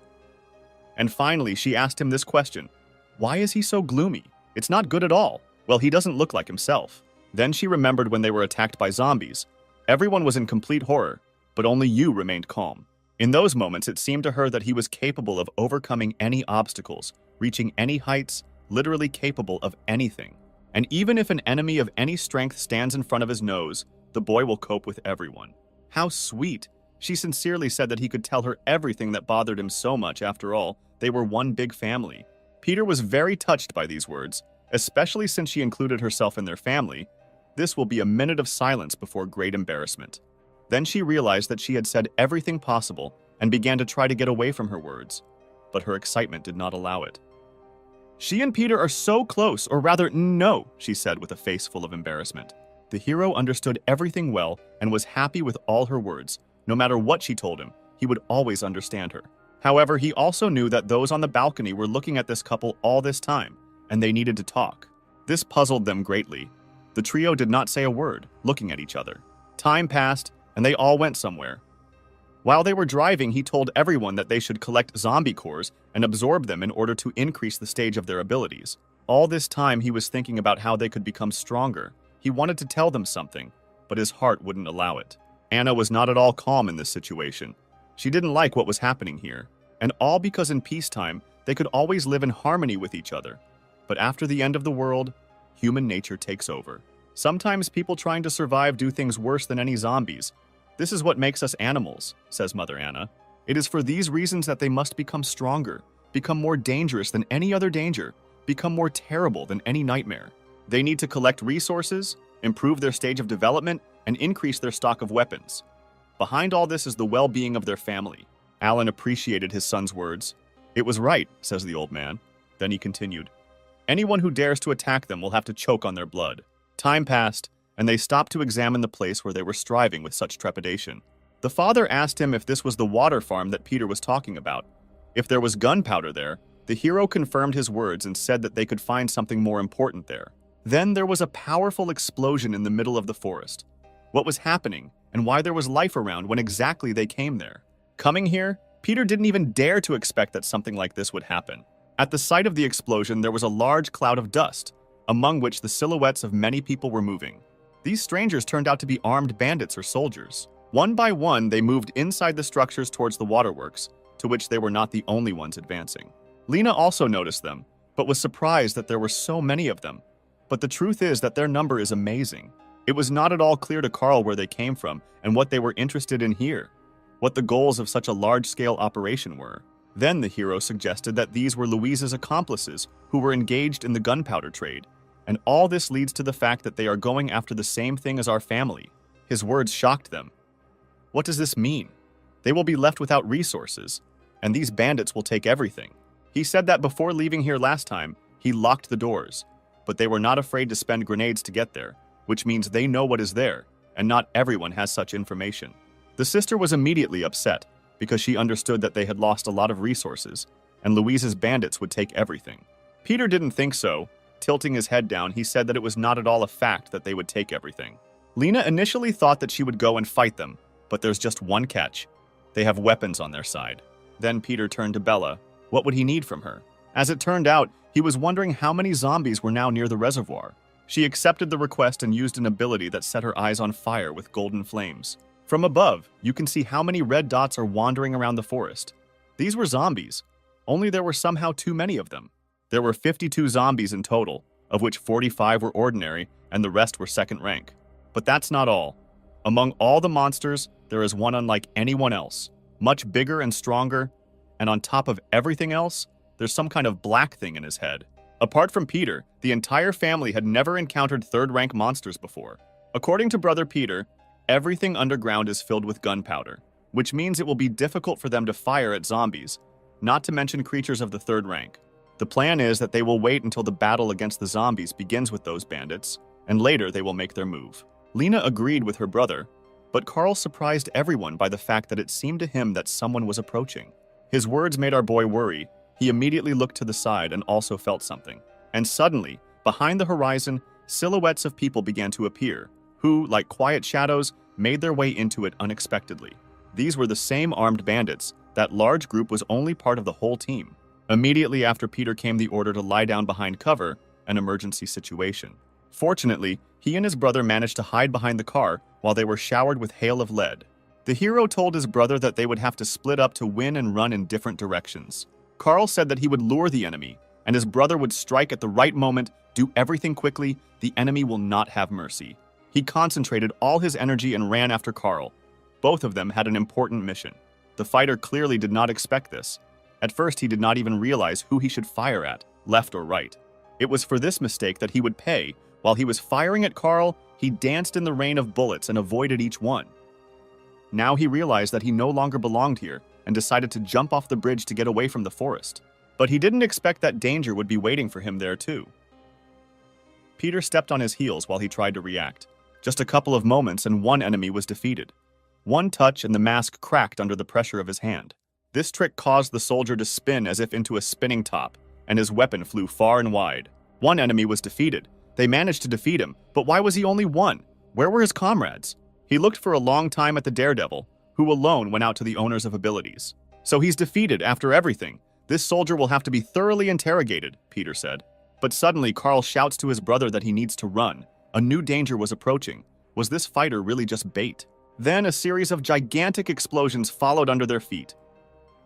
And finally, she asked him this question: why is he so gloomy? It's not good at all. Well, he doesn't look like himself. Then she remembered when they were attacked by zombies. Everyone was in complete horror, but only you remained calm. In those moments, it seemed to her that he was capable of overcoming any obstacles, reaching any heights, literally capable of anything. And even if an enemy of any strength stands in front of his nose, the boy will cope with everyone. How sweet! She sincerely said that he could tell her everything that bothered him so much. After all, they were one big family. Peter was very touched by these words, especially since she included herself in their family. This will be a minute of silence before great embarrassment. Then she realized that she had said everything possible and began to try to get away from her words, but her excitement did not allow it. She and Peter are so close, or rather, no, she said with a face full of embarrassment. The hero understood everything well and was happy with all her words. No matter what she told him, he would always understand her. However, he also knew that those on the balcony were looking at this couple all this time, and they needed to talk. This puzzled them greatly. The trio did not say a word, looking at each other. Time passed, and they all went somewhere. While they were driving, he told everyone that they should collect zombie cores and absorb them in order to increase the stage of their abilities. All this time, he was thinking about how they could become stronger. He wanted to tell them something, but his heart wouldn't allow it. Anna was not at all calm in this situation. She didn't like what was happening here, and all because in peacetime, they could always live in harmony with each other. But after the end of the world, human nature takes over. Sometimes people trying to survive do things worse than any zombies. This is what makes us animals, says Mother Anna. It is for these reasons that they must become stronger, become more dangerous than any other danger, become more terrible than any nightmare. They need to collect resources, improve their stage of development, and increase their stock of weapons. Behind all this is the well-being of their family. Alan appreciated his son's words. It was right, says the old man. Then he continued, anyone who dares to attack them will have to choke on their blood. Time passed, and they stopped to examine the place where they were striving with such trepidation. The father asked him if this was the water farm that Peter was talking about. If there was gunpowder there, the hero confirmed his words and said that they could find something more important there. Then there was a powerful explosion in the middle of the forest. What was happening, and why there was life around when exactly they came there? Coming here, Peter didn't even dare to expect that something like this would happen. At the site of the explosion, there was a large cloud of dust, among which the silhouettes of many people were moving. These strangers turned out to be armed bandits or soldiers. One by one, they moved inside the structures towards the waterworks, to which they were not the only ones advancing. Lena also noticed them, but was surprised that there were so many of them. But the truth is that their number is amazing. It was not at all clear to Carl where they came from and what they were interested in here, what the goals of such a large-scale operation were. Then the hero suggested that these were Louise's accomplices who were engaged in the gunpowder trade, and all this leads to the fact that they are going after the same thing as our family. His words shocked them. What does this mean? They will be left without resources, and these bandits will take everything. He said that before leaving here last time, he locked the doors, but they were not afraid to spend grenades to get there, which means they know what is there, and not everyone has such information. The sister was immediately upset, because she understood that they had lost a lot of resources, and Louise's bandits would take everything. Peter didn't think so. Tilting his head down, he said that it was not at all a fact that they would take everything. Lena initially thought that she would go and fight them, but there's just one catch. They have weapons on their side. Then Peter turned to Bella. What would he need from her? As it turned out, he was wondering how many zombies were now near the reservoir. She accepted the request and used an ability that set her eyes on fire with golden flames. From above, you can see how many red dots are wandering around the forest. These were zombies, only there were somehow too many of them. There were 52 zombies in total, of which 45 were ordinary and the rest were second rank. But that's not all. Among all the monsters, there is one unlike anyone else, much bigger and stronger, and on top of everything else, there's some kind of black thing in his head. Apart from Peter, the entire family had never encountered third-rank monsters before. According to Brother Peter, everything underground is filled with gunpowder, which means it will be difficult for them to fire at zombies, not to mention creatures of the third rank. The plan is that they will wait until the battle against the zombies begins with those bandits, and later they will make their move. Lena agreed with her brother, but Carl surprised everyone by the fact that it seemed to him that someone was approaching. His words made our boy worry. He immediately looked to the side and also felt something. And suddenly, behind the horizon, silhouettes of people began to appear, who, like quiet shadows, made their way into it unexpectedly. These were the same armed bandits. That large group was only part of the whole team. Immediately after Peter came the order to lie down behind cover, an emergency situation. Fortunately, he and his brother managed to hide behind the car while they were showered with hail of lead. The hero told his brother that they would have to split up to win and run in different directions. Carl said that he would lure the enemy, and his brother would strike at the right moment, do everything quickly. The enemy will not have mercy. He concentrated all his energy and ran after Carl. Both of them had an important mission. The fighter clearly did not expect this. At first, he did not even realize who he should fire at, left or right. It was for this mistake that he would pay. While he was firing at Carl, he danced in the rain of bullets and avoided each one. Now he realized that he no longer belonged here and decided to jump off the bridge to get away from the forest. But he didn't expect that danger would be waiting for him there too. Peter stepped on his heels while he tried to react. Just a couple of moments and one enemy was defeated. One touch and the mask cracked under the pressure of his hand. This trick caused the soldier to spin as if into a spinning top, and his weapon flew far and wide. One enemy was defeated. They managed to defeat him, but why was he only one? Where were his comrades? He looked for a long time at the daredevil, who alone went out to the owners of abilities. So he's defeated after everything. This soldier will have to be thoroughly interrogated, Peter said. But suddenly Carl shouts to his brother that he needs to run. A new danger was approaching. Was this fighter really just bait? Then a series of gigantic explosions followed under their feet.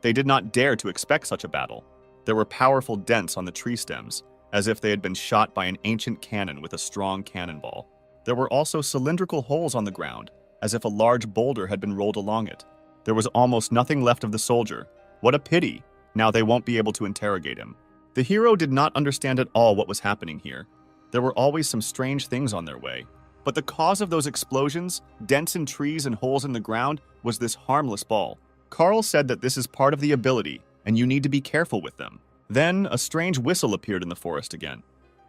They did not dare to expect such a battle. There were powerful dents on the tree stems, as if they had been shot by an ancient cannon with a strong cannonball. There were also cylindrical holes on the ground, as if a large boulder had been rolled along it. There was almost nothing left of the soldier. What a pity! Now they won't be able to interrogate him. The hero did not understand at all what was happening here. There were always some strange things on their way. But the cause of those explosions, dents in trees and holes in the ground, was this harmless ball. Carl said that this is part of the ability, and you need to be careful with them. Then, a strange whistle appeared in the forest again.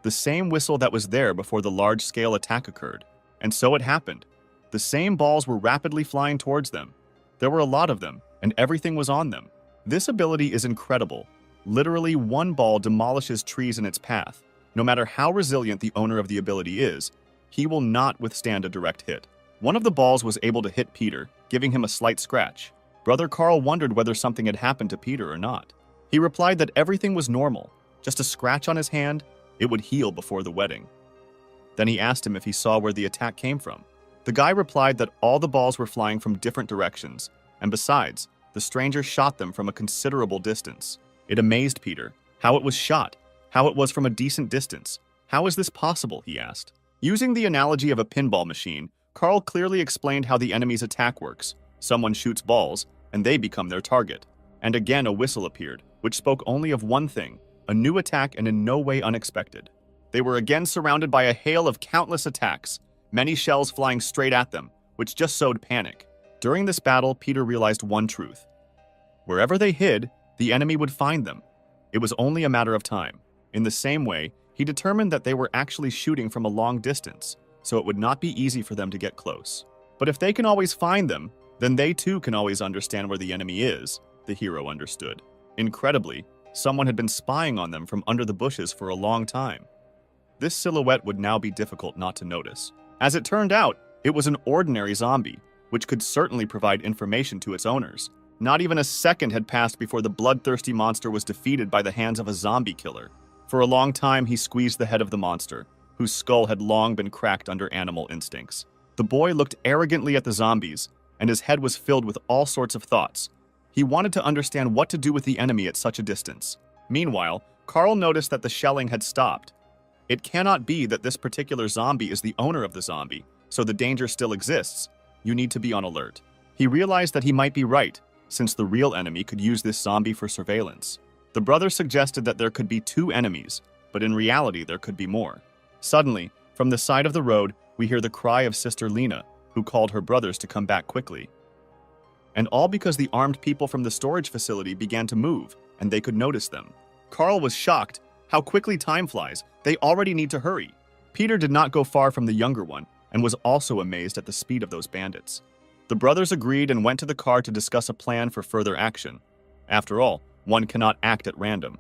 The same whistle that was there before the large-scale attack occurred. And so it happened. The same balls were rapidly flying towards them. There were a lot of them, and everything was on them. This ability is incredible. Literally, one ball demolishes trees in its path. No matter how resilient the owner of the ability is, he will not withstand a direct hit. One of the balls was able to hit Peter, giving him a slight scratch. Brother Carl wondered whether something had happened to Peter or not. He replied that everything was normal, just a scratch on his hand. It would heal before the wedding. Then he asked him if he saw where the attack came from. The guy replied that all the balls were flying from different directions, and besides, the stranger shot them from a considerable distance. It amazed Peter, how it was shot, how it was from a decent distance. How is this possible, he asked. Using the analogy of a pinball machine, Carl clearly explained how the enemy's attack works. Someone shoots balls, and they become their target. and again a whistle appeared, which spoke only of one thing: a new attack and in no way unexpected. They were again surrounded by a hail of countless attacks, many shells flying straight at them, which just sowed panic. During this battle, Peter realized one truth: wherever they hid, the enemy would find them. It was only a matter of time. In the same way, he determined that they were actually shooting from a long distance, so it would not be easy for them to get close. But if they can always find them, then they too can always understand where the enemy is, the hero understood. Incredibly, someone had been spying on them from under the bushes for a long time. This silhouette would now be difficult not to notice. As it turned out, it was an ordinary zombie, which could certainly provide information to its owners. Not even a second had passed before the bloodthirsty monster was defeated by the hands of a zombie killer. For a long time, he squeezed the head of the monster, whose skull had long been cracked under animal instincts. The boy looked arrogantly at the zombies, and his head was filled with all sorts of thoughts. He wanted to understand what to do with the enemy at such a distance. Meanwhile, Carl noticed that the shelling had stopped. It cannot be that this particular zombie is the owner of the zombie, so the danger still exists. You need to be on alert. He realized that he might be right, since the real enemy could use this zombie for surveillance. The brother suggested that there could be two enemies, but in reality there could be more. Suddenly, from the side of the road, we hear the cry of Sister Lena, who called her brothers to come back quickly. And all because the armed people from the storage facility began to move, and they could notice them. Carl was shocked. How quickly time flies. They already need to hurry. Peter did not go far from the younger one, and was also amazed at the speed of those bandits. The brothers agreed and went to the car to discuss a plan for further action. After all, one cannot act at random.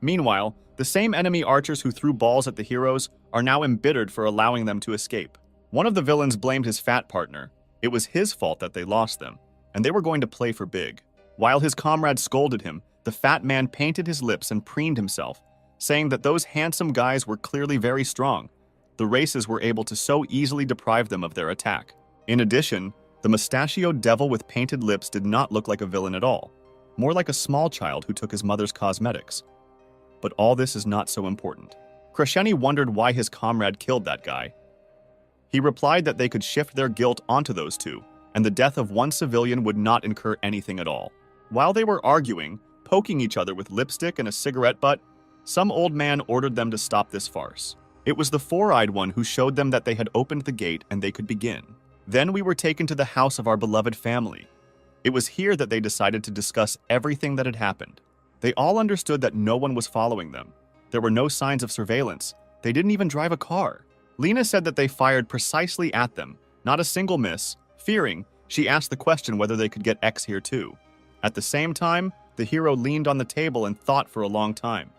Meanwhile, the same enemy archers who threw balls at the heroes are now embittered for allowing them to escape. One of the villains blamed his fat partner. It was his fault that they lost them, and they were going to play for big. While his comrade scolded him, the fat man painted his lips and preened himself, saying that those handsome guys were clearly very strong. The races were able to so easily deprive them of their attack. In addition, the mustachioed devil with painted lips did not look like a villain at all, more like a small child who took his mother's cosmetics. But all this is not so important. Crescenti wondered why his comrade killed that guy. He replied that they could shift their guilt onto those two, and the death of one civilian would not incur anything at all. While they were arguing, poking each other with lipstick and a cigarette butt, some old man ordered them to stop this farce. It was the four-eyed one who showed them that they had opened the gate and they could begin. Then we were taken to the house of our beloved family. It was here that they decided to discuss everything that had happened. They all understood that no one was following them. There were no signs of surveillance. They didn't even drive a car. Lena said that they fired precisely at them, not a single miss. Fearing, she asked the question whether they could get X here too. At the same time, the hero leaned on the table and thought for a long time.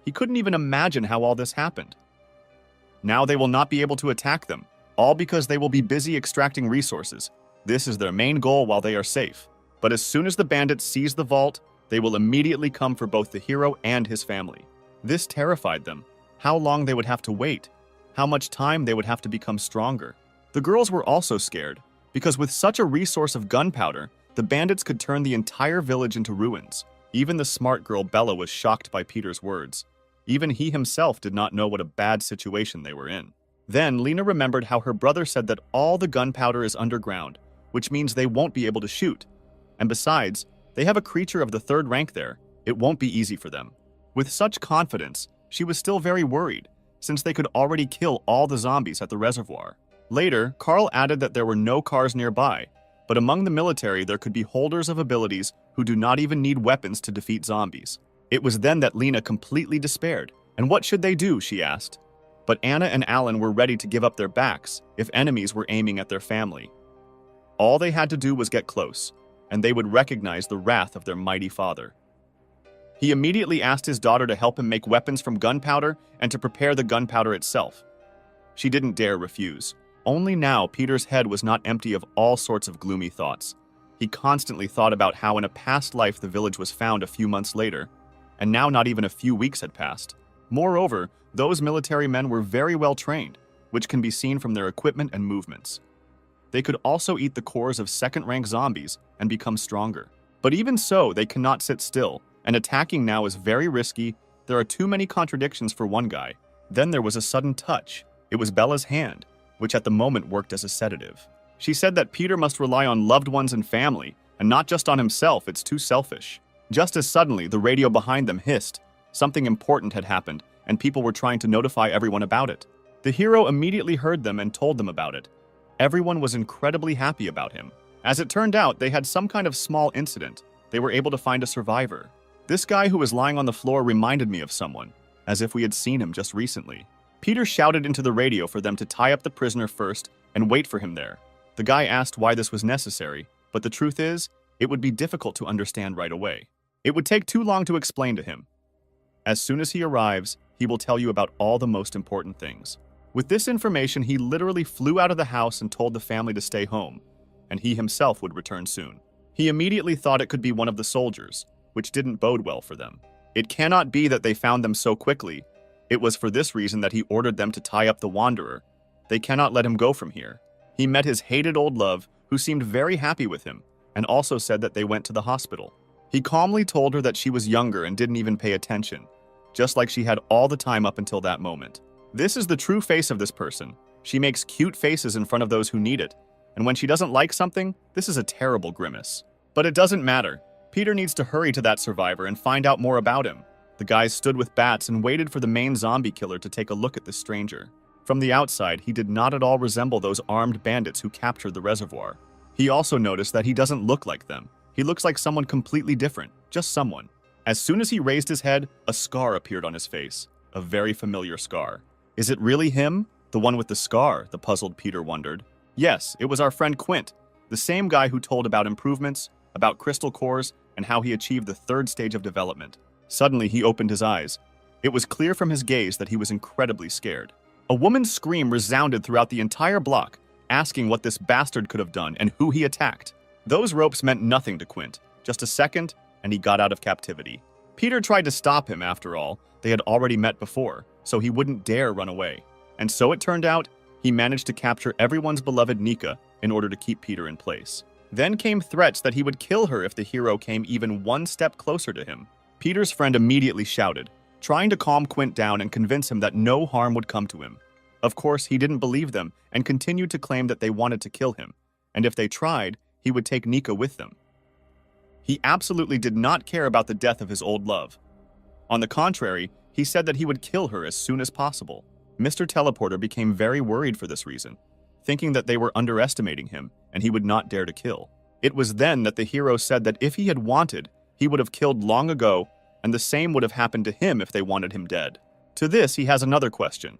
He couldn't even imagine how all this happened. Now they will not be able to attack them, all because they will be busy extracting resources. This is their main goal while they are safe. But as soon as the bandits seize the vault, they will immediately come for both the hero and his family. This terrified them. How long they would have to wait. How much time they would have to become stronger. The girls were also scared, because with such a resource of gunpowder, the bandits could turn the entire village into ruins. Even the smart girl Bella was shocked by Peter's words. Even he himself did not know what a bad situation they were in. Then Lena remembered how her brother said that all the gunpowder is underground, which means they won't be able to shoot. And besides, they have a creature of the third rank there. It won't be easy for them. With such confidence, she was still very worried, since they could already kill all the zombies at the reservoir. Later, Carl added that there were no cars nearby, but among the military there could be holders of abilities who do not even need weapons to defeat zombies. It was then that Lena completely despaired. And what should they do, she asked. But Anna and Alan were ready to give up their backs if enemies were aiming at their family. All they had to do was get close, and they would recognize the wrath of their mighty father. He immediately asked his daughter to help him make weapons from gunpowder and to prepare the gunpowder itself. She didn't dare refuse. Only now Peter's head was not empty of all sorts of gloomy thoughts. He constantly thought about how in a past life the village was found a few months later, and now not even a few weeks had passed. Moreover, those military men were very well trained, which can be seen from their equipment and movements. They could also eat the cores of second-rank zombies and become stronger. But even so, they cannot sit still, and attacking now is very risky. There are too many contradictions for one guy. Then there was a sudden touch. It was Bella's hand, which at the moment worked as a sedative. She said that Peter must rely on loved ones and family, And not just on himself, it's too selfish. Just as suddenly, the radio behind them hissed. Something important had happened, and people were trying to notify everyone about it. The hero immediately heard them and told them about it. Everyone was incredibly happy about him. As it turned out, they had some kind of small incident. They were able to find a survivor. This guy who was lying on the floor reminded me of someone, as if we had seen him just recently. Peter shouted into the radio for them to tie up the prisoner first and wait for him there. The guy asked why this was necessary, but the truth is, it would be difficult to understand right away. It would take too long to explain to him. As soon as he arrives, he will tell you about all the most important things. With this information, he literally flew out of the house and told the family to stay home, and he himself would return soon. He immediately thought it could be one of the soldiers, which didn't bode well for them. It cannot be that they found them so quickly. It was for this reason that he ordered them to tie up the wanderer. They cannot let him go from here. He met his hated old love, who seemed very happy with him, and also said that they went to the hospital. He calmly told her that she was younger and didn't even pay attention, just like she had all the time up until that moment. This is the true face of this person. She makes cute faces in front of those who need it, and when she doesn't like something, this is a terrible grimace. But it doesn't matter. Peter needs to hurry to that survivor and find out more about him. The guys stood with bats and waited for the main zombie killer to take a look at this stranger. From the outside, he did not at all resemble those armed bandits who captured the reservoir. He also noticed that he doesn't look like them. He looks like someone completely different, just someone. As soon as he raised his head, a scar appeared on his face, a very familiar scar. Is it really him? The one with the scar, the puzzled Peter wondered. Yes, it was our friend Quint, the same guy who told about improvements, about crystal cores, and how he achieved the third stage of development. Suddenly, he opened his eyes. It was clear from his gaze that he was incredibly scared. A woman's scream resounded throughout the entire block, asking what this bastard could have done and who he attacked. Those ropes meant nothing to Quint. Just a second, and he got out of captivity. Peter tried to stop him, after all. They had already met before, so he wouldn't dare run away. And so it turned out, he managed to capture everyone's beloved Nika in order to keep Peter in place. Then came threats that he would kill her if the hero came even one step closer to him. Peter's friend immediately shouted, trying to calm Quint down and convince him that no harm would come to him. Of course, he didn't believe them and continued to claim that they wanted to kill him, and if they tried, he would take Nika with them. He absolutely did not care about the death of his old love. On the contrary, he said that he would kill her as soon as possible. Mr. Teleporter became very worried for this reason, thinking that they were underestimating him and he would not dare to kill. It was then that the hero said that if he had wanted, he would have killed long ago, and the same would have happened to him if they wanted him dead. To this, he has another question.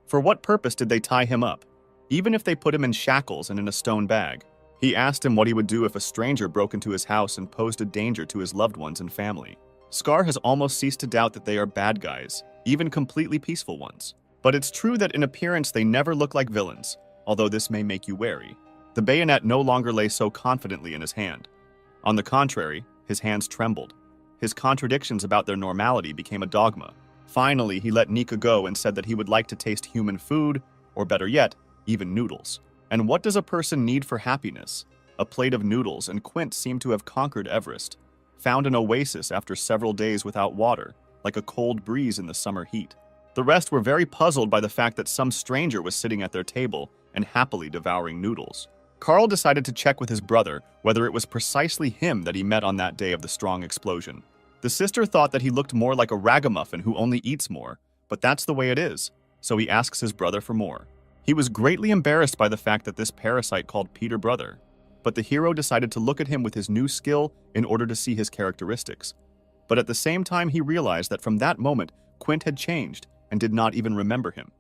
For what purpose did they tie him up, even if they put him in shackles and in a stone bag? He asked him what he would do if a stranger broke into his house and posed a danger to his loved ones and family. Scar has almost ceased to doubt that they are bad guys, even completely peaceful ones. But it's true that in appearance they never look like villains, although this may make you wary. The bayonet no longer lay so confidently in his hand. On the contrary, his hands trembled. His contradictions about their normality became a dogma. Finally, he let Nika go and said that he would like to taste human food, or better yet, even noodles. And what does a person need for happiness? A plate of noodles, and Quint seemed to have conquered Everest, found an oasis after several days without water, like a cold breeze in the summer heat. The rest were very puzzled by the fact that some stranger was sitting at their table and happily devouring noodles. Carl decided to check with his brother whether it was precisely him that he met on that day of the strong explosion. The sister thought that he looked more like a ragamuffin who only eats more, but that's the way it is, so he asks his brother for more. He was greatly embarrassed by the fact that this parasite called Peter brother, but the hero decided to look at him with his new skill in order to see his characteristics. But at the same time, he realized that from that moment, Quint had changed and did not even remember him.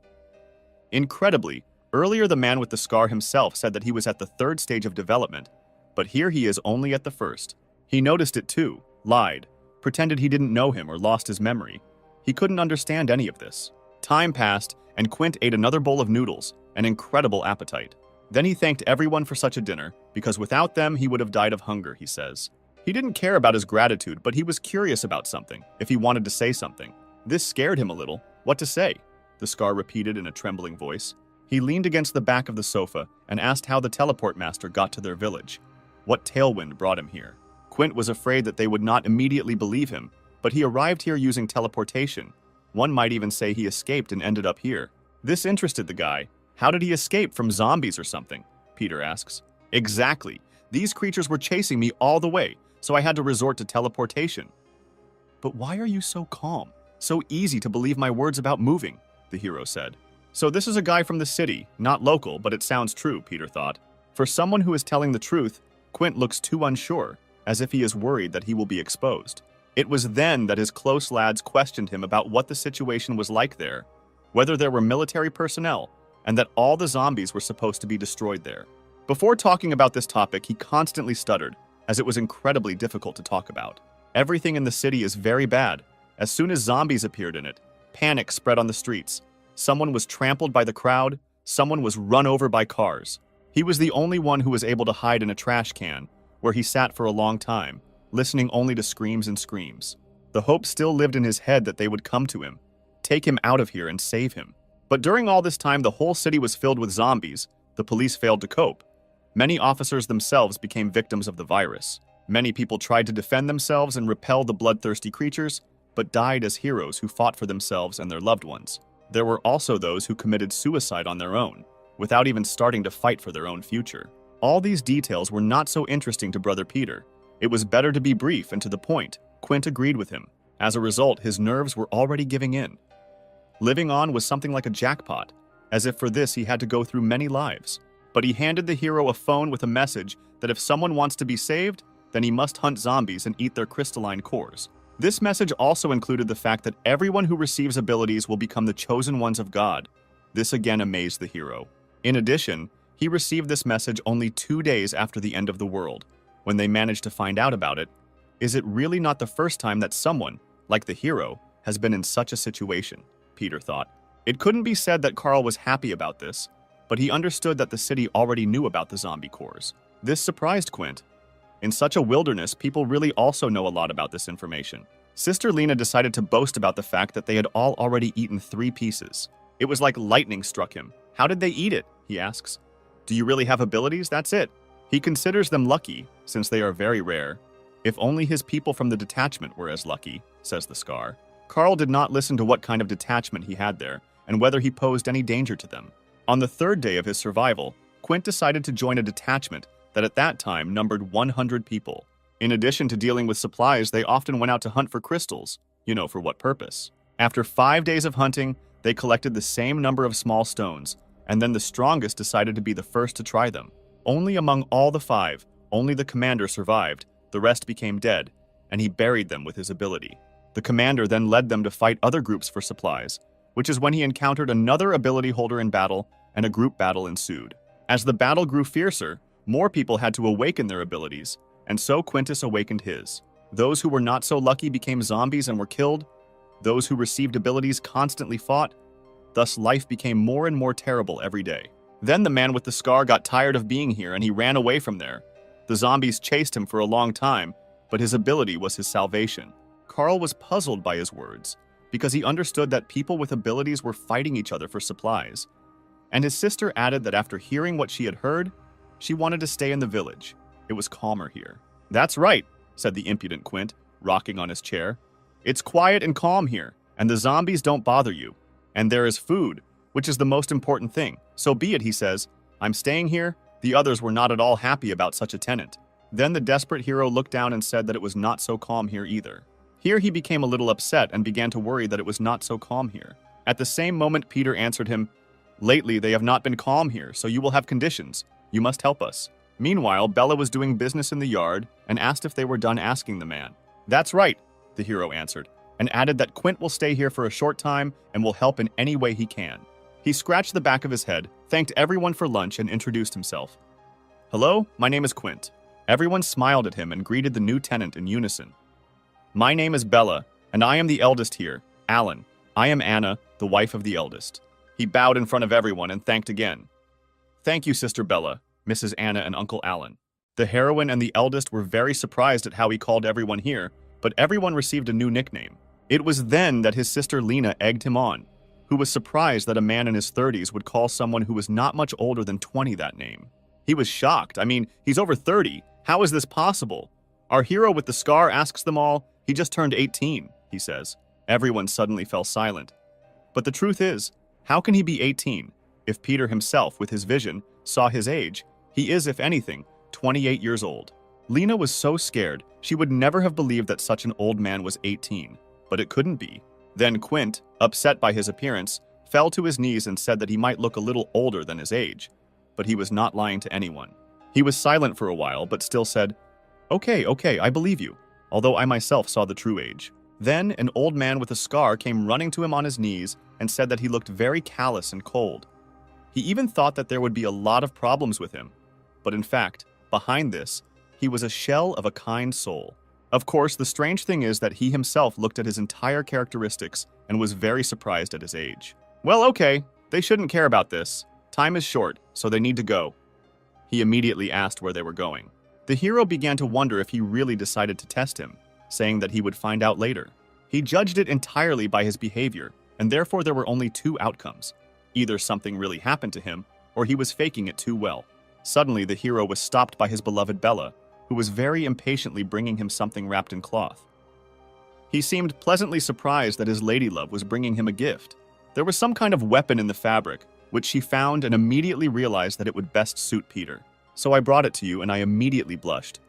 Incredibly, earlier the man with the scar himself said that he was at the third stage of development, but here he is only at the first. He noticed it too, lied, pretended he didn't know him or lost his memory. He couldn't understand any of this. Time passed, and Quint ate another bowl of noodles, an incredible appetite. Then he thanked everyone for such a dinner, because without them he would have died of hunger, he says. He didn't care about his gratitude, but he was curious about something, if he wanted to say something. This scared him a little. What to say? The scar repeated in a trembling voice. He leaned against the back of the sofa and asked how the teleport master got to their village. What tailwind brought him here? Quint was afraid that they would not immediately believe him, but he arrived here using teleportation. One might even say he escaped and ended up here. This interested the guy. How did he escape from zombies or something? Peter asks. Exactly. These creatures were chasing me all the way, so I had to resort to teleportation. But why are you so calm? So easy to believe my words about moving, the hero said. So this is a guy from the city, not local, but it sounds true, Peter thought. For someone who is telling the truth, Quint looks too unsure, as if he is worried that he will be exposed. It was then that his close lads questioned him about what the situation was like there, whether there were military personnel, and that all the zombies were supposed to be destroyed there. Before talking about this topic, he constantly stuttered, as it was incredibly difficult to talk about. Everything in the city is very bad. As soon as zombies appeared in it, panic spread on the streets. Someone was trampled by the crowd, someone was run over by cars. He was the only one who was able to hide in a trash can, where he sat for a long time, listening only to screams and screams. The hope still lived in his head that they would come to him, take him out of here and save him. But during all this time, the whole city was filled with zombies. The police failed to cope. Many officers themselves became victims of the virus. Many people tried to defend themselves and repel the bloodthirsty creatures, but died as heroes who fought for themselves and their loved ones. There were also those who committed suicide on their own, without even starting to fight for their own future. All these details were not so interesting to Brother Peter. It was better to be brief and to the point. Quint agreed with him. As a result, his nerves were already giving in. Living on was something like a jackpot, as if for this he had to go through many lives. But he handed the hero a phone with a message that if someone wants to be saved, then he must hunt zombies and eat their crystalline cores. This message also included the fact that everyone who receives abilities will become the chosen ones of God. This again amazed the hero. In addition, he received this message only 2 days after the end of the world. When they managed to find out about it, is it really not the first time that someone, like the hero, has been in such a situation? Peter thought. It couldn't be said that Carl was happy about this, but he understood that the city already knew about the zombie cores. This surprised Quint. In such a wilderness, people really also know a lot about this information. Sister Lena decided to boast about the fact that they had all already eaten 3 pieces. It was like lightning struck him. How did they eat it? He asks. Do you really have abilities? That's it. He considers them lucky, since they are very rare. If only his people from the detachment were as lucky, says the Scar. Carl did not listen to what kind of detachment he had there, and whether he posed any danger to them. On the 3rd day of his survival, Quint decided to join a detachment that at that time numbered 100 people. In addition to dealing with supplies, they often went out to hunt for crystals. You know for what purpose. After 5 days of hunting, they collected the same number of small stones, and then the strongest decided to be the first to try them. Only among all the 5, only the commander survived, the rest became dead, and he buried them with his ability. The commander then led them to fight other groups for supplies, which is when he encountered another ability holder in battle, and a group battle ensued. As the battle grew fiercer, more people had to awaken their abilities, and so Quintus awakened his. Those who were not so lucky became zombies and were killed. Those who received abilities constantly fought. Thus life became more and more terrible every day. Then the man with the scar got tired of being here and he ran away from there. The zombies chased him for a long time, but his ability was his salvation. Carl was puzzled by his words, because he understood that people with abilities were fighting each other for supplies. And his sister added that after hearing what she had heard, she wanted to stay in the village. It was calmer here. That's right, said the impudent Quint, rocking on his chair. It's quiet and calm here, and the zombies don't bother you. And there is food, which is the most important thing. So be it, he says. I'm staying here. The others were not at all happy about such a tenant. Then the desperate hero looked down and said that it was not so calm here either. Here he became a little upset and began to worry that it was not so calm here. At the same moment, Peter answered him, Lately they have not been calm here, so you will have conditions. You must help us. Meanwhile, Bella was doing business in the yard and asked if they were done asking the man. That's right, the hero answered, and added that Quint will stay here for a short time and will help in any way he can. He scratched the back of his head, thanked everyone for lunch, and introduced himself. Hello, my name is Quint. Everyone smiled at him and greeted the new tenant in unison. My name is Bella, and I am the eldest here, Alan. I am Anna, the wife of the eldest. He bowed in front of everyone and thanked again. Thank you, Sister Bella, Mrs. Anna and Uncle Alan. The heroine and the eldest were very surprised at how he called everyone here, but everyone received a new nickname. It was then that his sister Lena egged him on, who was surprised that a man in his 30s would call someone who was not much older than 20 that name. He was shocked. I mean, he's over 30. How is this possible? Our hero with the scar asks them all, he just turned 18, he says. Everyone suddenly fell silent. But the truth is, how can he be 18? If Peter himself, with his vision, saw his age, he is, if anything, 28 years old. Lena was so scared, she would never have believed that such an old man was 18, but it couldn't be. Then Quint, upset by his appearance, fell to his knees and said that he might look a little older than his age, but he was not lying to anyone. He was silent for a while, but still said, Okay, I believe you, although I myself saw the true age. Then an old man with a scar came running to him on his knees and said that he looked very callous and cold. He even thought that there would be a lot of problems with him, but in fact, behind this, he was a shell of a kind soul. Of course, the strange thing is that he himself looked at his entire characteristics and was very surprised at his age. Well, okay, they shouldn't care about this. Time is short, so they need to go. He immediately asked where they were going. The hero began to wonder if he really decided to test him, saying that he would find out later. He judged it entirely by his behavior, and therefore there were only two outcomes. Either something really happened to him, or he was faking it too well. Suddenly, the hero was stopped by his beloved Bella, who was very impatiently bringing him something wrapped in cloth. He seemed pleasantly surprised that his ladylove was bringing him a gift. There was some kind of weapon in the fabric, which she found and immediately realized that it would best suit Peter. So I brought it to you and I immediately blushed.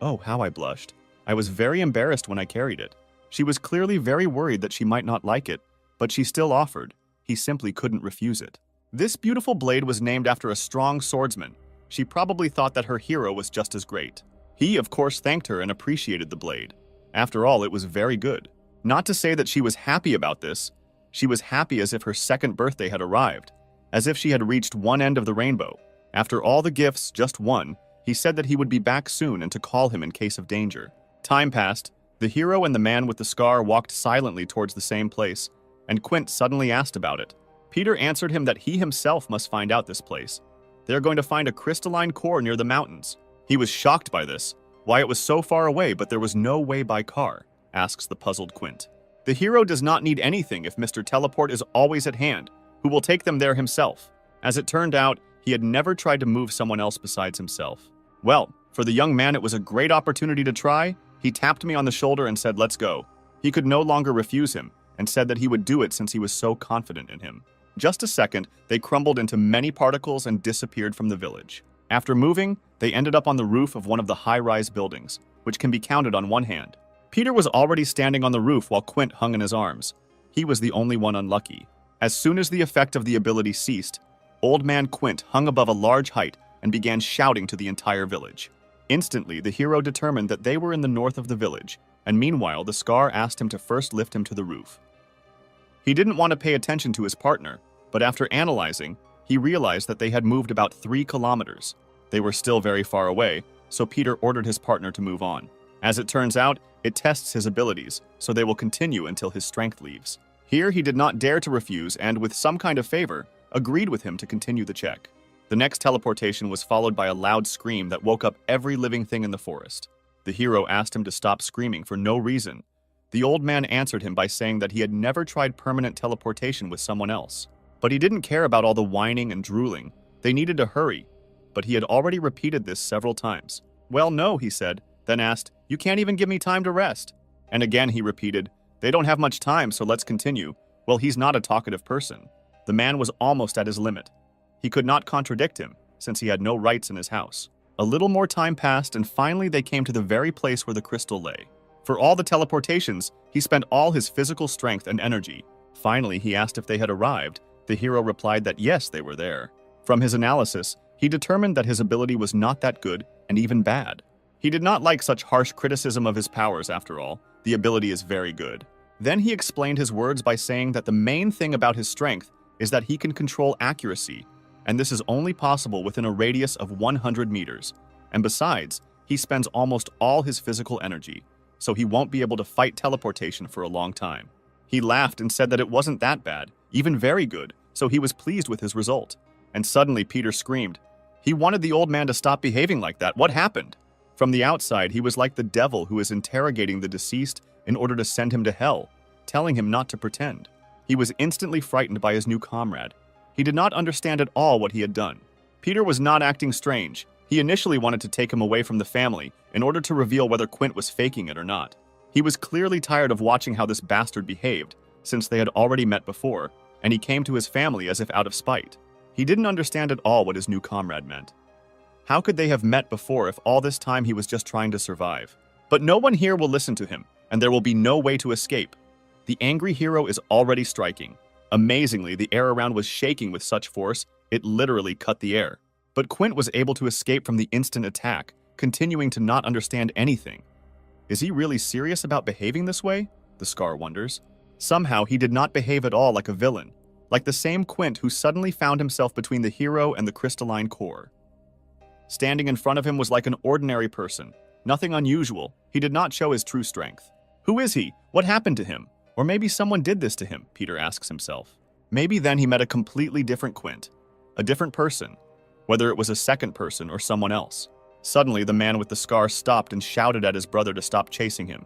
Oh, how I blushed. I was very embarrassed when I carried it. She was clearly very worried that she might not like it, but she still offered. He simply couldn't refuse it. This beautiful blade was named after a strong swordsman. She probably thought that her hero was just as great. He, of course, thanked her and appreciated the blade. After all, it was very good. Not to say that she was happy about this. She was happy as if her second birthday had arrived, as if she had reached one end of the rainbow. After all the gifts, just one, he said that he would be back soon and to call him in case of danger. Time passed. The hero and the man with the scar walked silently towards the same place, and Quint suddenly asked about it. Peter answered him that he himself must find out this place. They are going to find a crystalline core near the mountains. He was shocked by this, why it was so far away but there was no way by car, asks the puzzled Quint. The hero does not need anything if Mr. Teleport is always at hand, who will take them there himself. As it turned out, he had never tried to move someone else besides himself. Well, for the young man it was a great opportunity to try. He tapped me on the shoulder and said, let's go. He could no longer refuse him, and said that he would do it since he was so confident in him. Just a second, they crumbled into many particles and disappeared from the village. After moving, they ended up on the roof of one of the high-rise buildings, which can be counted on one hand. Peter was already standing on the roof while Quint hung in his arms. He was the only one unlucky. As soon as the effect of the ability ceased, Old Man Quint hung above a large height and began shouting to the entire village. Instantly, the hero determined that they were in the north of the village, and meanwhile the scar asked him to first lift him to the roof. He didn't want to pay attention to his partner, but after analyzing, he realized that they had moved about 3 kilometers. They were still very far away, so Peter ordered his partner to move on. As it turns out, it tests his abilities, so they will continue until his strength leaves. Here he did not dare to refuse and, with some kind of favor, agreed with him to continue the check. The next teleportation was followed by a loud scream that woke up every living thing in the forest. The hero asked him to stop screaming for no reason. The old man answered him by saying that he had never tried permanent teleportation with someone else. But he didn't care about all the whining and drooling. They needed to hurry, but he had already repeated this several times. Well, no, he said, then asked, you can't even give me time to rest. And again he repeated, they don't have much time, so let's continue. Well, he's not a talkative person. The man was almost at his limit. He could not contradict him, since he had no rights in his house. A little more time passed, and finally they came to the very place where the crystal lay. For all the teleportations, he spent all his physical strength and energy. Finally, he asked if they had arrived. The hero replied that yes, they were there. From his analysis, he determined that his ability was not that good and even bad. He did not like such harsh criticism of his powers after all. The ability is very good. Then he explained his words by saying that the main thing about his strength is that he can control accuracy, and this is only possible within a radius of 100 meters. And besides, he spends almost all his physical energy, so he won't be able to fight teleportation for a long time. He laughed and said that it wasn't that bad, even very good, so he was pleased with his result. And suddenly Peter screamed. He wanted the old man to stop behaving like that. What happened? From the outside, he was like the devil who is interrogating the deceased in order to send him to hell, telling him not to pretend. He was instantly frightened by his new comrade. He did not understand at all what he had done. Peter was not acting strange. He initially wanted to take him away from the family in order to reveal whether Quint was faking it or not. He was clearly tired of watching how this bastard behaved, since they had already met before, and he came to his family as if out of spite. He didn't understand at all what his new comrade meant. How could they have met before if all this time he was just trying to survive? But no one here will listen to him, and there will be no way to escape. The angry hero is already striking. Amazingly, the air around was shaking with such force, it literally cut the air. But Quint was able to escape from the instant attack, continuing to not understand anything. Is he really serious about behaving this way? The Scar wonders. Somehow, he did not behave at all like a villain, like the same Quint who suddenly found himself between the hero and the crystalline core. Standing in front of him was like an ordinary person. Nothing unusual. He did not show his true strength. Who is he? What happened to him? Or maybe someone did this to him, Peter asks himself. Maybe then he met a completely different Quint. A different person. Whether it was a second person or someone else. Suddenly, the man with the scar stopped and shouted at his brother to stop chasing him.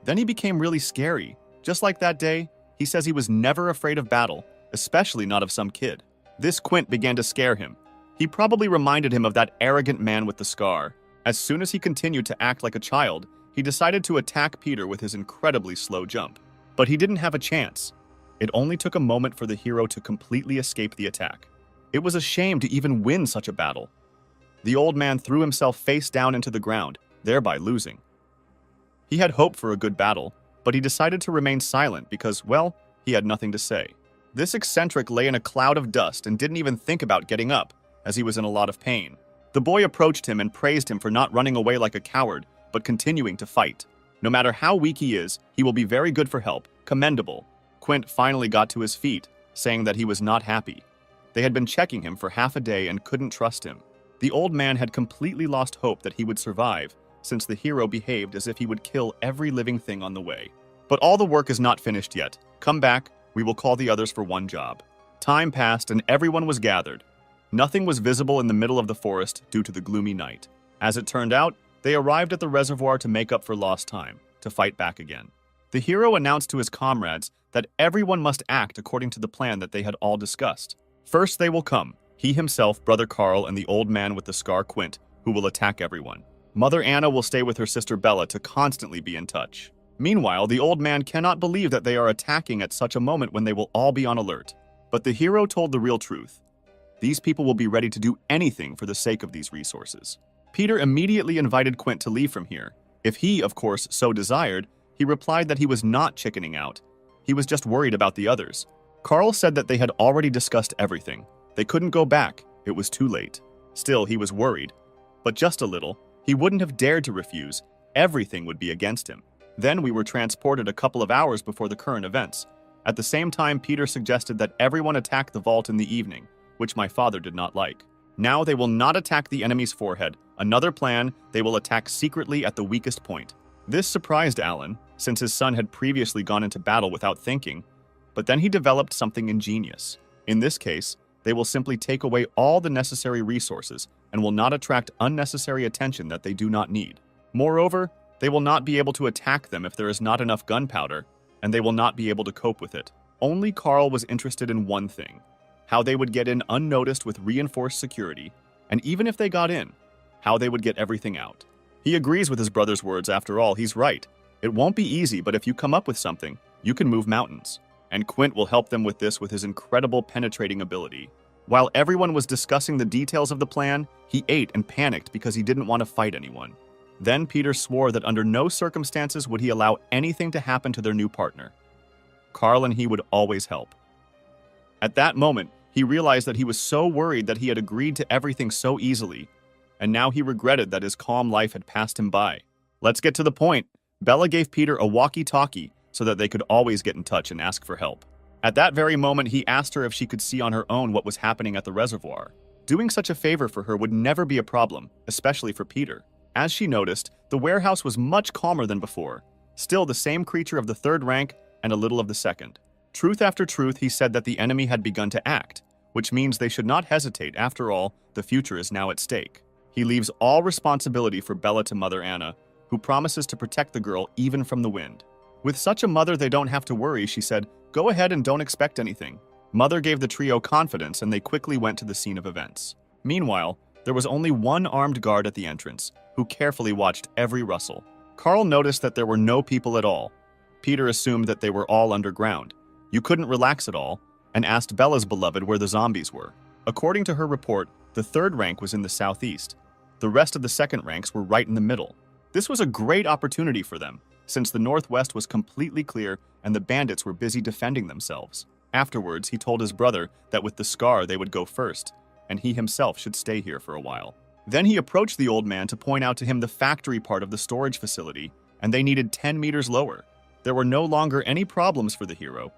Then he became really scary. Just like that day, he says he was never afraid of battle, especially not of some kid. This Quint began to scare him. He probably reminded him of that arrogant man with the scar. As soon as he continued to act like a child, he decided to attack Peter with his incredibly slow jump. But he didn't have a chance. It only took a moment for the hero to completely escape the attack. It was a shame to even win such a battle. The old man threw himself face down into the ground, thereby losing. He had hope for a good battle, but he decided to remain silent because, well, he had nothing to say. This eccentric lay in a cloud of dust and didn't even think about getting up, as he was in a lot of pain. The boy approached him and praised him for not running away like a coward, but continuing to fight. No matter how weak he is, he will be very good for help. Commendable. Quint finally got to his feet, saying that he was not happy. They had been checking him for half a day and couldn't trust him. The old man had completely lost hope that he would survive, since the hero behaved as if he would kill every living thing on the way. But all the work is not finished yet. Come back, we will call the others for one job. Time passed and everyone was gathered. Nothing was visible in the middle of the forest due to the gloomy night. As it turned out, they arrived at the reservoir to make up for lost time, to fight back again. The hero announced to his comrades that everyone must act according to the plan that they had all discussed. First they will come, he himself, Brother Carl, and the old man with the scar Quint, who will attack everyone. Mother Anna will stay with her sister Bella to constantly be in touch. Meanwhile, the old man cannot believe that they are attacking at such a moment when they will all be on alert. But the hero told the real truth. These people will be ready to do anything for the sake of these resources. Peter immediately invited Quint to leave from here. If he, of course, so desired, he replied that he was not chickening out. He was just worried about the others. Carl said that they had already discussed everything. They couldn't go back. It was too late. Still, he was worried. But just a little. He wouldn't have dared to refuse. Everything would be against him. Then we were transported a couple of hours before the current events. At the same time, Peter suggested that everyone attack the vault in the evening, which my father did not like. Now they will not attack the enemy's forehead. Another plan, they will attack secretly at the weakest point. This surprised Alan, since his son had previously gone into battle without thinking, but then he developed something ingenious. In this case, they will simply take away all the necessary resources and will not attract unnecessary attention that they do not need. Moreover, they will not be able to attack them if there is not enough gunpowder, and they will not be able to cope with it. Only Carl was interested in one thing, how they would get in unnoticed with reinforced security, and even if they got in, how they would get everything out. He agrees with his brother's words. After all, he's right. It won't be easy, but if you come up with something, you can move mountains. And Quint will help them with this with his incredible penetrating ability. While everyone was discussing the details of the plan, he ate and panicked because he didn't want to fight anyone. Then Peter swore that under no circumstances would he allow anything to happen to their new partner. Carl and he would always help. At that moment, he realized that he was so worried that he had agreed to everything so easily, and now he regretted that his calm life had passed him by. Let's get to the point. Bella gave Peter a walkie-talkie so that they could always get in touch and ask for help. At that very moment, he asked her if she could see on her own what was happening at the reservoir. Doing such a favor for her would never be a problem, especially for Peter. As she noticed, the warehouse was much calmer than before. Still the same creature of the third rank and a little of the second. Truth after truth, he said that the enemy had begun to act, which means they should not hesitate. After all, the future is now at stake. He leaves all responsibility for Bella to Mother Anna, who promises to protect the girl even from the wind. With such a mother, they don't have to worry, she said. Go ahead and don't expect anything. Mother gave the trio confidence and they quickly went to the scene of events. Meanwhile, there was only one armed guard at the entrance, who carefully watched every rustle. Carl noticed that there were no people at all. Peter assumed that they were all underground. You couldn't relax at all, and asked Bella's beloved where the zombies were. According to her report, The third rank was in the southeast. The rest of the second ranks were right in the middle. This was a great opportunity for them, since the northwest was completely clear and the bandits were busy defending themselves. Afterwards, he told his brother that with the scar they would go first, and he himself should stay here for a while. Then he approached the old man to point out to him the factory part of the storage facility, and they needed 10 meters lower. There were no longer any problems for the hero.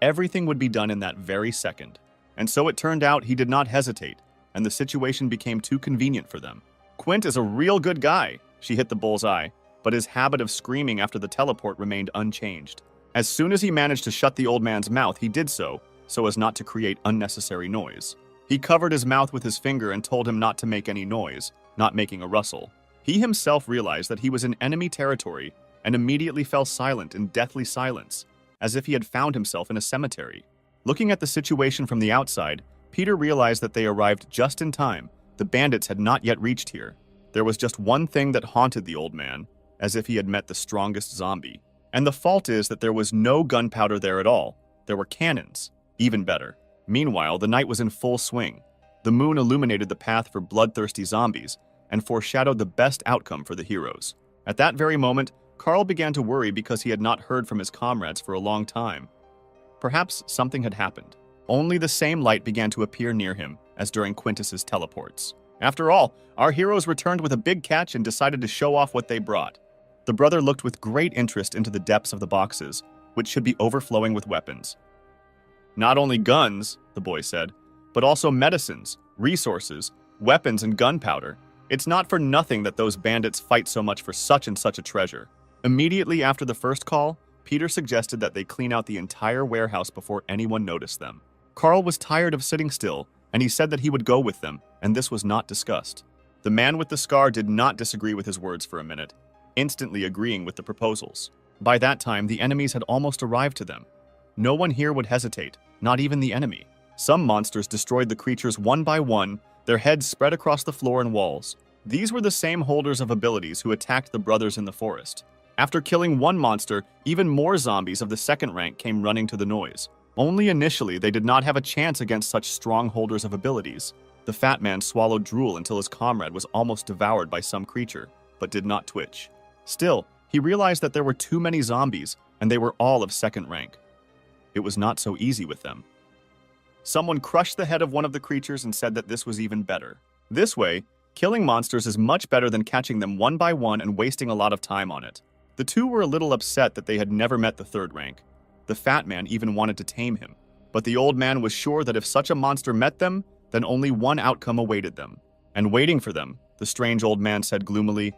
Everything would be done in that very second. And so it turned out he did not hesitate, and the situation became too convenient for them. Quint is a real good guy, she hit the bullseye, but his habit of screaming after the teleport remained unchanged. As soon as he managed to shut the old man's mouth, he did so as not to create unnecessary noise. He covered his mouth with his finger and told him not to make any noise, not making a rustle. He himself realized that he was in enemy territory and immediately fell silent in deathly silence, as if he had found himself in a cemetery. Looking at the situation from the outside, Peter realized that they arrived just in time. The bandits had not yet reached here. There was just one thing that haunted the old man, as if he had met the strongest zombie. And the fault is that there was no gunpowder there at all. There were cannons. Even better. Meanwhile, the night was in full swing. The moon illuminated the path for bloodthirsty zombies and foreshadowed the best outcome for the heroes. At that very moment, Carl began to worry because he had not heard from his comrades for a long time. Perhaps something had happened. Only the same light began to appear near him as during Quintus's teleports. After all, our heroes returned with a big catch and decided to show off what they brought. The brother looked with great interest into the depths of the boxes, which should be overflowing with weapons. Not only guns, the boy said, but also medicines, resources, weapons, and gunpowder. It's not for nothing that those bandits fight so much for such and such a treasure. Immediately after the first call, Peter suggested that they clean out the entire warehouse before anyone noticed them. Carl was tired of sitting still, and he said that he would go with them, and this was not discussed. The man with the scar did not disagree with his words for a minute, instantly agreeing with the proposals. By that time, the enemies had almost arrived to them. No one here would hesitate, not even the enemy. Some monsters destroyed the creatures one by one, their heads spread across the floor and walls. These were the same holders of abilities who attacked the brothers in the forest. After killing one monster, even more zombies of the second rank came running to the noise. Only initially, they did not have a chance against such strong holders of abilities. The fat man swallowed drool until his comrade was almost devoured by some creature, but did not twitch. Still, he realized that there were too many zombies, and they were all of second rank. It was not so easy with them. Someone crushed the head of one of the creatures and said that this was even better. This way, killing monsters is much better than catching them one by one and wasting a lot of time on it. The two were a little upset that they had never met the third rank. The fat man even wanted to tame him, but the old man was sure that if such a monster met them, then only one outcome awaited them. And waiting for them, the strange old man said gloomily,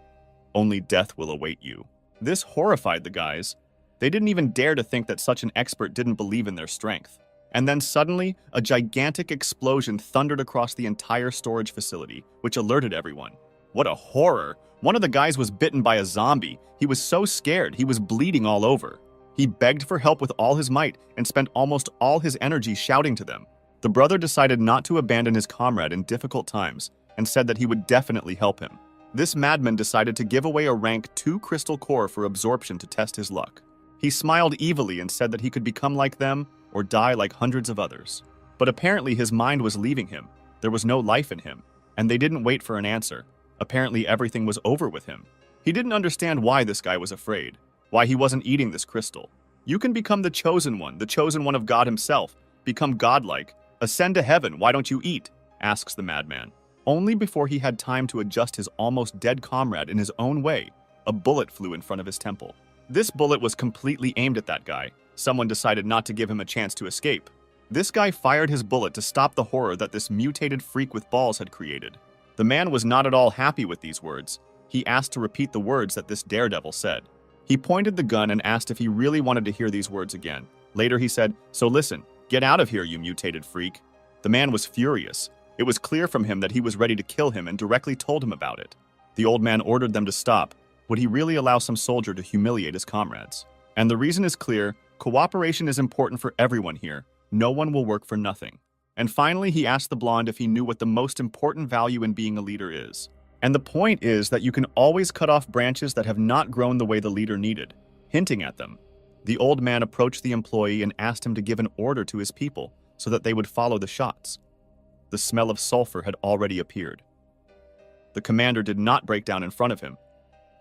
"Only death will await you." This horrified the guys. They didn't even dare to think that such an expert didn't believe in their strength. And then suddenly, a gigantic explosion thundered across the entire storage facility, which alerted everyone. What a horror! One of the guys was bitten by a zombie. He was so scared, he was bleeding all over. He begged for help with all his might and spent almost all his energy shouting to them. The brother decided not to abandon his comrade in difficult times and said that he would definitely help him. This madman decided to give away a rank 2 crystal core for absorption to test his luck. He smiled evilly and said that he could become like them or die like hundreds of others. But apparently his mind was leaving him. There was no life in him, and they didn't wait for an answer. Apparently everything was over with him. He didn't understand why this guy was afraid, why he wasn't eating this crystal. You can become the chosen one of God himself, become godlike, ascend to heaven, why don't you eat? Asks the madman. Only before he had time to adjust his almost dead comrade in his own way, a bullet flew in front of his temple. This bullet was completely aimed at that guy. Someone decided not to give him a chance to escape. This guy fired his bullet to stop the horror that this mutated freak with balls had created. The man was not at all happy with these words. He asked to repeat the words that this daredevil said. He pointed the gun and asked if he really wanted to hear these words again. Later he said, "So listen, get out of here, you mutated freak." The man was furious. It was clear from him that he was ready to kill him and directly told him about it. The old man ordered them to stop. Would he really allow some soldier to humiliate his comrades? And the reason is clear. Cooperation is important for everyone here. No one will work for nothing. And finally, he asked the blonde if he knew what the most important value in being a leader is. And the point is that you can always cut off branches that have not grown the way the leader needed, hinting at them. The old man approached the employee and asked him to give an order to his people so that they would follow the shots. The smell of sulfur had already appeared. The commander did not break down in front of him.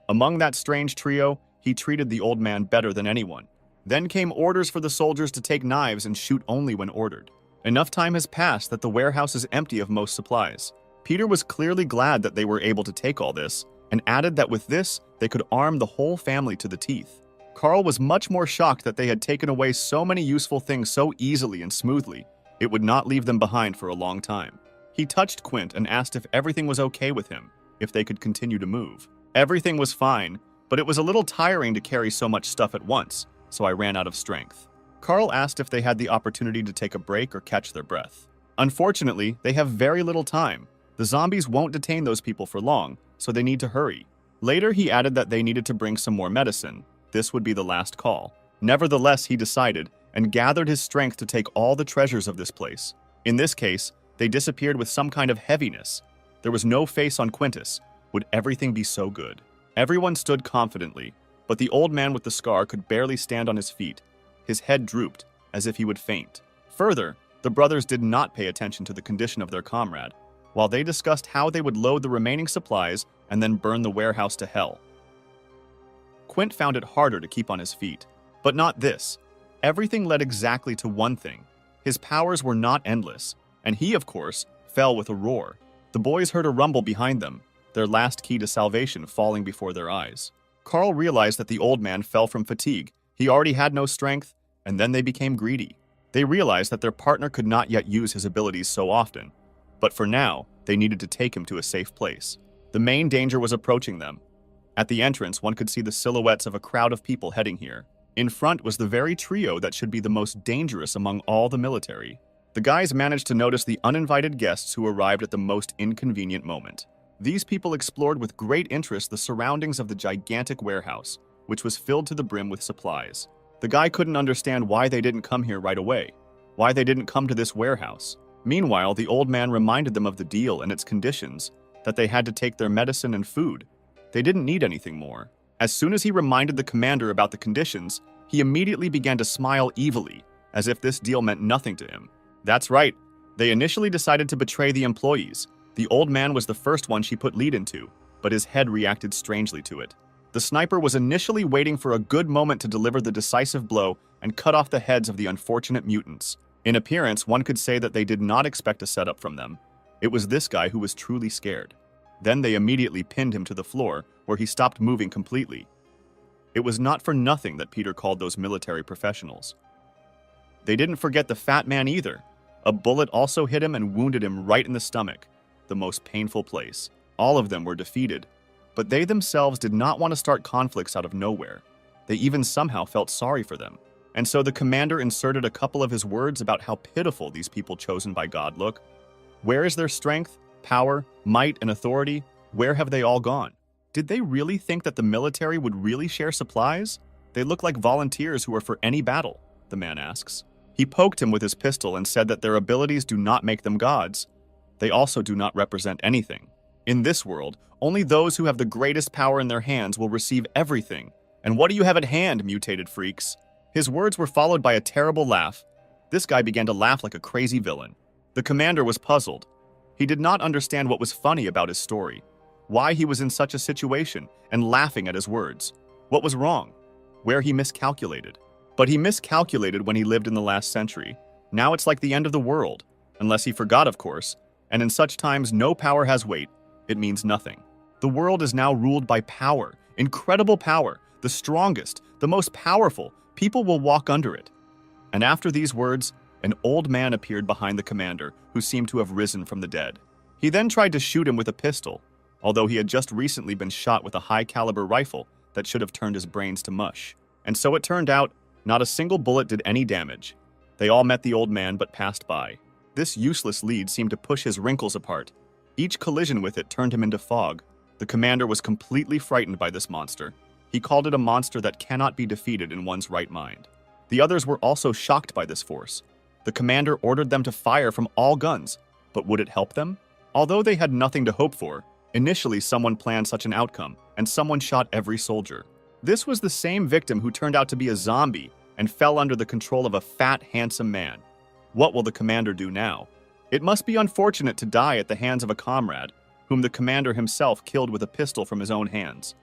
Among that strange trio, he treated the old man better than anyone. Then came orders for the soldiers to take knives and shoot only when ordered. Enough time has passed that the warehouse is empty of most supplies. Peter was clearly glad that they were able to take all this, and added that with this, they could arm the whole family to the teeth. Carl was much more shocked that they had taken away so many useful things so easily and smoothly. It would not leave them behind for a long time. He touched Quint and asked if everything was okay with him, if they could continue to move. Everything was fine, but it was a little tiring to carry so much stuff at once, so I ran out of strength. Carl asked if they had the opportunity to take a break or catch their breath. Unfortunately, they have very little time. The zombies won't detain those people for long, so they need to hurry. Later, he added that they needed to bring some more medicine. This would be the last call. Nevertheless, he decided, and gathered his strength to take all the treasures of this place. In this case, they disappeared with some kind of heaviness. There was no face on Quintus. Would everything be so good? Everyone stood confidently, but the old man with the scar could barely stand on his feet. His head drooped, as if he would faint. Further, the brothers did not pay attention to the condition of their comrade, while they discussed how they would load the remaining supplies and then burn the warehouse to hell. Quint found it harder to keep on his feet, but not this. Everything led exactly to one thing. His powers were not endless, and he, of course, fell with a roar. The boys heard a rumble behind them, their last key to salvation falling before their eyes. Carl realized that the old man fell from fatigue. He already had no strength, and then they became greedy. They realized that their partner could not yet use his abilities so often, but for now, they needed to take him to a safe place. The main danger was approaching them. At the entrance, one could see the silhouettes of a crowd of people heading here. In front was the very trio that should be the most dangerous among all the military. The guys managed to notice the uninvited guests who arrived at the most inconvenient moment. These people explored with great interest the surroundings of the gigantic warehouse, which was filled to the brim with supplies. The guy couldn't understand why they didn't come here right away, why they didn't come to this warehouse. Meanwhile, the old man reminded them of the deal and its conditions, that they had to take their medicine and food. They didn't need anything more. As soon as he reminded the commander about the conditions, he immediately began to smile evilly, as if this deal meant nothing to him. That's right. They initially decided to betray the employees. The old man was the first one she put lead into, but his head reacted strangely to it. The sniper was initially waiting for a good moment to deliver the decisive blow and cut off the heads of the unfortunate mutants. In appearance, one could say that they did not expect a setup from them. It was this guy who was truly scared. Then they immediately pinned him to the floor, where he stopped moving completely. It was not for nothing that Peter called those military professionals. They didn't forget the fat man either. A bullet also hit him and wounded him right in the stomach, the most painful place. All of them were defeated, but they themselves did not want to start conflicts out of nowhere. They even somehow felt sorry for them. And so the commander inserted a couple of his words about how pitiful these people chosen by God look. Where is their strength, power, might, and authority? Where have they all gone? Did they really think that the military would really share supplies? They look like volunteers who are for any battle, the man asks. He poked him with his pistol and said that their abilities do not make them gods. They also do not represent anything. In this world, only those who have the greatest power in their hands will receive everything. And what do you have at hand, mutated freaks? His words were followed by a terrible laugh. This guy began to laugh like a crazy villain. The commander was puzzled. He did not understand what was funny about his story, why he was in such a situation and laughing at his words. What was wrong? Where he miscalculated. But he miscalculated when he lived in the last century. Now it's like the end of the world, unless he forgot, of course, and in such times no power has weight. It means nothing. The world is now ruled by power, incredible power, the strongest, the most powerful. People will walk under it. And after these words, an old man appeared behind the commander, who seemed to have risen from the dead. He then tried to shoot him with a pistol, although he had just recently been shot with a high-caliber rifle that should have turned his brains to mush. And so it turned out, not a single bullet did any damage. They all met the old man but passed by. This useless lead seemed to push his wrinkles apart. Each collision with it turned him into fog. The commander was completely frightened by this monster. He called it a monster that cannot be defeated in one's right mind. The others were also shocked by this force. The commander ordered them to fire from all guns, but would it help them? Although they had nothing to hope for, initially someone planned such an outcome, and someone shot every soldier. This was the same victim who turned out to be a zombie and fell under the control of a fat, handsome man. What will the commander do now? It must be unfortunate to die at the hands of a comrade, whom the commander himself killed with a pistol from his own hands.